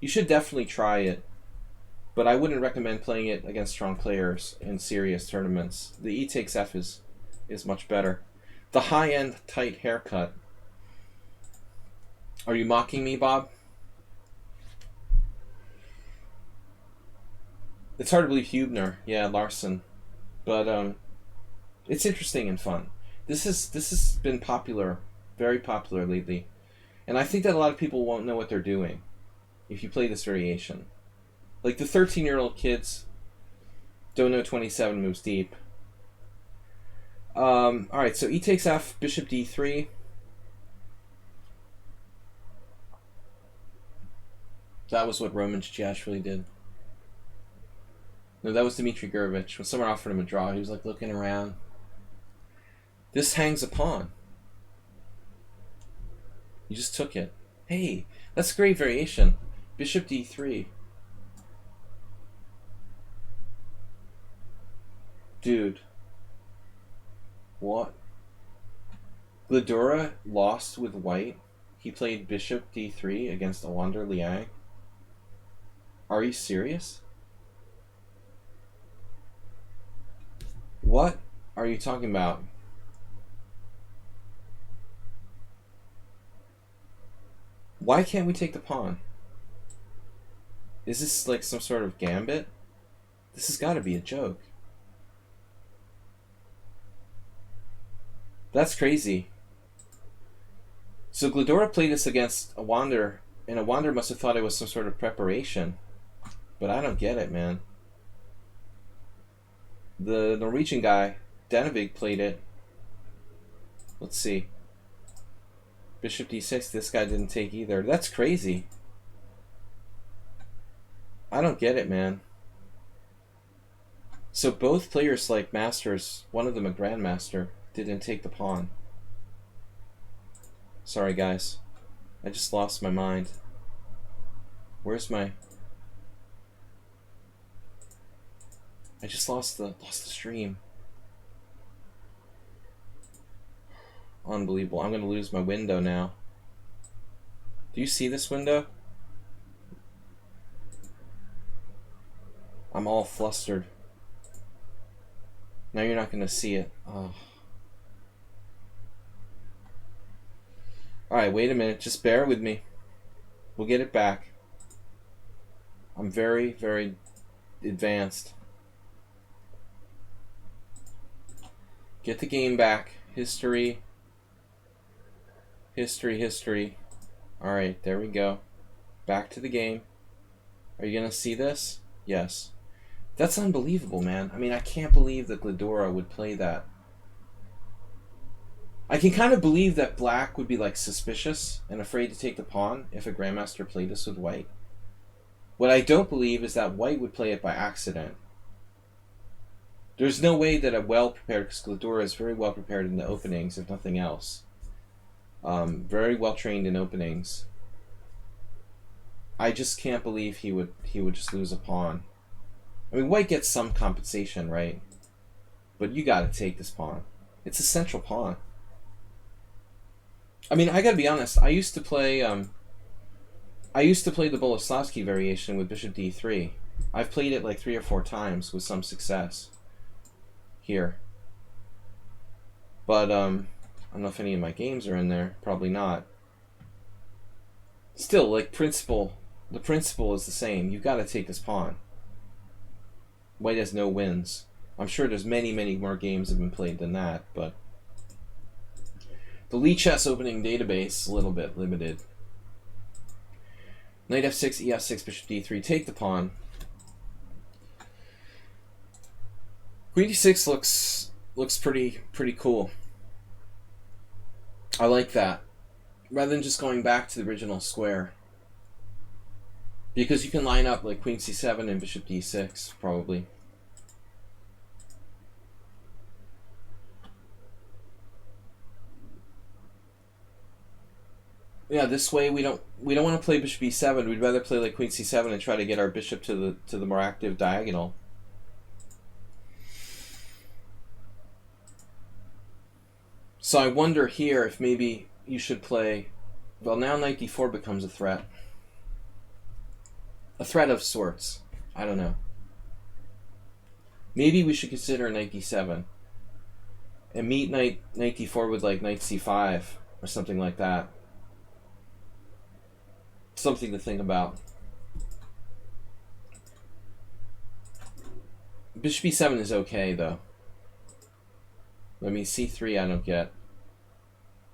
You should definitely try it, but I wouldn't recommend playing it against strong players in serious tournaments. The E takes F is much better. The high-end tight haircut. Are you mocking me, Bob? It's hard to believe Hubner. Yeah, Larson. But it's interesting and fun. This has been popular, very popular lately. And I think that a lot of people won't know what they're doing if you play this variation. Like the 13-year-old kids don't know 27 moves deep. Alright, so E takes F, bishop d3. That was what Roman Cicic really did. No, that was Dmitry Gurevich. When someone offered him a draw, he was like looking around. This hangs a pawn. You just took it. Hey, that's a great variation. Bishop d3. Dude. What? Gladura lost with white. He played bishop d3 against Alander Liang. Are you serious? What are you talking about? Why can't we take the pawn? Is this like some sort of gambit? This has got to be a joke. That's crazy. So Gladora played this against Awander, and Awander must have thought it was some sort of preparation. But I don't get it, man. The Norwegian guy, Danevig, played it. Let's see. Bishop d6, this guy didn't take either. That's crazy. I don't get it, man. So both players, like masters, one of them a grandmaster, didn't take the pawn. Sorry, guys. I just lost my mind. Where's my... I just lost the stream. Unbelievable. I'm going to lose my window now. Do you see this window? I'm all flustered. Now you're not going to see it. Oh. Alright, wait a minute. Just bear with me. We'll get it back. I'm very, very advanced. Get the game back. History. History, history. Alright, there we go. Back to the game. Are you going to see this? Yes. That's unbelievable, man. I mean, I can't believe that Gladora would play that. I can kind of believe that black would be like suspicious and afraid to take the pawn if a grandmaster played this with white. What I don't believe is that white would play it by accident. There's no way that a well-prepared, because Gladora is very well prepared in the openings, if nothing else. Very well trained in openings. I just can't believe he would just lose a pawn. I mean, white gets some compensation, right? But you got to take this pawn. It's a central pawn. I mean, I got to be honest. I used to play the Boleslavsky variation with bishop d3. I've played it like 3 or 4 times with some success here. But I don't know if any of my games are in there. Probably not. Still, like the principle is the same. You've got to take this pawn. White has no wins. I'm sure there's many, many more games have been played than that, but the lichess opening database is a little bit limited. Knight f6, ef6, bishop d3. Take the pawn. Queen d6 looks pretty cool. I like that. Rather than just going back to the original square. Because you can line up like queen c7 and bishop d6, probably. Yeah, this way we don't want to play bishop e7. We'd rather play like queen c7 and try to get our bishop to the more active diagonal. So I wonder here if maybe you should play... Well, now knight d4 becomes a threat. A threat of sorts. I don't know. Maybe we should consider knight d7. And meet knight d4 with like knight c5 or something like that. Something to think about. Bishop e7 is okay though. I mean c3 I don't get.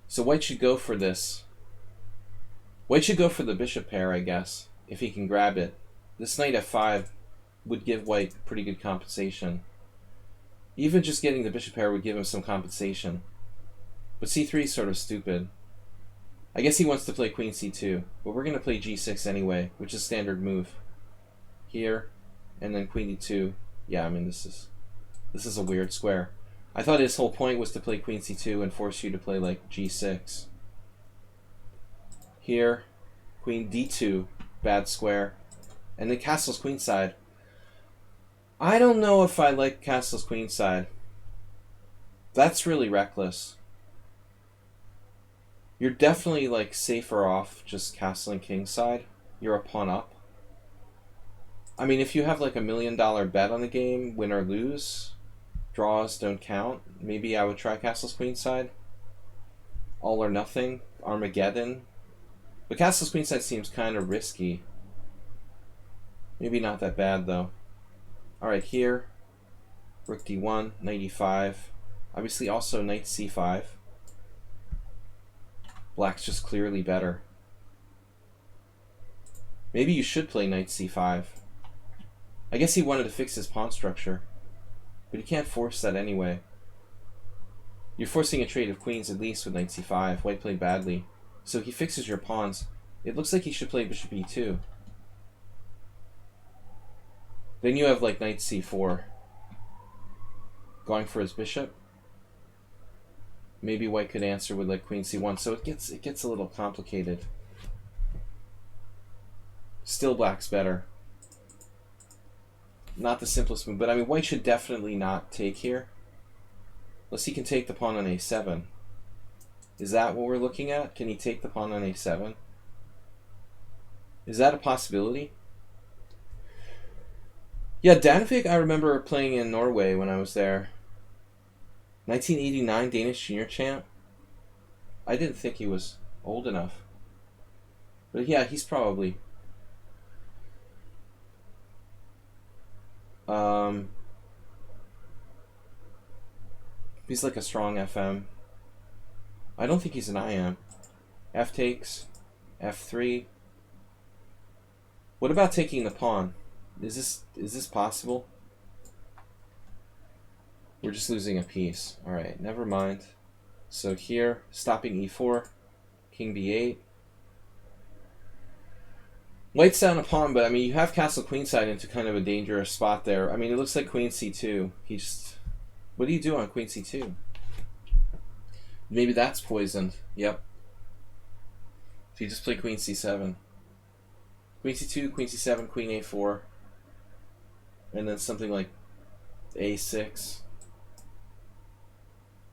So white should go for this. White should go for the bishop pair, I guess, if he can grab it. This knight f5 would give white pretty good compensation. Even just getting the bishop pair would give him some compensation. But c3 is sort of stupid. I guess he wants to play queen c2, but we're going to play g6 anyway, which is standard move. Here, and then queen d2. Yeah, I mean, this is a weird square. I thought his whole point was to play queen c2 and force you to play like g6. Here, queen d2, bad square. And then castle's queenside. I don't know if I like castle's queenside. That's really reckless. You're definitely like safer off just castling kingside. You're a pawn up. I mean, if you have like $1 million bet on the game, win or lose, draws don't count, maybe I would try castle's queenside. All or nothing, Armageddon. But castle's queenside seems kind of risky. Maybe not that bad though. Alright, here, rook d1, knight e5. Obviously also knight c5. Black's just clearly better. Maybe you should play knight c5. I guess he wanted to fix his pawn structure. But you can't force that anyway. You're forcing a trade of queens at least with knight c5. White played badly. So he fixes your pawns. It looks like he should play bishop e2. Then you have like knight c4. Going for his bishop. Maybe white could answer with like queen c1. So it gets a little complicated. Still black's better. Not the simplest move, but I mean white should definitely not take here. Unless he can take the pawn on a7. Is that what we're looking at? Can he take the pawn on a7? Is that a possibility? Yeah, Danvik I remember playing in Norway when I was there. 1989 Danish junior champ. I didn't think he was old enough. But yeah, he's probably... he's like a strong FM. I don't think he's an IM. F takes. F3. What about taking the pawn? Is this possible? We're just losing a piece. Alright, never mind. So here, stopping e4, king b8. White's down a pawn, but I mean, you have castle queenside into kind of a dangerous spot there. I mean, it looks like queen c2. He just... What do you do on queen c2? Maybe that's poisoned. Yep. So you just play queen c7. Queen c2, queen c7, queen a4. And then something like a6.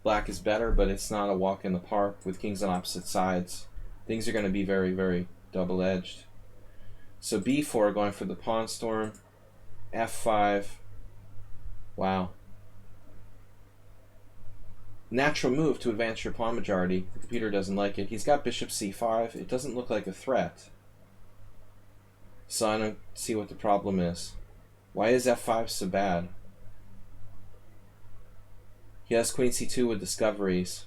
Black is better, but it's not a walk in the park with kings on opposite sides. Things are going to be very, very double-edged. So b4 going for the pawn storm. f5. Wow. Natural move to advance your pawn majority. The computer doesn't like it. He's got bishop c5. It doesn't look like a threat. So I don't see what the problem is. Why is f5 so bad? He has queen c2 with discoveries.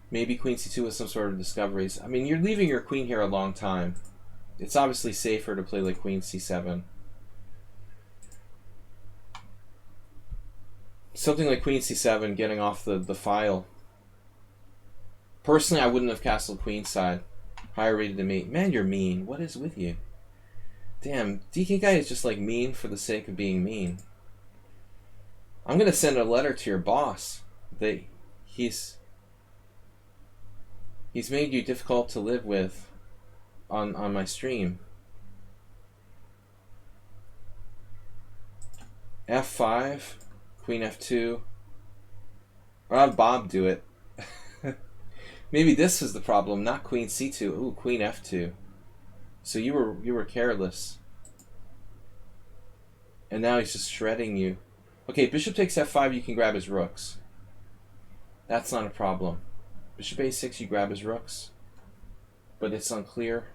Maybe queen c2 with some sort of discoveries. I mean, you're leaving your queen here a long time. It's obviously safer to play like queen c7. Something like queen c7, getting off the file. Personally, I wouldn't have castled queenside. Higher rated than me. Man, you're mean. What is with you? Damn, DK guy is just like mean for the sake of being mean. I'm gonna send a letter to your boss. He's made you difficult to live with on my stream. F5, queen F2. Or I'll have Bob do it. Maybe this is the problem, not queen C2. Ooh, queen F2. So you were careless. And now he's just shredding you. Okay, bishop takes F5, you can grab his rooks. That's not a problem. Bishop A6, you grab his rooks. But it's unclear.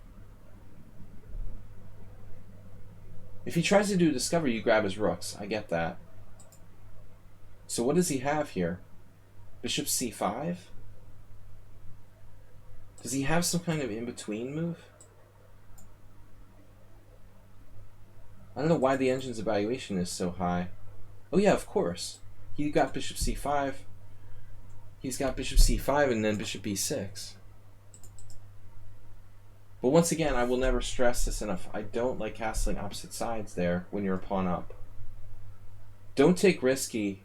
If he tries to do discovery, you grab his rooks. I get that. So what does he have here? Bishop C5? Does he have some kind of in-between move? I don't know why the engine's evaluation is so high. Oh yeah, of course. He got bishop C5. He's got bishop C5 and then bishop B6. But once again, I will never stress this enough. I don't like castling opposite sides there when you're a pawn up. Don't take risky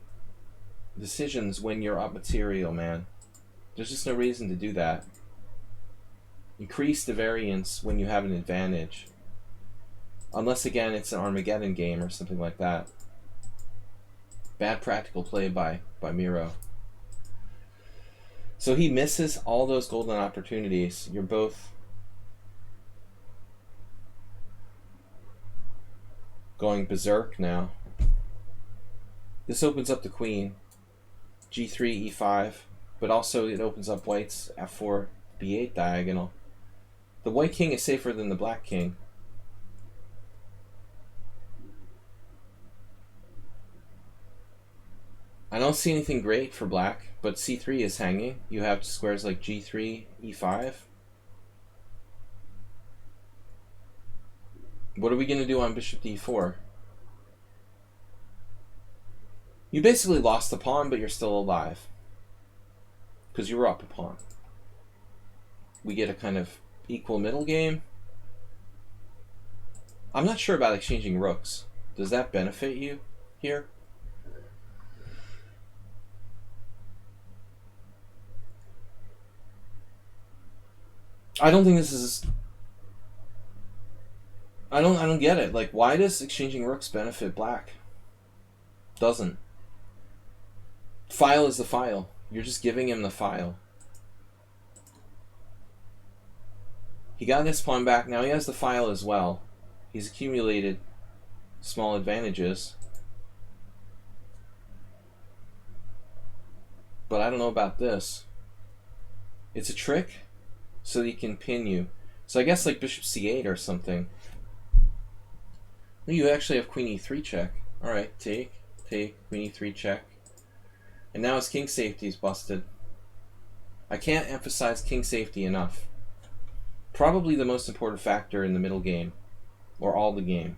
decisions when you're up material, man. There's just no reason to do that. Increase the variance when you have an advantage. Unless, again, it's an Armageddon game or something like that. Bad practical play by Miro. So he misses all those golden opportunities. You're both going berserk now. This opens up the queen. G3, E5. But also it opens up white's F4, B8 diagonal. The white king is safer than the black king. I don't see anything great for black, but C3 is hanging. You have squares like G3, E5. What are we going to do on bishop D4? You basically lost the pawn, but you're still alive. Because you were up a pawn. We get a kind of equal middle game. I'm not sure about exchanging rooks. Does that benefit you here? I don't think this is... I don't get it. Like, why does exchanging rooks benefit black? Doesn't. File is the file. You're just giving him the file. He got his pawn back. Now he has the file as well. He's accumulated small advantages. But I don't know about this. It's a trick so that he can pin you. So I guess like bishop C8 or something. You actually have queen E3 check. Alright, take, queen E3 check. And now his king safety is busted. I can't emphasize king safety enough. Probably the most important factor in the middle game. Or all the game.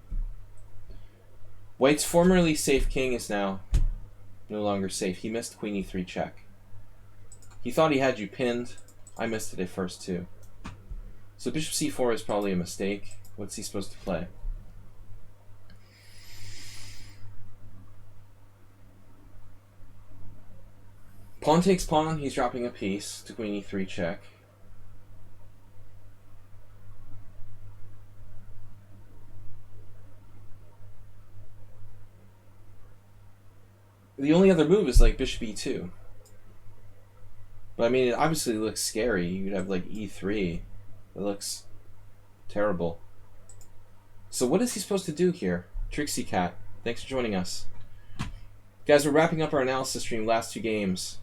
White's formerly safe king is now no longer safe. He missed queen E3 check. He thought he had you pinned. I missed it at first too. So bishop C4 is probably a mistake. What's he supposed to play? Pawn takes pawn. He's dropping a piece to queen E3 check. The only other move is like bishop E2. But I mean, it obviously looks scary. You'd have like E3. It looks terrible. So what is he supposed to do here? Trixie Cat, thanks for joining us. Guys, we're wrapping up our analysis stream, last two games.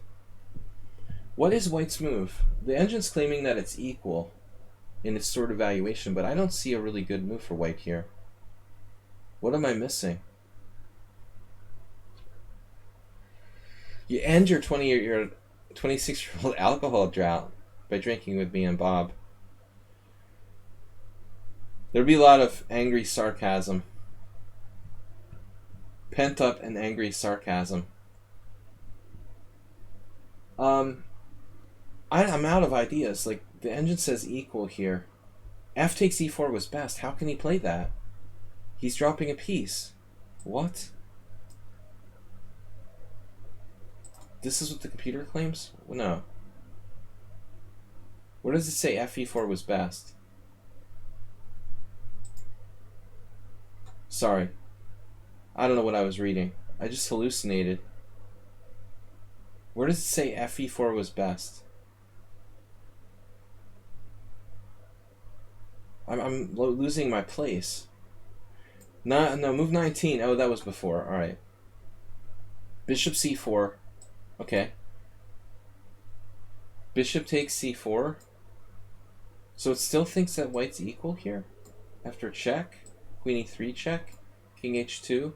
What is White's move? The engine's claiming that it's equal in its sort of valuation, but I don't see a really good move for White here. What am I missing? You end your 26-year-old alcohol drought by drinking with me and Bob. There'd be a lot of angry sarcasm. Pent up and angry sarcasm. I'm out of ideas. Like, the engine says equal here. F takes E4 was best. How can he play that? He's dropping a piece. What? This is what the computer claims? Well, no. Where does it say FE4 was best? Sorry. I don't know what I was reading. I just hallucinated. Where does it say fe4 was best? I'm losing my place. No, move 19. Oh, that was before. All right. Bishop c4. Okay. Bishop takes c4. So it still thinks that white's equal here? After check? Queen e3 check? King h2?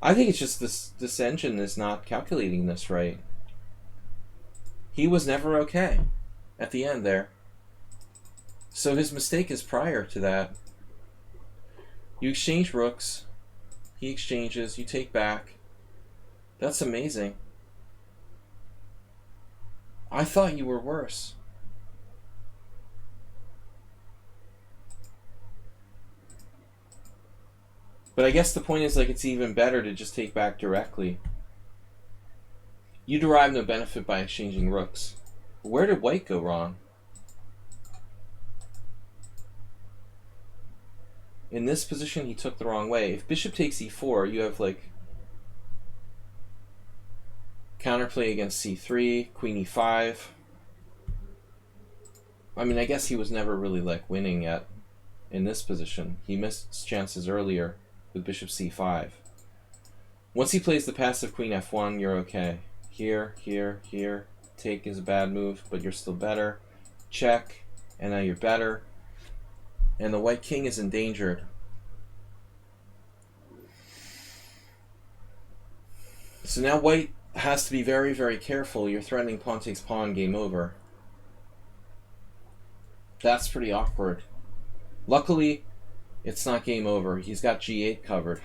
I think it's just this engine is not calculating this right. He was never okay at the end there. So his mistake is prior to that. You exchange rooks. He exchanges. You take back. That's amazing. I thought you were worse. But I guess the point is, like, it's even better to just take back directly. You derive no benefit by exchanging rooks. Where did white go wrong? In this position, he took the wrong way. If bishop takes e4, you have, like, counterplay against c3, queen e5. I mean, I guess he was never really, like, winning yet in this position. He missed chances earlier with bishop c5. Once he plays the passive queen f1, you're okay. Here, here, here. Take is a bad move, but you're still better. Check, and now you're better. And the white king is endangered. So now white has to be very, very careful. You're threatening pawn takes pawn, game over. That's pretty awkward. Luckily, it's not game over. He's got g8 covered.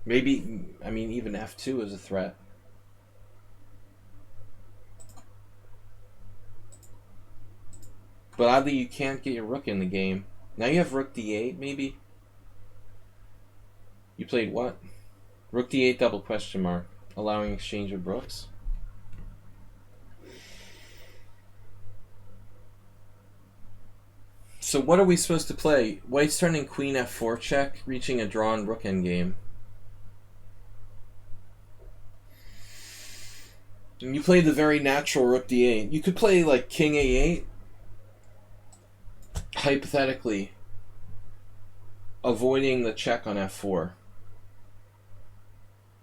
Maybe, I mean, even f2 is a threat. But oddly, you can't get your rook in the game. Now you have rook d8, maybe? You played what? Rook d8 double question mark, allowing exchange of rooks. So what are we supposed to play? White's turning queen f4 check, reaching a drawn rook endgame. And you played the very natural rook d8. You could play like king a8, hypothetically, avoiding the check on f4.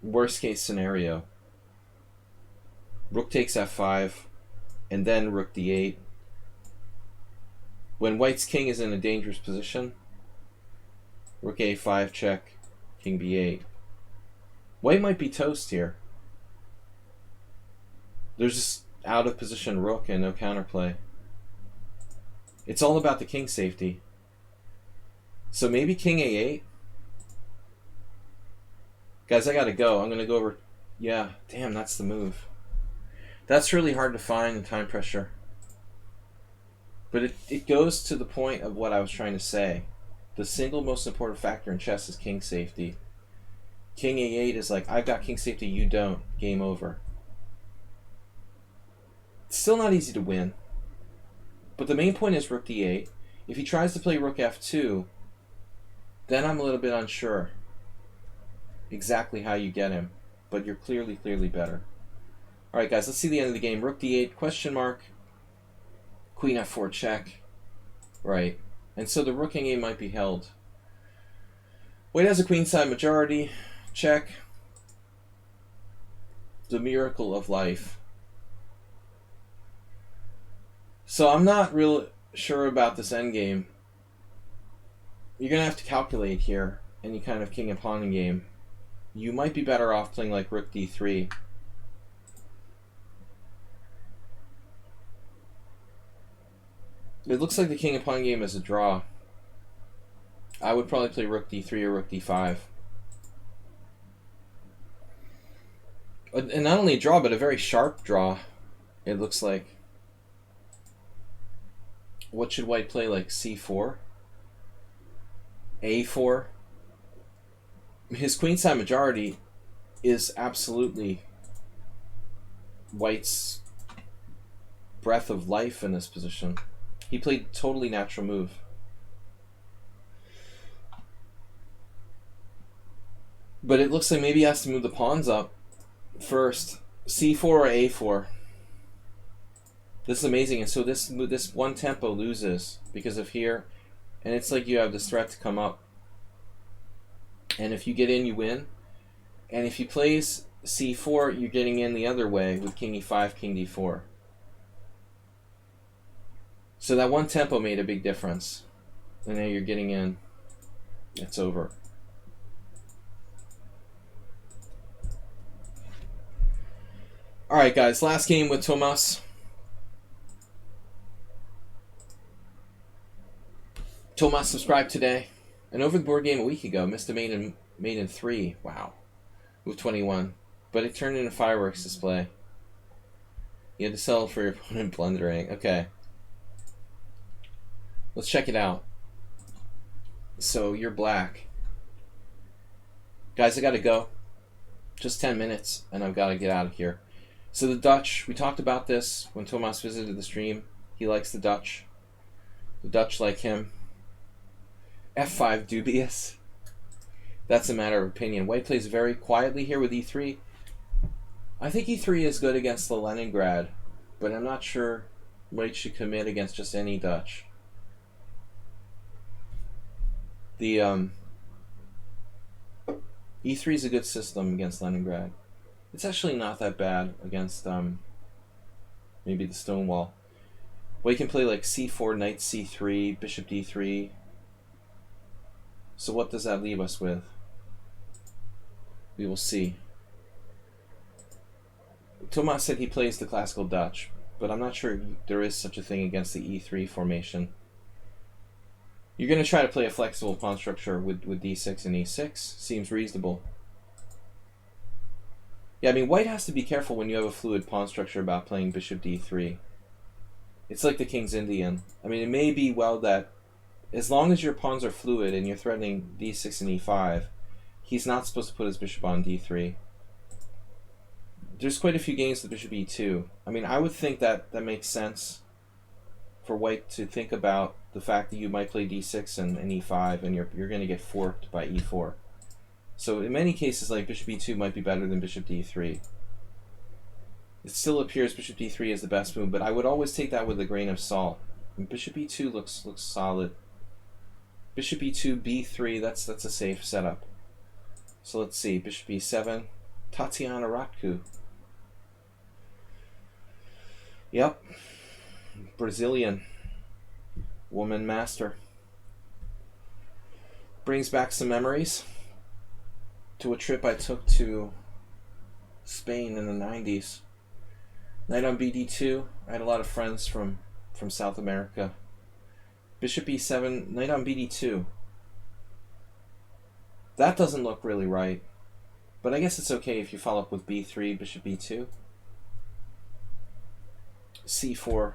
Worst case scenario. Rook takes f5, and then rook d8. When white's king is in a dangerous position, rook a5 check, king b8. White might be toast here. There's just out of position rook and no counterplay. It's all about the king safety. So maybe king a8. Guys, I gotta go. I'm gonna go over. Yeah, damn, that's the move. That's really hard to find in time pressure. But it goes to the point of what I was trying to say. The single most important factor in chess is king safety. King a8 is like, I've got king safety, you don't. Game over. It's still not easy to win. But the main point is rook d8. If he tries to play rook f2, then I'm a little bit unsure exactly how you get him. But you're clearly better. Alright guys, let's see the end of the game. Rook d8, question mark. Queen f4 check. Right. And so the rook game might be held. White has a queenside majority. Check. The miracle of life. So I'm not real sure about this endgame. You're going to have to calculate here any kind of king and pawn game. You might be better off playing like rook d3. It looks like the king and pawn game is a draw. I would probably play rook d3 or rook d5. And not only a draw, but a very sharp draw, it looks like. What should white play, like c4? a4? his queenside majority is absolutely White's breath of life in this position. He played totally natural move. But it looks like maybe he has to move the pawns up first. C4 or A4. This is amazing. And so this one tempo loses because of here. And it's like you have this threat to come up. And if you get in, you win. And if he plays C4, you're getting in the other way with King E5, King D4. So that one tempo made a big difference. And now you're getting in. It's over. Alright guys, last game with Tomas. Tomas subscribed today. And over the board game a week ago, missed a made in 3. Wow. With 21. But it turned into fireworks display. You had to sell for your opponent blundering. Okay. Let's check it out. So you're black. Guys, I gotta go. Just 10 minutes and I've got to get out of here. So the Dutch, we talked about this when Tomas visited the stream. He likes the Dutch. The Dutch like him. F5 dubious. That's a matter of opinion. White plays very quietly here with E3. I think E3 is good against the Leningrad, but I'm not sure White should commit against just any Dutch. The E3 is a good system against Leningrad. It's actually not that bad against maybe the Stonewall. White can play like C4, Knight C3, Bishop D3. So what does that leave us with? We will see. Tomas said he plays the classical Dutch, but I'm not sure there is such a thing against the E3 formation. You're going to try to play a flexible pawn structure with D6 and E6. Seems reasonable. Yeah, I mean, White has to be careful when you have a fluid pawn structure about playing Bishop D3. It's like the King's Indian. I mean, it may be well that as long as your pawns are fluid and you're threatening D6 and E5, he's not supposed to put his bishop on D3. There's quite a few games with Bishop E2. I mean, I would think that makes sense for White to think about the fact that you might play D6 and E5 and you're going to get forked by E4. So in many cases, like Bishop E2 might be better than Bishop D3. It still appears Bishop D3 is the best move, but I would always take that with a grain of salt. And Bishop E2 looks solid. Bishop E2, B3, that's a safe setup. So let's see, Bishop E7, Tatiana Ratku. Yep, Brazilian woman master. Brings back some memories to a trip I took to Spain in the 90s. Knight on BD2. I had a lot of friends from South America. Bishop E7, Knight on BD2. That doesn't look really right, but I guess it's okay if you follow up with B3, Bishop E2. C4.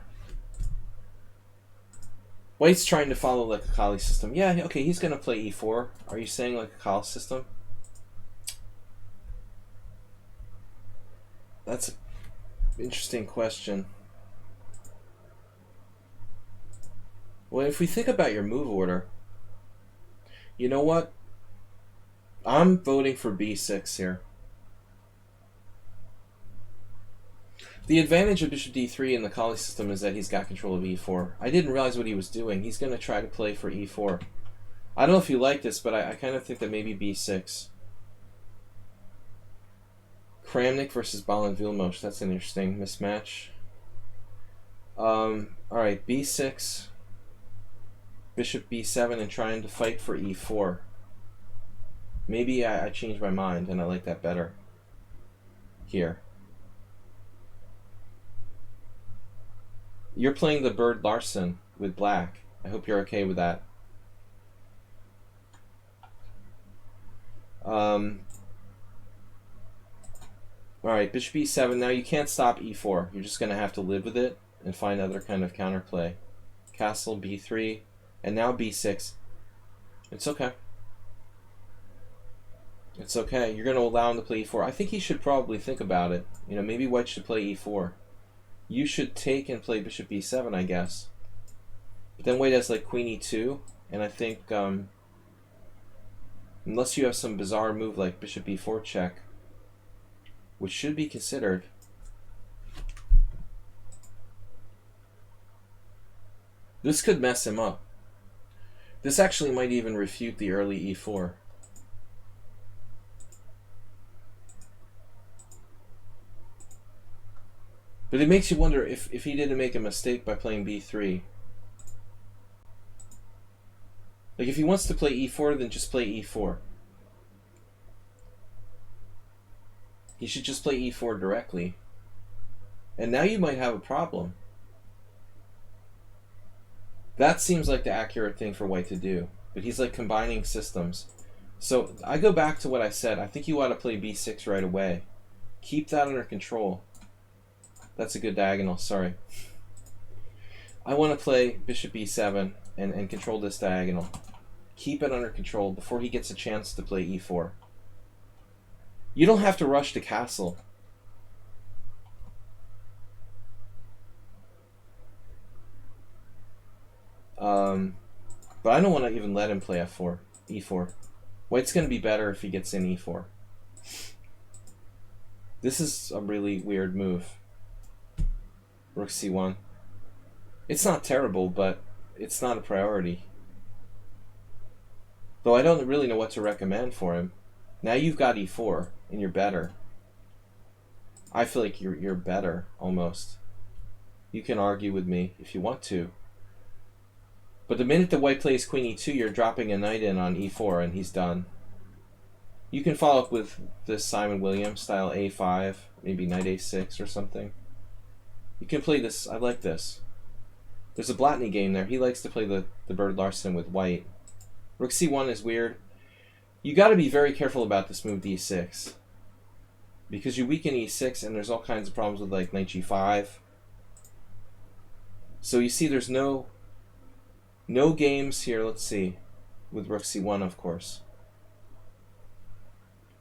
White's trying to follow like a Kali system. Yeah, okay, he's going to play E4. Are you saying like a Kali system? That's an interesting question. Well, if we think about your move order, you know what? I'm voting for B6 here. The advantage of Bishop D3 in the Kali system is that he's got control of E4. I didn't realize what he was doing. He's going to try to play for E4. I don't know if you like this, but I kind of think that maybe B6. Kramnik versus Balin Vilmos. That's an interesting mismatch. Alright, B6. Bishop B7 and trying to fight for E4. Maybe I changed my mind and I like that better. Here. You're playing the Bird Larsen with black. I hope you're okay with that. Alright, Bishop E7. Now you can't stop E4. You're just going to have to live with it and find other kind of counterplay. Castle B3. And now B6. It's okay. It's okay. You're going to allow him to play e4. I think he should probably think about it. You know, maybe white should play e4. You should take and play bishop e7, I guess. But then white has like queen e2, and I think unless you have some bizarre move like bishop e4 check, which should be considered. This could mess him up. This actually might even refute the early e4. But it makes you wonder if he didn't make a mistake by playing b3. Like if he wants to play e4, then just play e4. He should just play e4 directly. And now you might have a problem. That seems like the accurate thing for white to do. But he's like combining systems. So I go back to what I said. I think you ought to play b6 right away. Keep that under control. That's a good diagonal, sorry. I want to play bishop e7 and control this diagonal. Keep it under control before he gets a chance to play e4. You don't have to rush to castle. But I don't want to even let him play f4, e4. White's going to be better if he gets in e4. This is a really weird move. Rook c1. It's not terrible, but it's not a priority. Though I don't really know what to recommend for him. Now you've got e4, and you're better. I feel like you're better, almost. You can argue with me if you want to. But the minute the white plays queen e2, you're dropping a knight in on e4, and he's done. You can follow up with this Simon Williams style a5, maybe knight a6 or something. You can play this. I like this. There's a Blatney game there. He likes to play the Bird Larson with white. Rook c1 is weird. You got to be very careful about this move d6. Because you weaken e6 and there's all kinds of problems with like knight g5. So you see there's no games here, let's see, with rook c1 of course.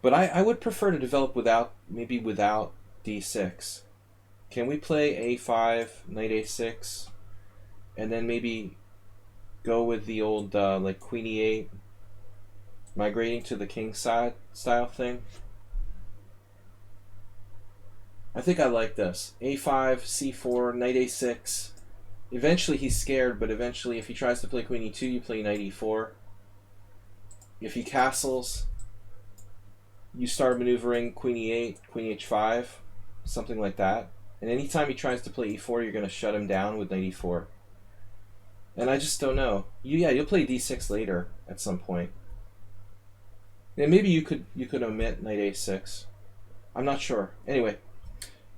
But I would prefer to develop without d6. Can we play a5, knight a6, and then maybe go with the old like queen e8, migrating to the king side style thing? I think I like this. a5, c4, knight a6. Eventually he's scared, but eventually if he tries to play queen e2, you play knight e4. If he castles, you start maneuvering queen e8, queen h5, something like that. And anytime he tries to play e4, you're going to shut him down with knight e4. And I just don't know. You'll play d6 later at some point. And maybe you could omit knight a6. I'm not sure. Anyway,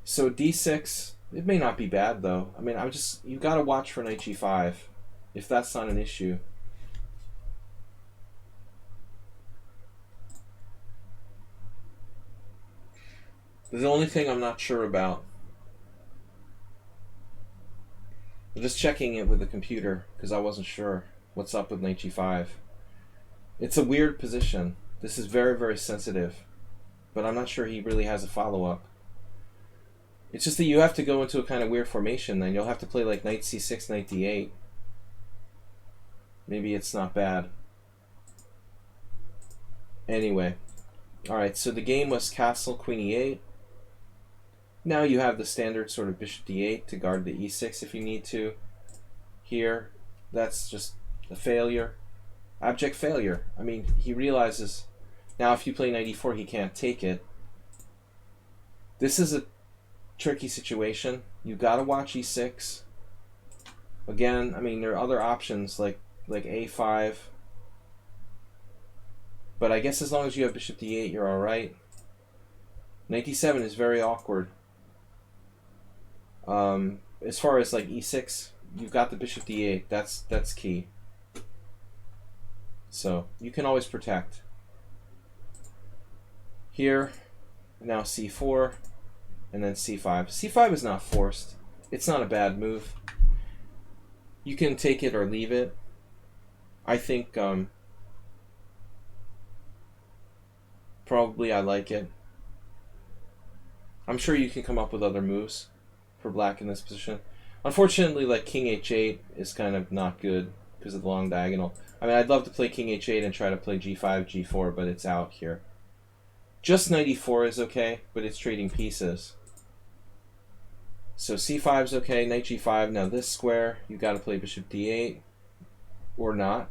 so d6, it may not be bad though. I mean, you've got to watch for knight g5 if that's not an issue. The only thing I'm not sure about, I'm just checking it with the computer because I wasn't sure what's up with knight g5. It's a weird position. This is very, very sensitive, but I'm not sure he really has a follow-up. It's just that you have to go into a kind of weird formation, then you'll have to play like knight c6, knight d8. Maybe it's not bad. Anyway, alright, so the game was castle, queen e8. Now you have the standard sort of bishop d8 to guard the e6 if you need to. Here, that's just a failure. Abject failure. I mean, he realizes now if you play knight e4, he can't take it. This is a tricky situation. You gotta watch e6. Again, I mean, there are other options like a5. But I guess as long as you have bishop d8, you're alright. Knight d7 is very awkward. As far as like e6, you've got the bishop d8. That's key. So you can always protect. Here, now c4, and then c5. c5 is not forced. It's not a bad move. You can take it or leave it. I think Probably I like it. I'm sure you can come up with other moves for black in this position. Unfortunately, like king h8 is kind of not good because of the long diagonal. I mean, I'd love to play king h8 and try to play g5, g4, but it's out here. Just knight e4 is okay, but it's trading pieces. So c5 is okay, knight g5. Now this square, you got to play bishop d8 or not.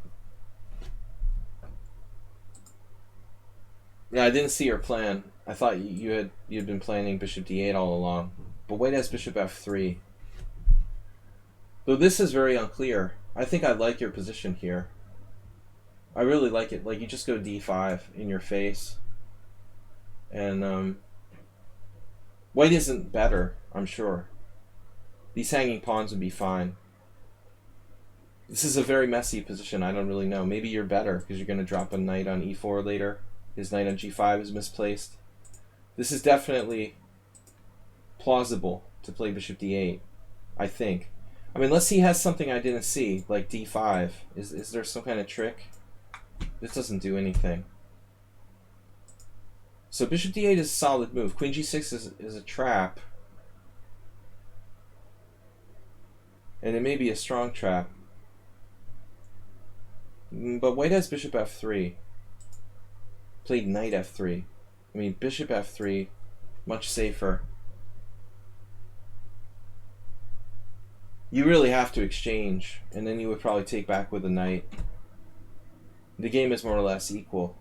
Yeah, I didn't see your plan. I thought you'd been planning bishop d8 all along. But white has bishop f3. Though this is very unclear. I think I like your position here. I really like it. Like, you just go d5 in your face. And white isn't better, I'm sure. These hanging pawns would be fine. This is a very messy position. I don't really know. Maybe you're better because you're going to drop a knight on e4 later. His knight on g5 is misplaced. This is definitely plausible to play bishop d8, I think. I mean, unless he has something I didn't see, like d5. Is there some kind of trick? This doesn't do anything. So bishop d8 is a solid move. Queen g6 is a trap. And it may be a strong trap. But white has bishop f3. Played knight f3. I mean, bishop f3, much safer. You really have to exchange, and then you would probably take back with a knight. The game is more or less equal.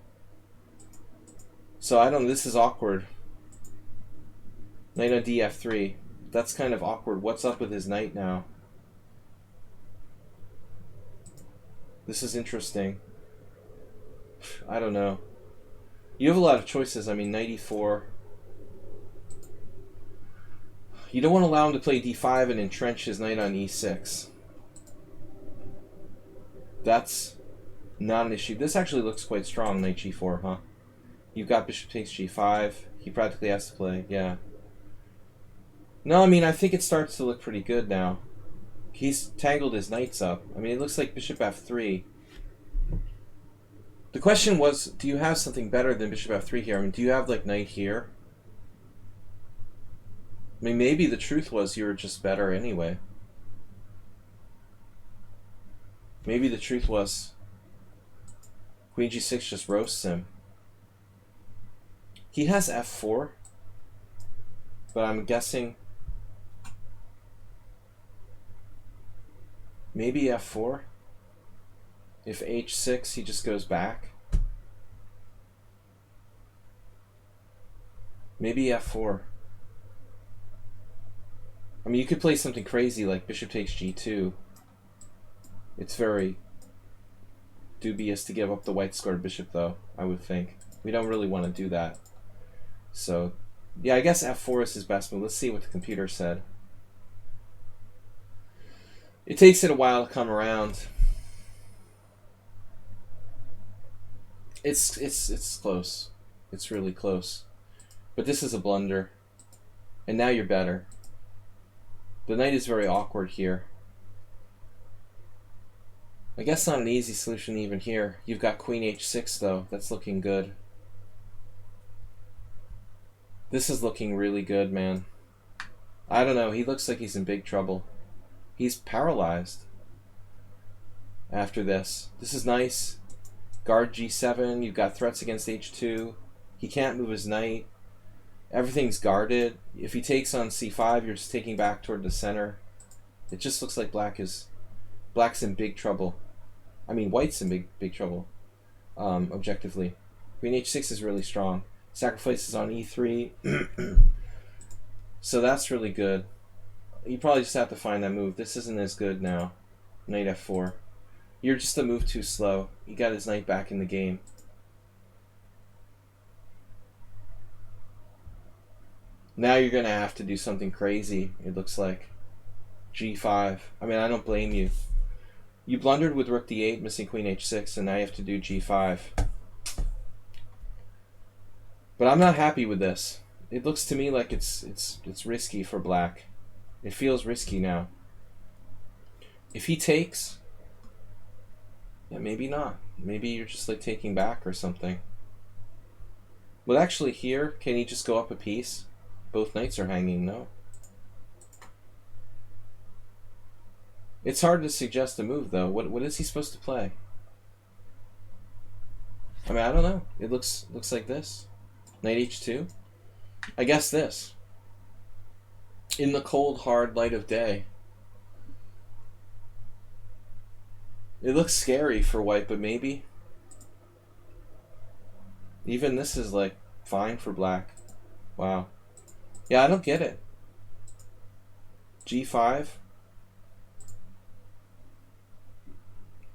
So I don't know, this is awkward. Knight on df3. That's kind of awkward. What's up with his knight now? This is interesting. I don't know. You have a lot of choices. I mean, knight e4. You don't want to allow him to play d5 and entrench his knight on e6. That's not an issue. This actually looks quite strong, knight g4, huh? You've got bishop takes g5. He practically has to play, yeah. No, I mean, I think it starts to look pretty good now. He's tangled his knights up. I mean, it looks like bishop f3. The question was, do you have something better than bishop f3 here? I mean, do you have, like, knight here? I mean, maybe the truth was you were just better anyway. Maybe the truth was queen g6 just roasts him. He has f4, but I'm guessing maybe f4. If h6, he just goes back. Maybe f4. I mean, you could play something crazy like bishop takes g2. It's very dubious to give up the white squared bishop, though, I would think. We don't really want to do that. So, yeah, I guess f4 is his best move. Let's see what the computer said. It takes it a while to come around. It's close. It's really close. But this is a blunder. And now you're better. The knight is very awkward here. I guess not an easy solution even here. You've got queen h6 though. That's looking good. This is looking really good, man. I don't know. He looks like he's in big trouble. He's paralyzed after this. This is nice. Guard g7. You've got threats against h2. He can't move his knight. Everything's guarded. If he takes on c5, you're just taking back toward the center. It just looks like black's in big trouble. I mean, white's in big trouble, objectively. Queen h6 is really strong. Sacrifices on e3. So that's really good. You probably just have to find that move. This isn't as good now. Knight f4. You're just a move too slow. He got his knight back in the game. Now you're going to have to do something crazy, it looks like. g5. I mean, I don't blame you. You blundered with rook d8, missing queen h6, and now you have to do g5. But I'm not happy with this. It looks to me like it's risky for black. It feels risky now. If he takes, yeah, maybe not. Maybe you're just like taking back or something. Well, actually here, can he just go up a piece? Both knights are hanging, no? It's hard to suggest a move, though. What is he supposed to play? I mean, I don't know. It looks like this. Knight h2? I guess this. In the cold, hard light of day. It looks scary for white, but maybe. Even this is, like, fine for black. Wow. Yeah, I don't get it. g5.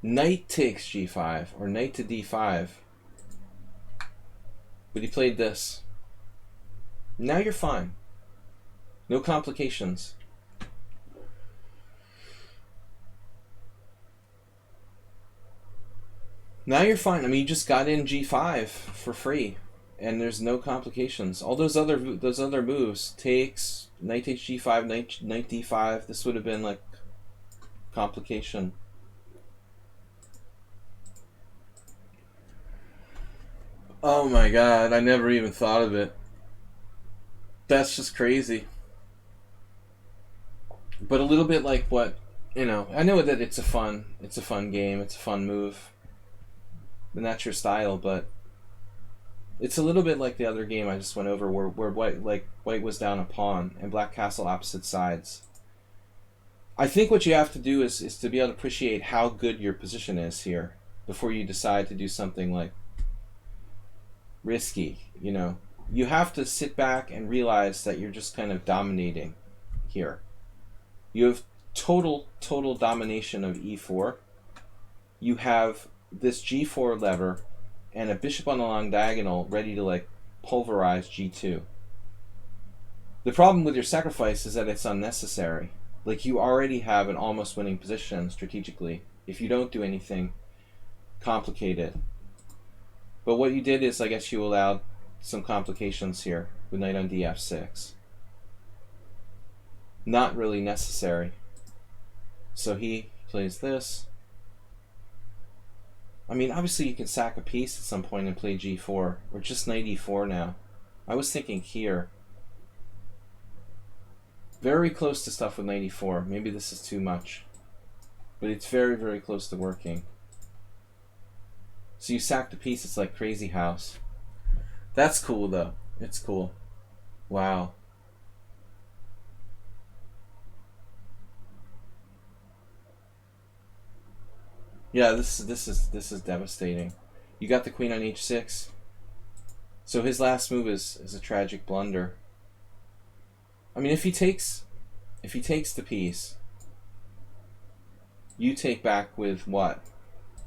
Knight takes g5, or knight to d5. But he played this. Now you're fine. No complications. Now you're fine. I mean, you just got in g5 for free, and there's no complications. All those other moves, takes, knight takes g5, knight d5. This would have been like complication. Oh my god! I never even thought of it. That's just crazy. But a little bit like what, you know. I know that it's a fun game. It's a fun move. And that's your style, but it's a little bit like the other game I just went over, where white was down a pawn and black castle opposite sides. I think what you have to do is to be able to appreciate how good your position is here before you decide to do something like risky. You know, you have to sit back and realize that you're just kind of dominating here. You have total domination of e4. You have this g4 lever and a bishop on the long diagonal ready to like pulverize g2. The problem with your sacrifice is that it's unnecessary. Like, you already have an almost winning position strategically if you don't do anything complicated. But what you did is, I guess, you allowed some complications here with knight on df6. Not really necessary. So he plays this. I mean, obviously you can sack a piece at some point and play g4, or just knight e4 now. I was thinking here. Very close to stuff with knight e4. Maybe this is too much. But it's very close to working. So you sack the piece, it's like Crazy House. That's cool, though. It's cool. Wow. Yeah, this is devastating. You got the queen on h6. So his last move is a tragic blunder. I mean, if he takes the piece, you take back with what?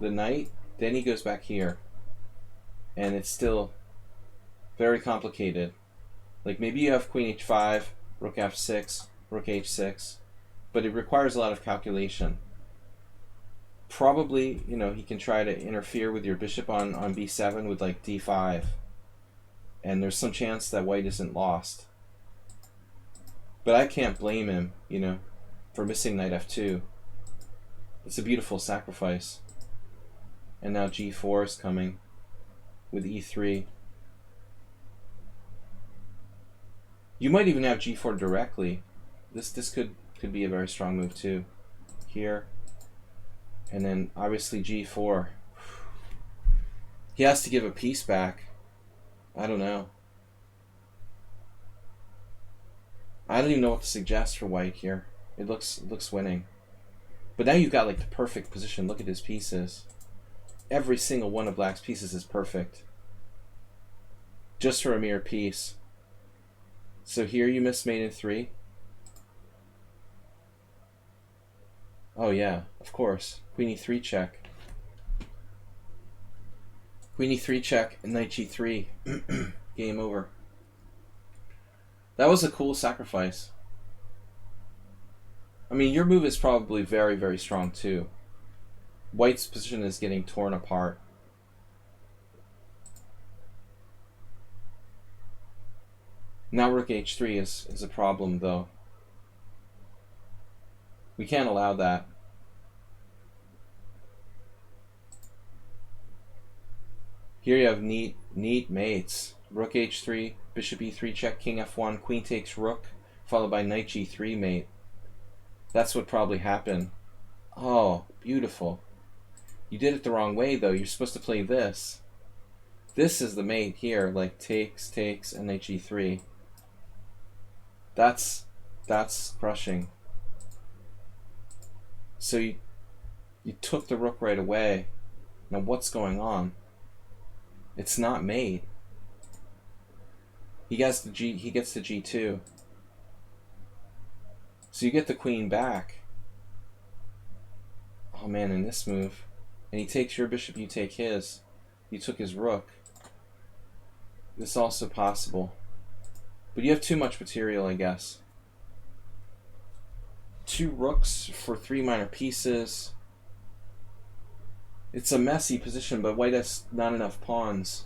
The knight? Then he goes back here. And it's still very complicated. Like, maybe you have queen h5, rook f6, rook h6, but it requires a lot of calculation. Probably, you know, he can try to interfere with your bishop on b7 with like d5. And there's some chance that white isn't lost. But I can't blame him, you know, for missing knight f2. It's a beautiful sacrifice. And now g4 is coming with e3. You might even have g4 directly. This could be a very strong move too. Here. And then obviously g4. He has to give a piece back. I don't know. I don't even know what to suggest for white here. It looks winning. But now you've got like the perfect position. Look at his pieces. Every single one of black's pieces is perfect. Just for a mere piece. So here you miss mate in 3. Oh yeah, of course. Queen e3 check. Queen e3 check and knight g3. Game over. That was a cool sacrifice. I mean, your move is probably very strong too. White's position is getting torn apart. Now rook h3 is a problem, though. We can't allow that. Here you have neat mates. Rook h3, bishop e3 check, king f1, queen takes rook, followed by knight g3 mate. That's what probably happened. Oh, beautiful. You did it the wrong way though. You're supposed to play this. This is the mate here, like takes, takes, and knight g3. That's crushing. So you took the rook right away. Now what's going on? It's not mate. He gets the g2. So you get the queen back. Oh man, in this move. And he takes your bishop, you take his. You took his rook. This is also possible. But you have too much material, I guess. 2 rooks for 3 minor pieces. It's a messy position, but white has not enough pawns.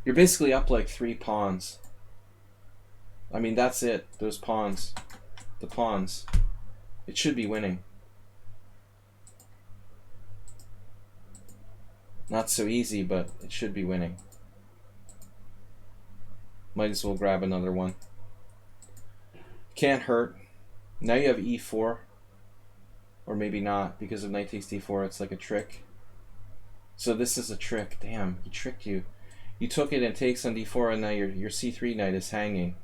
You're basically up like 3 pawns. I mean, that's it. Those pawns. The pawns. It should be winning. Not so easy, but it should be winning. Might as well grab another one. Can't hurt. Now you have e4. Or maybe not, because of knight takes d4, it's like a trick. So this is a trick. Damn, he tricked you. You took it and takes on d4, and now your c3 knight is hanging.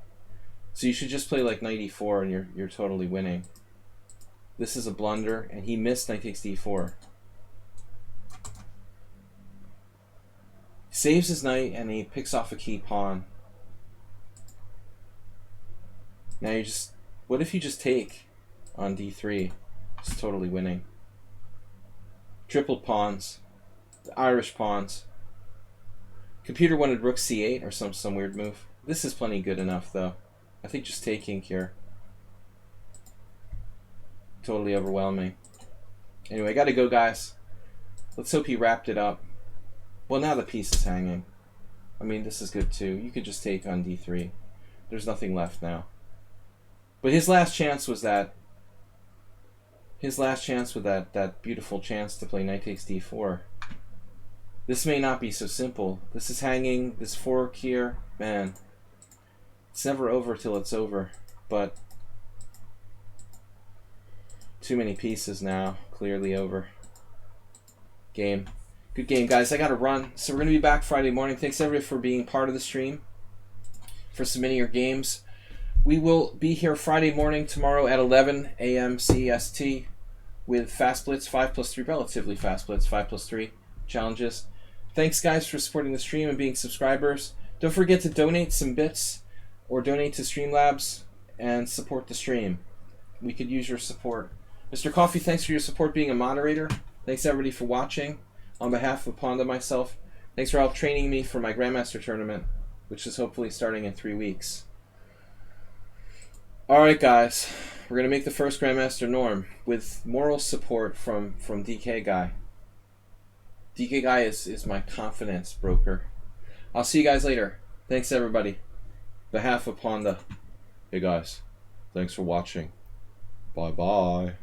So you should just play like knight e4, and you're totally winning. This is a blunder, and he missed knight takes d4. Saves his knight, and he picks off a key pawn. Now you just... What if you just take on d3? It's totally winning. Tripled pawns. The Irish pawns. Computer wanted rook c8 or some weird move. This is plenty good enough, though. I think just taking here. Totally overwhelming. Anyway, I gotta go, guys. Let's hope he wrapped it up. Well, now the piece is hanging. I mean, this is good, too. You could just take on d3. There's nothing left now. But his last chance was that... His last chance with that beautiful chance to play knight takes d4. This may not be so simple. This is hanging, this fork here, man. It's never over till it's over, but too many pieces now, clearly over. Game. Good game, guys. I gotta run. So we're gonna be back Friday morning. Thanks everybody for being part of the stream, for submitting your games. We will be here Friday morning tomorrow at 11 a.m. CST with Fast Blitz 5+3, relatively Fast Blitz 5+3 challenges. Thanks, guys, for supporting the stream and being subscribers. Don't forget to donate some bits or donate to Streamlabs and support the stream. We could use your support. Mr. Coffee, thanks for your support being a moderator. Thanks, everybody, for watching. On behalf of Pond and myself, thanks for help training me for my Grandmaster tournament, which is hopefully starting in 3 weeks. Alright, guys. We're going to make the first Grandmaster norm with moral support from DK Guy. DK Guy is my confidence broker. I'll see you guys later. Thanks, everybody. On behalf of Ponda. Hey, guys. Thanks for watching. Bye-bye.